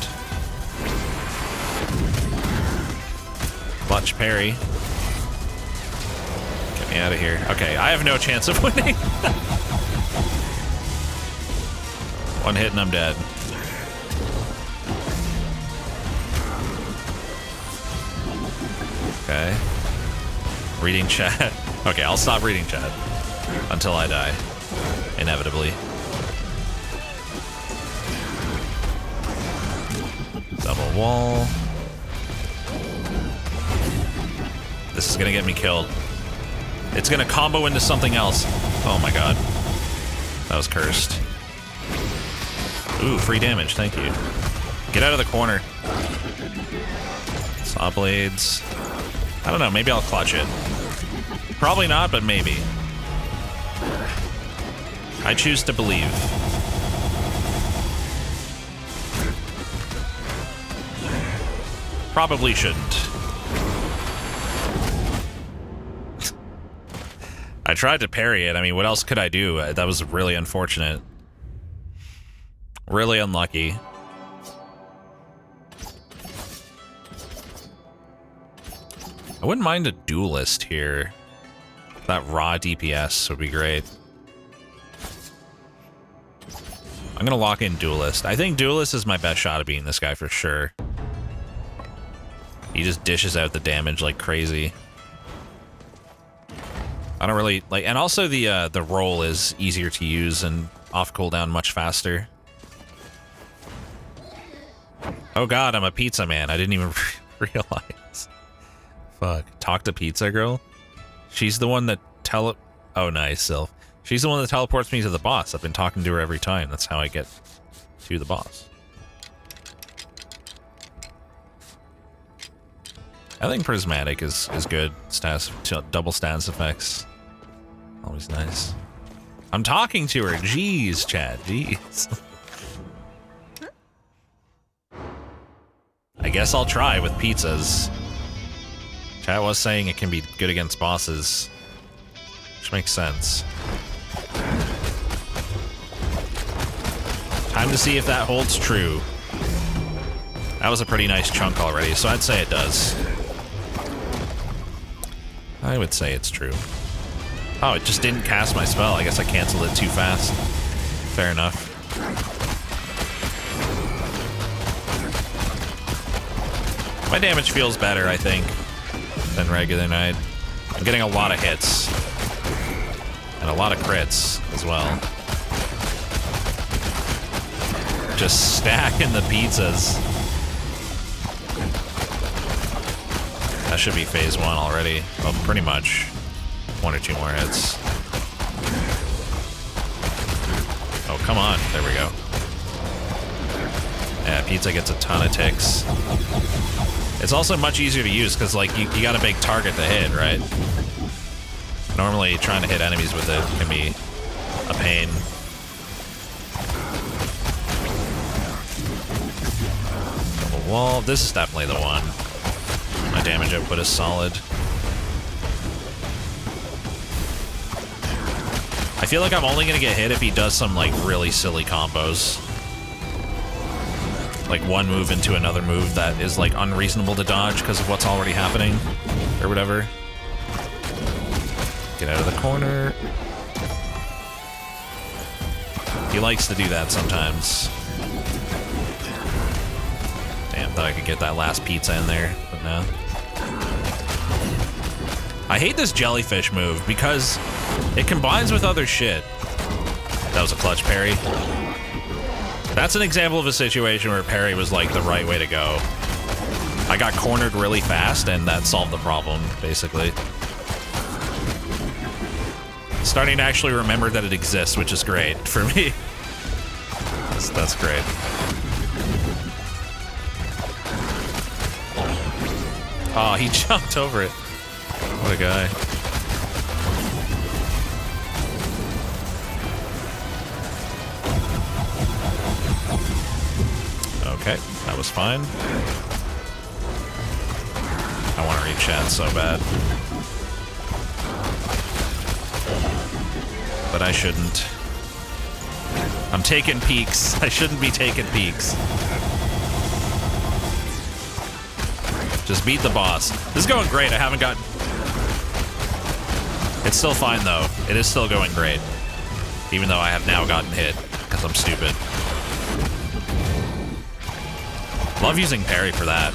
Clutch parry. Get me out of here. Okay, I have no chance of winning. One hit and I'm dead. Okay. Reading chat. Okay, I'll stop reading chat until I die. Inevitably. Double wall. This is gonna get me killed. It's gonna combo into something else. Oh my god. That was cursed. Ooh, free damage, thank you. Get out of the corner. Saw blades. I don't know, maybe I'll clutch it. Probably not, but maybe. I choose to believe. Probably shouldn't. I tried to parry it. I mean, what else could I do? That was really unfortunate. Really unlucky. I wouldn't mind a duelist here. That raw DPS would be great. I'm gonna lock in duelist. I think duelist is my best shot at beating this guy for sure. He just dishes out the damage like crazy. I don't really like, and also the roll is easier to use and off cooldown much faster. Oh god, I'm a pizza man. I didn't even realize. Fuck. Talk to pizza girl? She's the one that oh nice, Sylph. She's the one that teleports me to the boss. I've been talking to her every time. That's how I get to the boss. I think prismatic is good. Status, double status effects. Always nice. I'm talking to her. Jeez, chat. Jeez. I guess I'll try with pizzas. Chat was saying it can be good against bosses, which makes sense. Time to see if that holds true. That was a pretty nice chunk already, so I'd say it does. I would say it's true. Oh, it just didn't cast my spell. I guess I canceled it too fast. Fair enough. My damage feels better, I think, than regular night. I'm getting a lot of hits. And a lot of crits as well. Just stacking the pizzas. That should be phase 1 already. Well, pretty much. 1 or 2 more hits. Oh, come on. There we go. Yeah, pizza gets a ton of ticks. It's also much easier to use because, like, you got a big target to hit, right? Normally, trying to hit enemies with it can be a pain. Double wall. This is definitely the one. My damage output is solid. I feel like I'm only gonna get hit if he does some, like, really silly combos. like one move into another move that is like unreasonable to dodge because of what's already happening or whatever. Get out of the corner. He likes to do that sometimes. Damn, thought I could get that last pizza in there, but no. I hate this jellyfish move because it combines with other shit. That was a clutch parry. That's an example of a situation where parry was like the right way to go. I got cornered really fast and that solved the problem, basically. Starting to actually remember that it exists, which is great for me. That's great. Oh, he jumped over it. What a guy. Okay, that was fine. I want to read chat so bad. But I shouldn't. I'm taking peeks. I shouldn't be taking peeks. Just beat the boss. This is going great. I haven't gotten... It's still fine, though. It is still going great. Even though I have now gotten hit, because I'm stupid. Love using parry for that.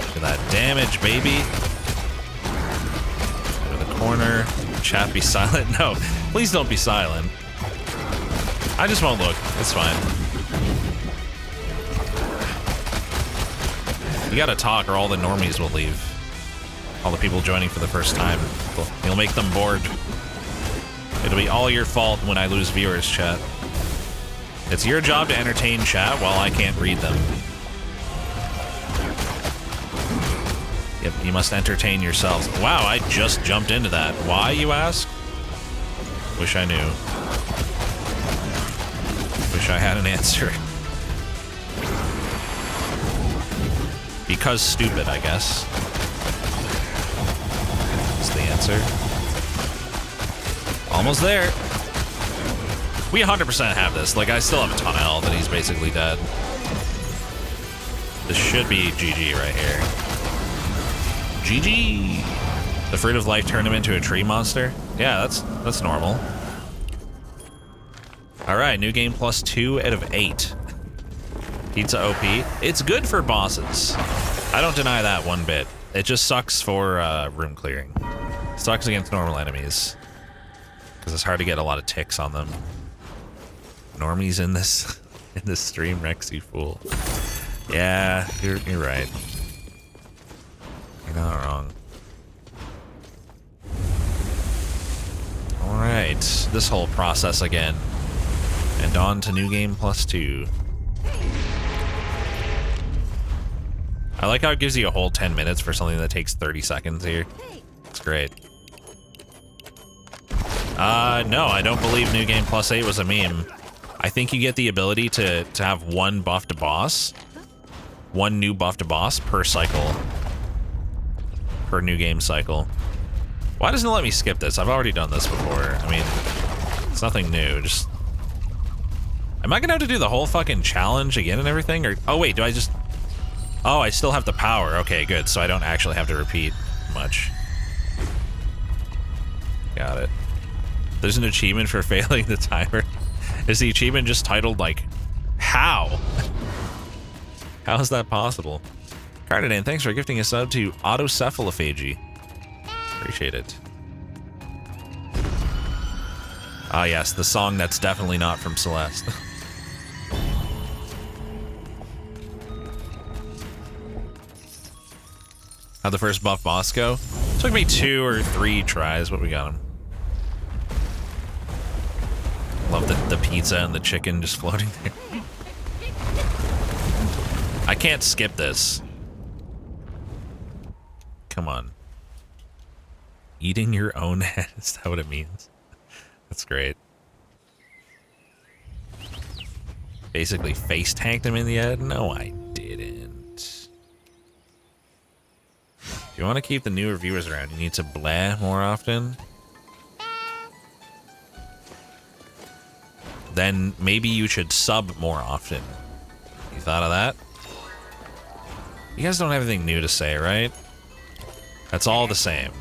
Look at that damage, baby. Into the corner. Chat, be silent. No, please don't be silent. I just won't look. It's fine. You gotta talk or all the normies will leave. All the people joining for the first time. You'll make them bored. It'll be all your fault when I lose viewers, chat. It's your job to entertain chat while I can't read them. Yep, you must entertain yourselves. Wow, I just jumped into that. Why, you ask? Wish I knew. Wish I had an answer. Because stupid, I guess. That's the answer. Almost there. We 100% have this. Like, I still have a ton of health, and he's basically dead. This should be GG right here. GG! The Fruit of Life turned him into a tree monster? Yeah, that's normal. Alright, new game plus 2 out of 8. Pizza OP. It's good for bosses. I don't deny that one bit. It just sucks for room clearing. Sucks against normal enemies. Because it's hard to get a lot of ticks on them. Normies in this stream, Rex, you fool. Yeah, you're right. You're not wrong. Alright, this whole process again. And on to new game plus 2. I like how it gives you a whole 10 minutes for something that takes 30 seconds here. It's great. No, I don't believe New Game Plus 8 was a meme. I think you get the ability to have one buffed boss. One new buffed boss per cycle. Per new game cycle. Why doesn't it let me skip this? I've already done this before. I mean, it's nothing new, just... Am I gonna have to do the whole fucking challenge again and everything? Or, oh wait, do I just... Oh, I still have the power. Okay, good, so I don't actually have to repeat much. Got it. There's an achievement for failing the timer. Is the achievement just titled, like, how? How is that possible? Cardinane, thanks for gifting a sub to Autocephalophagy. Appreciate it. Ah, yes, the song that's definitely not from Celeste. How'd the first buff boss go? Took me 2 or 3 tries, but we got him. Love the pizza and the chicken just floating there. I can't skip this. Come on. Eating your own head, is that what it means? That's great. Basically face tanked him in the head? No, I didn't. If you want to keep the newer viewers around, you need to blah more often. then maybe you should sub more often. You thought of that? You guys don't have anything new to say, right? That's all the same.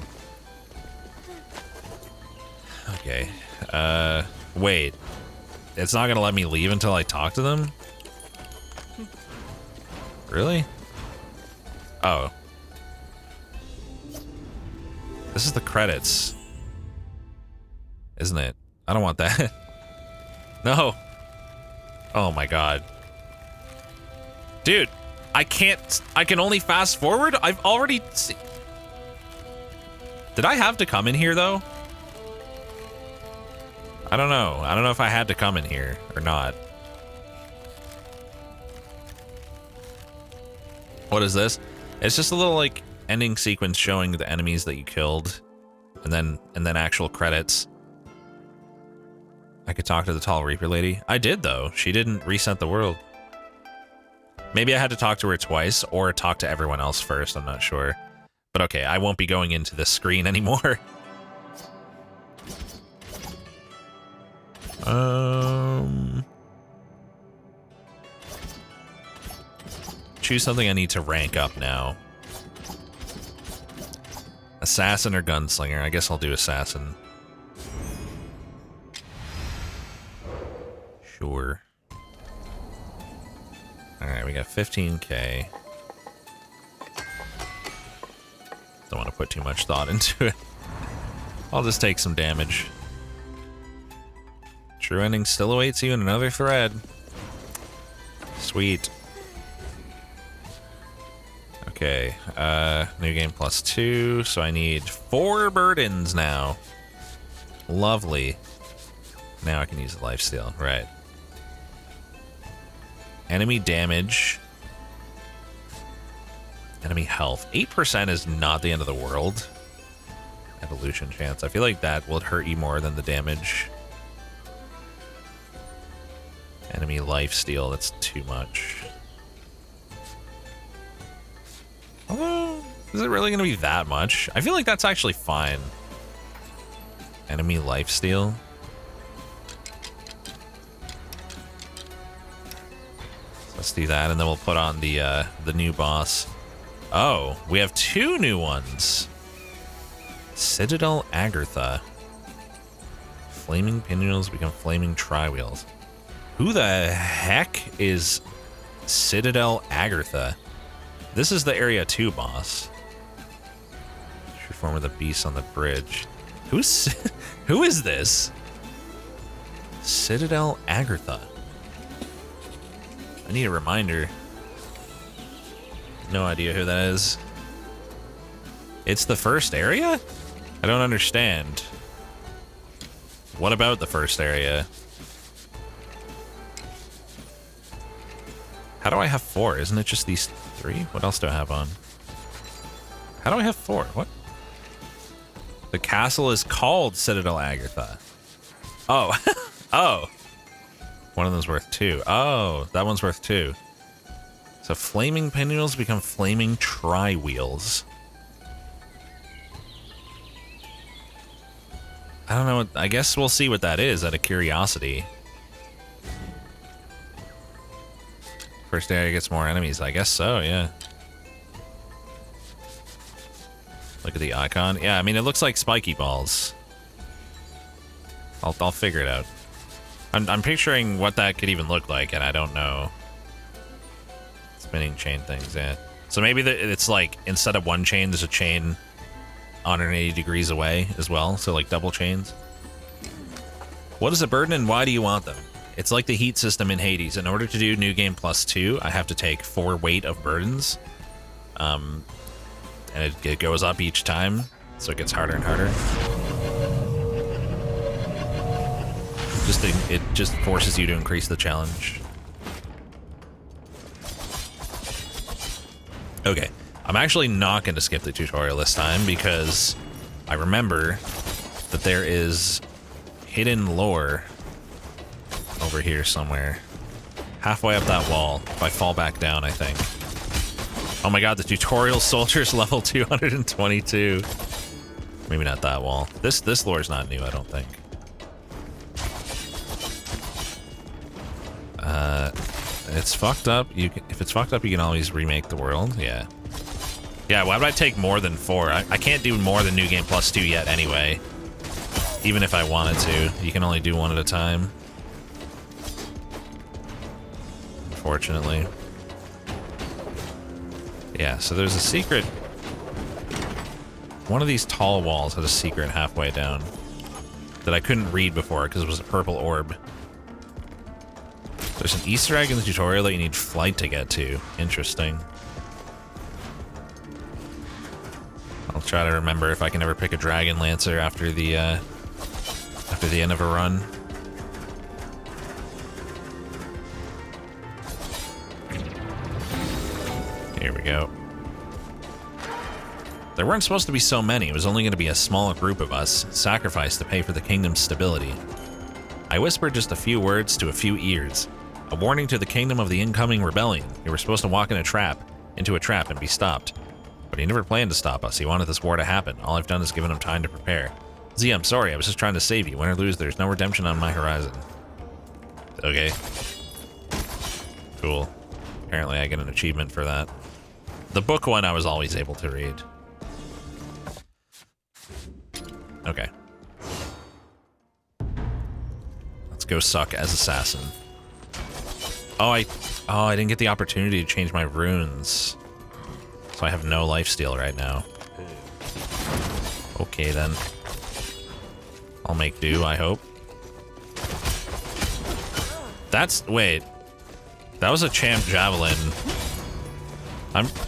Okay. Wait. It's not gonna let me leave until I talk to them? Really? Oh. This is the credits. Isn't it? I don't want that. No. Oh my god. Dude, I can only fast forward? I've already... Did I have to come in here, though? I don't know. I don't know if I had to come in here or not. What is this? It's just a little, like, ending sequence showing the enemies that you killed. And then actual credits. I could talk to the tall Reaper lady. I did, though. She didn't reset the world. Maybe I had to talk to her twice or talk to everyone else first. I'm not sure. But okay, I won't be going into this screen anymore. Choose something I need to rank up now. Assassin or gunslinger? I guess I'll do assassin. Sure. Alright, we got 15k. Don't want to put too much thought into it. I'll just take some damage. True ending still awaits you in another thread. Sweet. Okay, new game +2, so I need 4 burdens now. Lovely. Now I can use the lifesteal, right. Enemy damage. Enemy health. 8% is not the end of the world. Evolution chance. I feel like that will hurt you more than the damage. Enemy lifesteal, that's too much. Although, is it really going to be that much? I feel like that's actually fine. Enemy lifesteal. Let's do that, and then we'll put on the new boss. Oh, we have 2 new ones. Citadel Agartha. Flaming pinwheels become flaming tri-wheels. Who the heck is Citadel Agartha? This is the Area 2 boss. True form of the beast on the bridge. Who is this? Citadel Agartha. I need a reminder. No idea who that is. It's the first area? I don't understand. What about the first area? How do I have 4? Isn't it just these 3? What else do I have on? How do I have 4? What? The castle is called Citadel Agartha. Oh. Oh. One of them's worth 2. Oh, that one's worth 2. So flaming pinwheels become flaming tri-wheels. I don't know. I guess we'll see what that is out of curiosity. First area gets more enemies. I guess so, yeah. Look at the icon. Yeah, I mean, it looks like spiky balls. I'll figure it out. I'm picturing what that could even look like, and I don't know. Spinning chain things, yeah. So maybe it's like, instead of one chain, there's a chain 180 degrees away as well, so like double chains. What is a burden and why do you want them? It's like the heat system in Hades. In order to do New Game +2, I have to take 4 weight of burdens. And it goes up each time, so it gets harder and harder. It just forces you to increase the challenge. Okay, I'm actually not going to skip the tutorial this time because I remember that there is hidden lore over here somewhere. Halfway up that wall, if I fall back down, I think. Oh my god, the tutorial soldier's level 222. Maybe not that wall. This lore is not new, I don't think. It's fucked up. If it's fucked up, you can always remake the world. Yeah. Yeah, why would I take more than 4? I can't do more than New Game Plus 2 yet anyway. Even if I wanted to. You can only do one at a time. Unfortunately. Yeah, so there's a secret. One of these tall walls has a secret halfway down that I couldn't read before because it was a purple orb. There's an Easter egg in the tutorial that you need flight to get to. Interesting. I'll try to remember if I can ever pick a Dragon Lancer after the end of a run. Here we go. There weren't supposed to be so many. It was only going to be a small group of us, sacrificed to pay for the kingdom's stability. I whispered just a few words to a few ears. A warning to the kingdom of the incoming rebellion. You were supposed to walk into a trap and be stopped. But he never planned to stop us. He wanted this war to happen. All I've done is given him time to prepare. Z, I'm sorry. I was just trying to save you. Win or lose, there's no redemption on my horizon. Okay. Cool. Apparently I get an achievement for that. The book one I was always able to read. Okay. Let's go suck as assassin. Oh, I didn't get the opportunity to change my runes. So I have no lifesteal right now. Okay then. I'll make do, I hope. Wait. That was a champ javelin.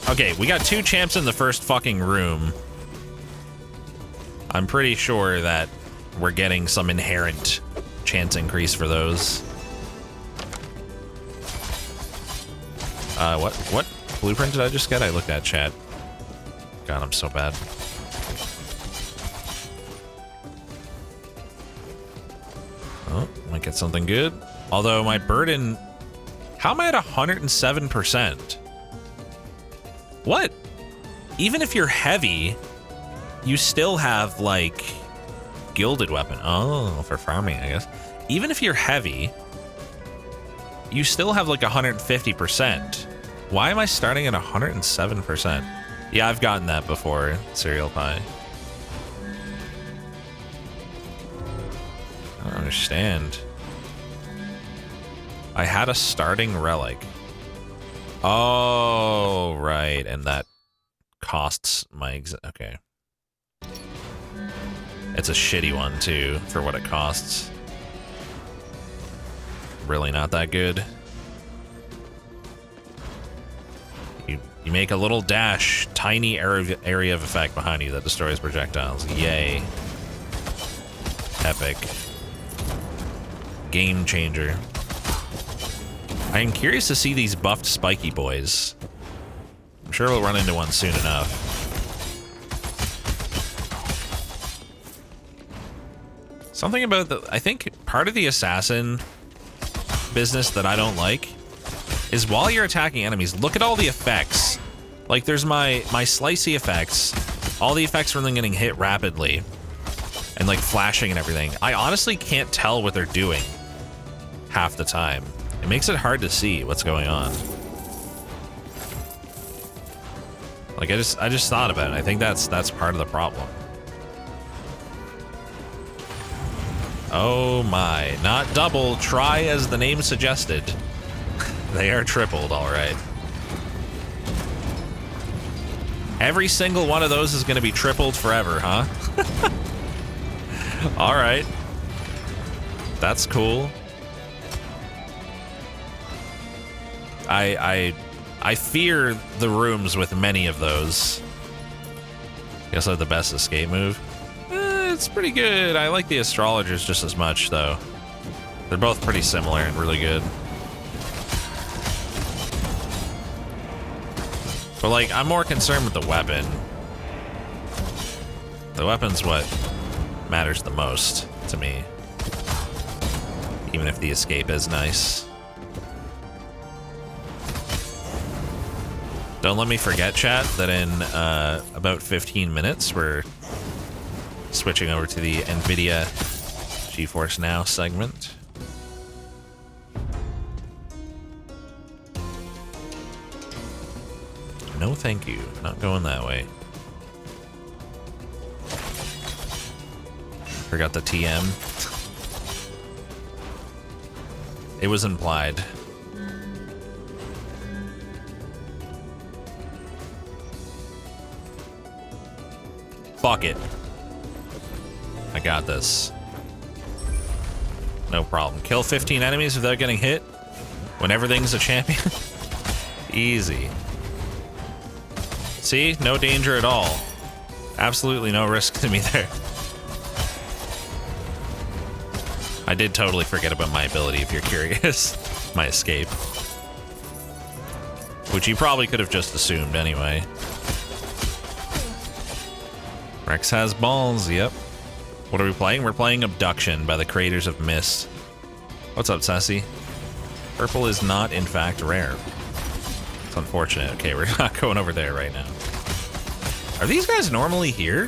Okay, we got 2 champs in the first fucking room. I'm pretty sure that we're getting some inherent chance increase for those. What blueprint did I just get? I looked at chat. God, I'm so bad. Oh, might get something good. Although my burden... How am I at 107%? What? Even if you're heavy, you still have, like, gilded weapon. Oh, for farming, I guess. Even if you're heavy, you still have, like, 150%. Why am I starting at 107%? Yeah, I've gotten that before, cereal pie. I don't understand. I had a starting relic. Oh, right, and that costs my okay. It's a shitty one, too, for what it costs. Really not that good. You make a little dash, tiny area of effect behind you that destroys projectiles. Yay. Epic. Game changer. I am curious to see these buffed spiky boys. I'm sure we'll run into one soon enough. Something about I think part of the assassin business that I don't like is while you're attacking enemies, look at all the effects. Like there's my slicey effects, all the effects from them getting hit rapidly and like flashing and everything. I honestly can't tell what they're doing half the time. It makes it hard to see what's going on. Like I just thought about it. I think that's part of the problem. Oh my, not double, try as the name suggested. They are tripled, all right. Every single one of those is going to be tripled forever, huh? All right. That's cool. I fear the rooms with many of those. Guess I have the best escape move. It's pretty good. I like the astrologers just as much, though. They're both pretty similar and really good. But, like, I'm more concerned with the weapon. The weapon's what matters the most to me. Even if the escape is nice. Don't let me forget, chat, that in about 15 minutes, we're switching over to the NVIDIA GeForce Now segment. No thank you. Not going that way. Forgot the TM. It was implied. Fuck it. I got this. No problem. Kill 15 enemies without getting hit when everything's a champion. Easy. See? No danger at all. Absolutely no risk to me there. I did totally forget about my ability, if you're curious. My escape. Which you probably could have just assumed anyway. Rex has balls, yep. What are we playing? We're playing Abduction by the creators of Myst. What's up, Sassy? Purple is not, in fact, rare. It's unfortunate. Okay, we're not going over there right now. Are these guys normally here?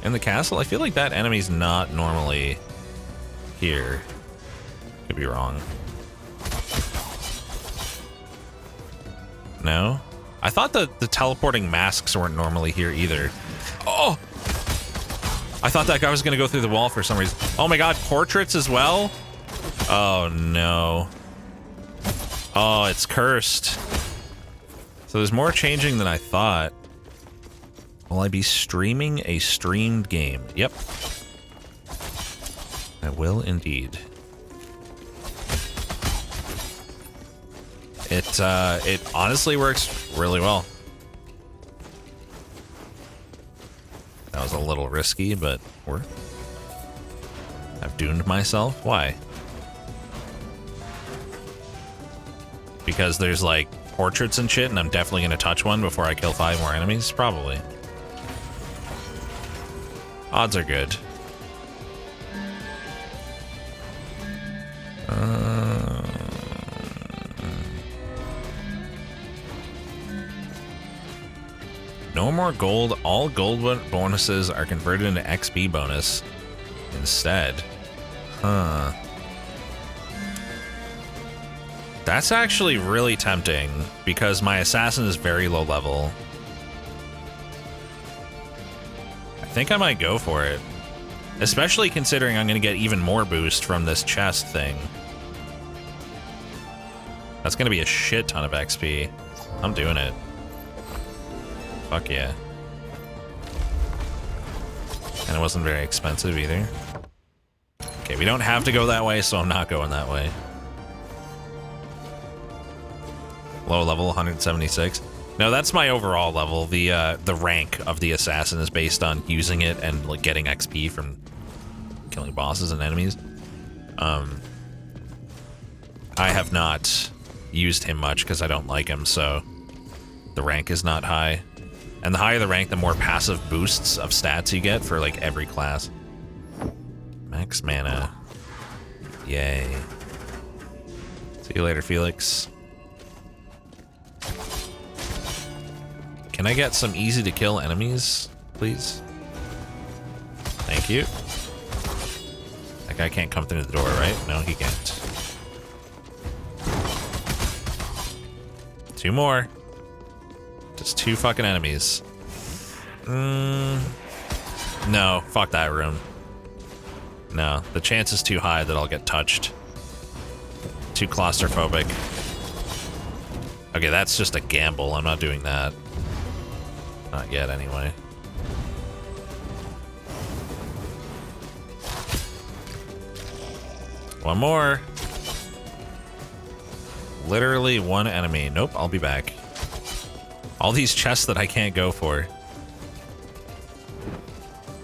In the castle? I feel like that enemy's not normally here. Could be wrong. No? I thought that the teleporting masks weren't normally here either. Oh! I thought that guy was gonna go through the wall for some reason. Oh my god, portraits as well? Oh no. Oh, it's cursed. So there's more changing than I thought. Will I be streaming a streamed game? Yep. I will indeed. It honestly works really well. That was a little risky, but I've doomed myself. Why? Because there's like portraits and shit, and I'm definitely gonna touch one before I kill 5 more enemies? Probably. Odds are good. No more gold. All gold bonuses are converted into XP bonus instead. Huh. That's actually really tempting because my assassin is very low level. I think I might go for it. Especially considering I'm going to get even more boost from this chest thing. That's going to be a shit ton of XP. I'm doing it. Fuck yeah. And it wasn't very expensive either. Okay, we don't have to go that way, so I'm not going that way. Low level, 176. No, that's my overall level. The rank of the assassin is based on using it and like getting XP from killing bosses and enemies. I have not used him much because I don't like him, so the rank is not high. And the higher the rank, the more passive boosts of stats you get for like every class. Max mana. Yay. See you later, Felix. Can I get some easy to kill enemies, please? Thank you. That guy can't come through the door, right? No, he can't. 2 more. Just 2 fucking enemies. No, fuck that room. No, the chance is too high that I'll get touched. Too claustrophobic. Okay, that's just a gamble. I'm not doing that. Not yet, anyway. One more. Literally 1 enemy. Nope, I'll be back. All these chests that I can't go for.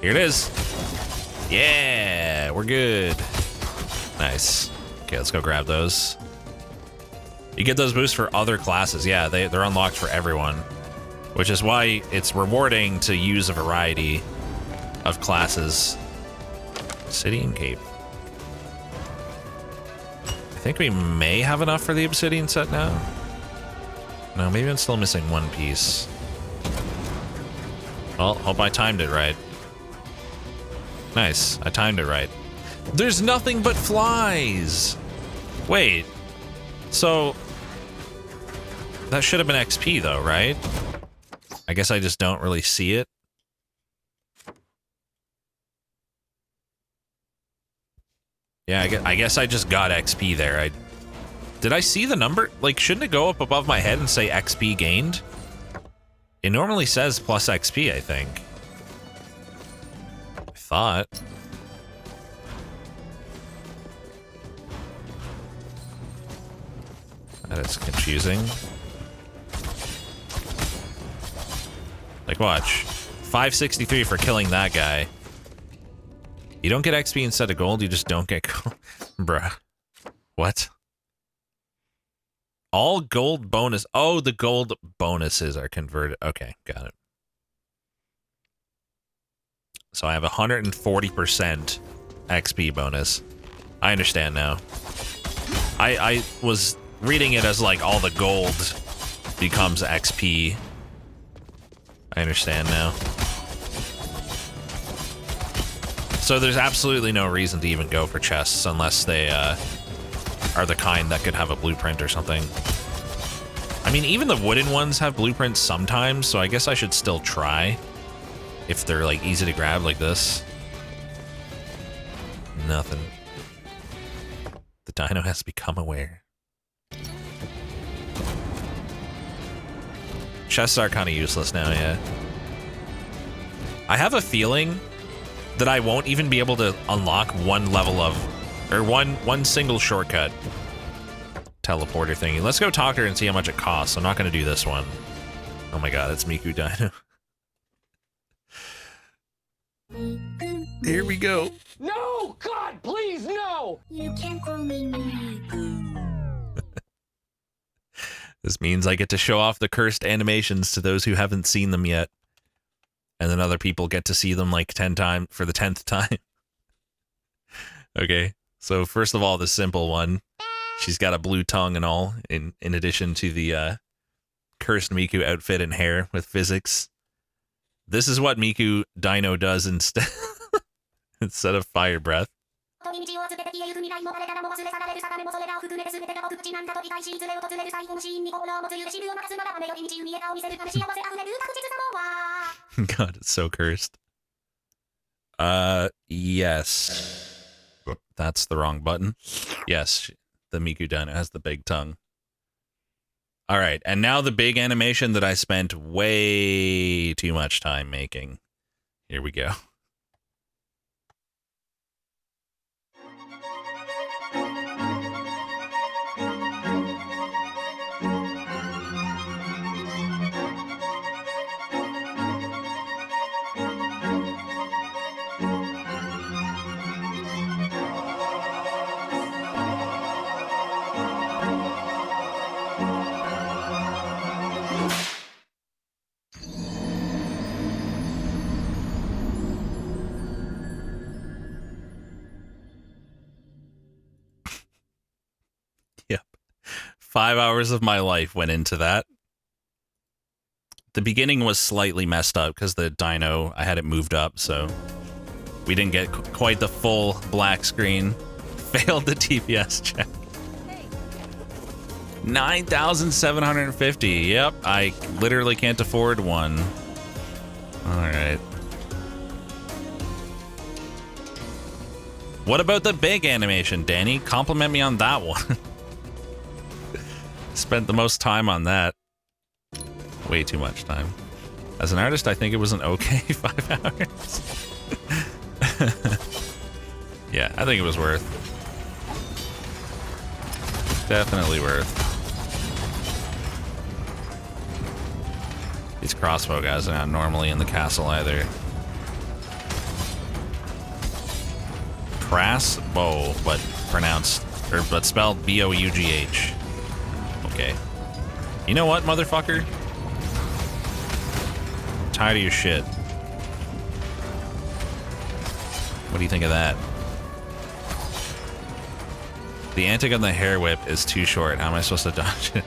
Here it is. Yeah, we're good. Nice. Okay, let's go grab those. You get those boosts for other classes. Yeah, they're unlocked for everyone. Which is why it's rewarding to use a variety of classes. Obsidian Cape. I think we may have enough for the Obsidian set now. No, maybe I'm still missing 1 piece. Well, hope I timed it right. Nice, I timed it right. There's nothing but flies! Wait, so... that should have been XP though, right? I guess I just don't really see it. Yeah, I guess I just got XP there. Did I see the number? Like, shouldn't it go up above my head and say XP gained? It normally says plus XP, I think. I thought. That is confusing. Like, watch. 563 for killing that guy. You don't get XP instead of gold, you just don't get gold. Bruh. What? All gold bonus. Oh, the gold bonuses are converted. Okay, got it. So I have 140% XP bonus. I understand now. I was reading it as like all the gold becomes XP. I understand now. So there's absolutely no reason to even go for chests unless they are the kind that could have a blueprint or something. I mean, even the wooden ones have blueprints sometimes, so I guess I should still try if they're like easy to grab like this. Nothing. The dino has become aware. Chests are kind of useless now, yeah. I have a feeling that I won't even be able to unlock one level of, or one single shortcut teleporter thingy. Let's go talk to her and see how much it costs. I'm not going to do this one. Oh my god, it's Miku Dino. Here we go. No! God, please, no! You can't call me Miku. This means I get to show off the cursed animations to those who haven't seen them yet. And then other people get to see them like 10 times for the 10th time. Okay, so first of all, the simple one. She's got a blue tongue and all, in addition to the cursed Miku outfit and hair with physics. This is what Miku Dino does instead instead of fire breath. God, it's so cursed. Yes. That's the wrong button. Yes, the Miku Dino has the big tongue. All right, and now the big animation that I spent way too much time making. Here we go. Yep. 5 hours of my life went into that. The beginning was slightly messed up because the dino, I had it moved up, so we didn't get quite the full black screen. Failed the TPS check. 9,750. Yep, I literally can't afford one. All right. What about the big animation, Danny? Compliment me on that one. Spent the most time on that. Way too much time. As an artist, I think it was an okay 5 hours. Yeah, I think it was worth. Definitely worth. These crossbow guys are not normally in the castle either. Crossbow, but pronounced, or but spelled B-O-U-G-H. Okay. You know what, motherfucker? I'm tired of your shit. What do you think of that? The antic on the hair whip is too short. How am I supposed to dodge it?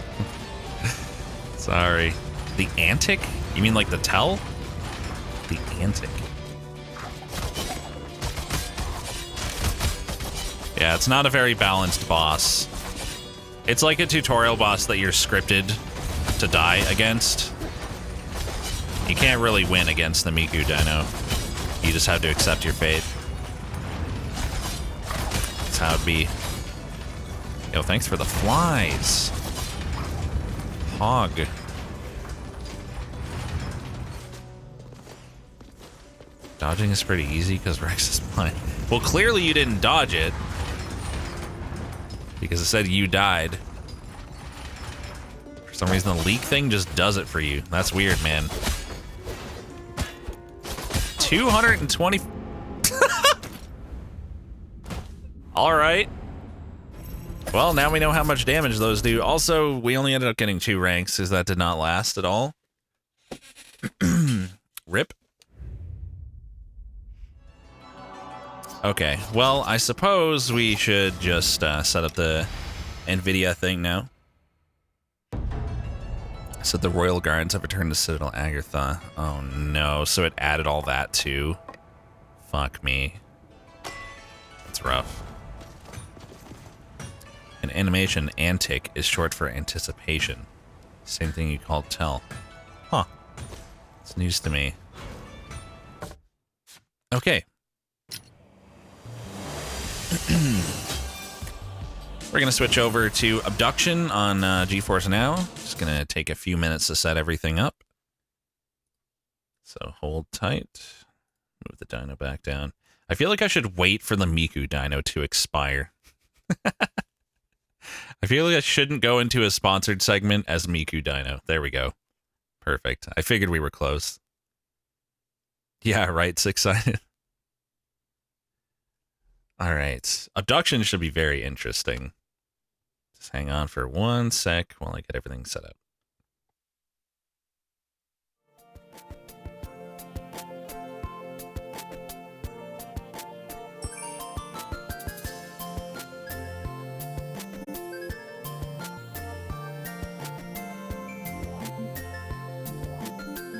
Sorry. The antic? You mean like the tell? The antic. Yeah, it's not a very balanced boss. It's like a tutorial boss that you're scripted to die against. You can't really win against the Miku Dino. You just have to accept your fate. That's how it'd be. Yo, thanks for the flies. Hog. Dodging is pretty easy because Rex is blind. Well, clearly you didn't dodge it. Because it said you died. For some reason, the leak thing just does it for you. That's weird, man. 220. All right. Well, now we know how much damage those do. Also, we only ended up getting 2 ranks, because that did not last at all. Rip. Okay, well, I suppose we should just set up the NVIDIA thing now. So the Royal Guards have returned to Citadel Agartha. Oh no, so it added all that too? Fuck me. That's rough. An animation, antic, is short for anticipation. Same thing you call tell. Huh. It's news to me. Okay. We're going to switch over to Abduction on GeForce Now. Just going to take a few minutes to set everything up. So hold tight. Move the dino back down. I feel like I should wait for the Miku dino to expire. I feel like I shouldn't go into a sponsored segment as Miku dino. There we go. Perfect. I figured we were close. Yeah, right. 6-sided. All right. Abduction should be very interesting. Just hang on for 1 sec while I get everything set up.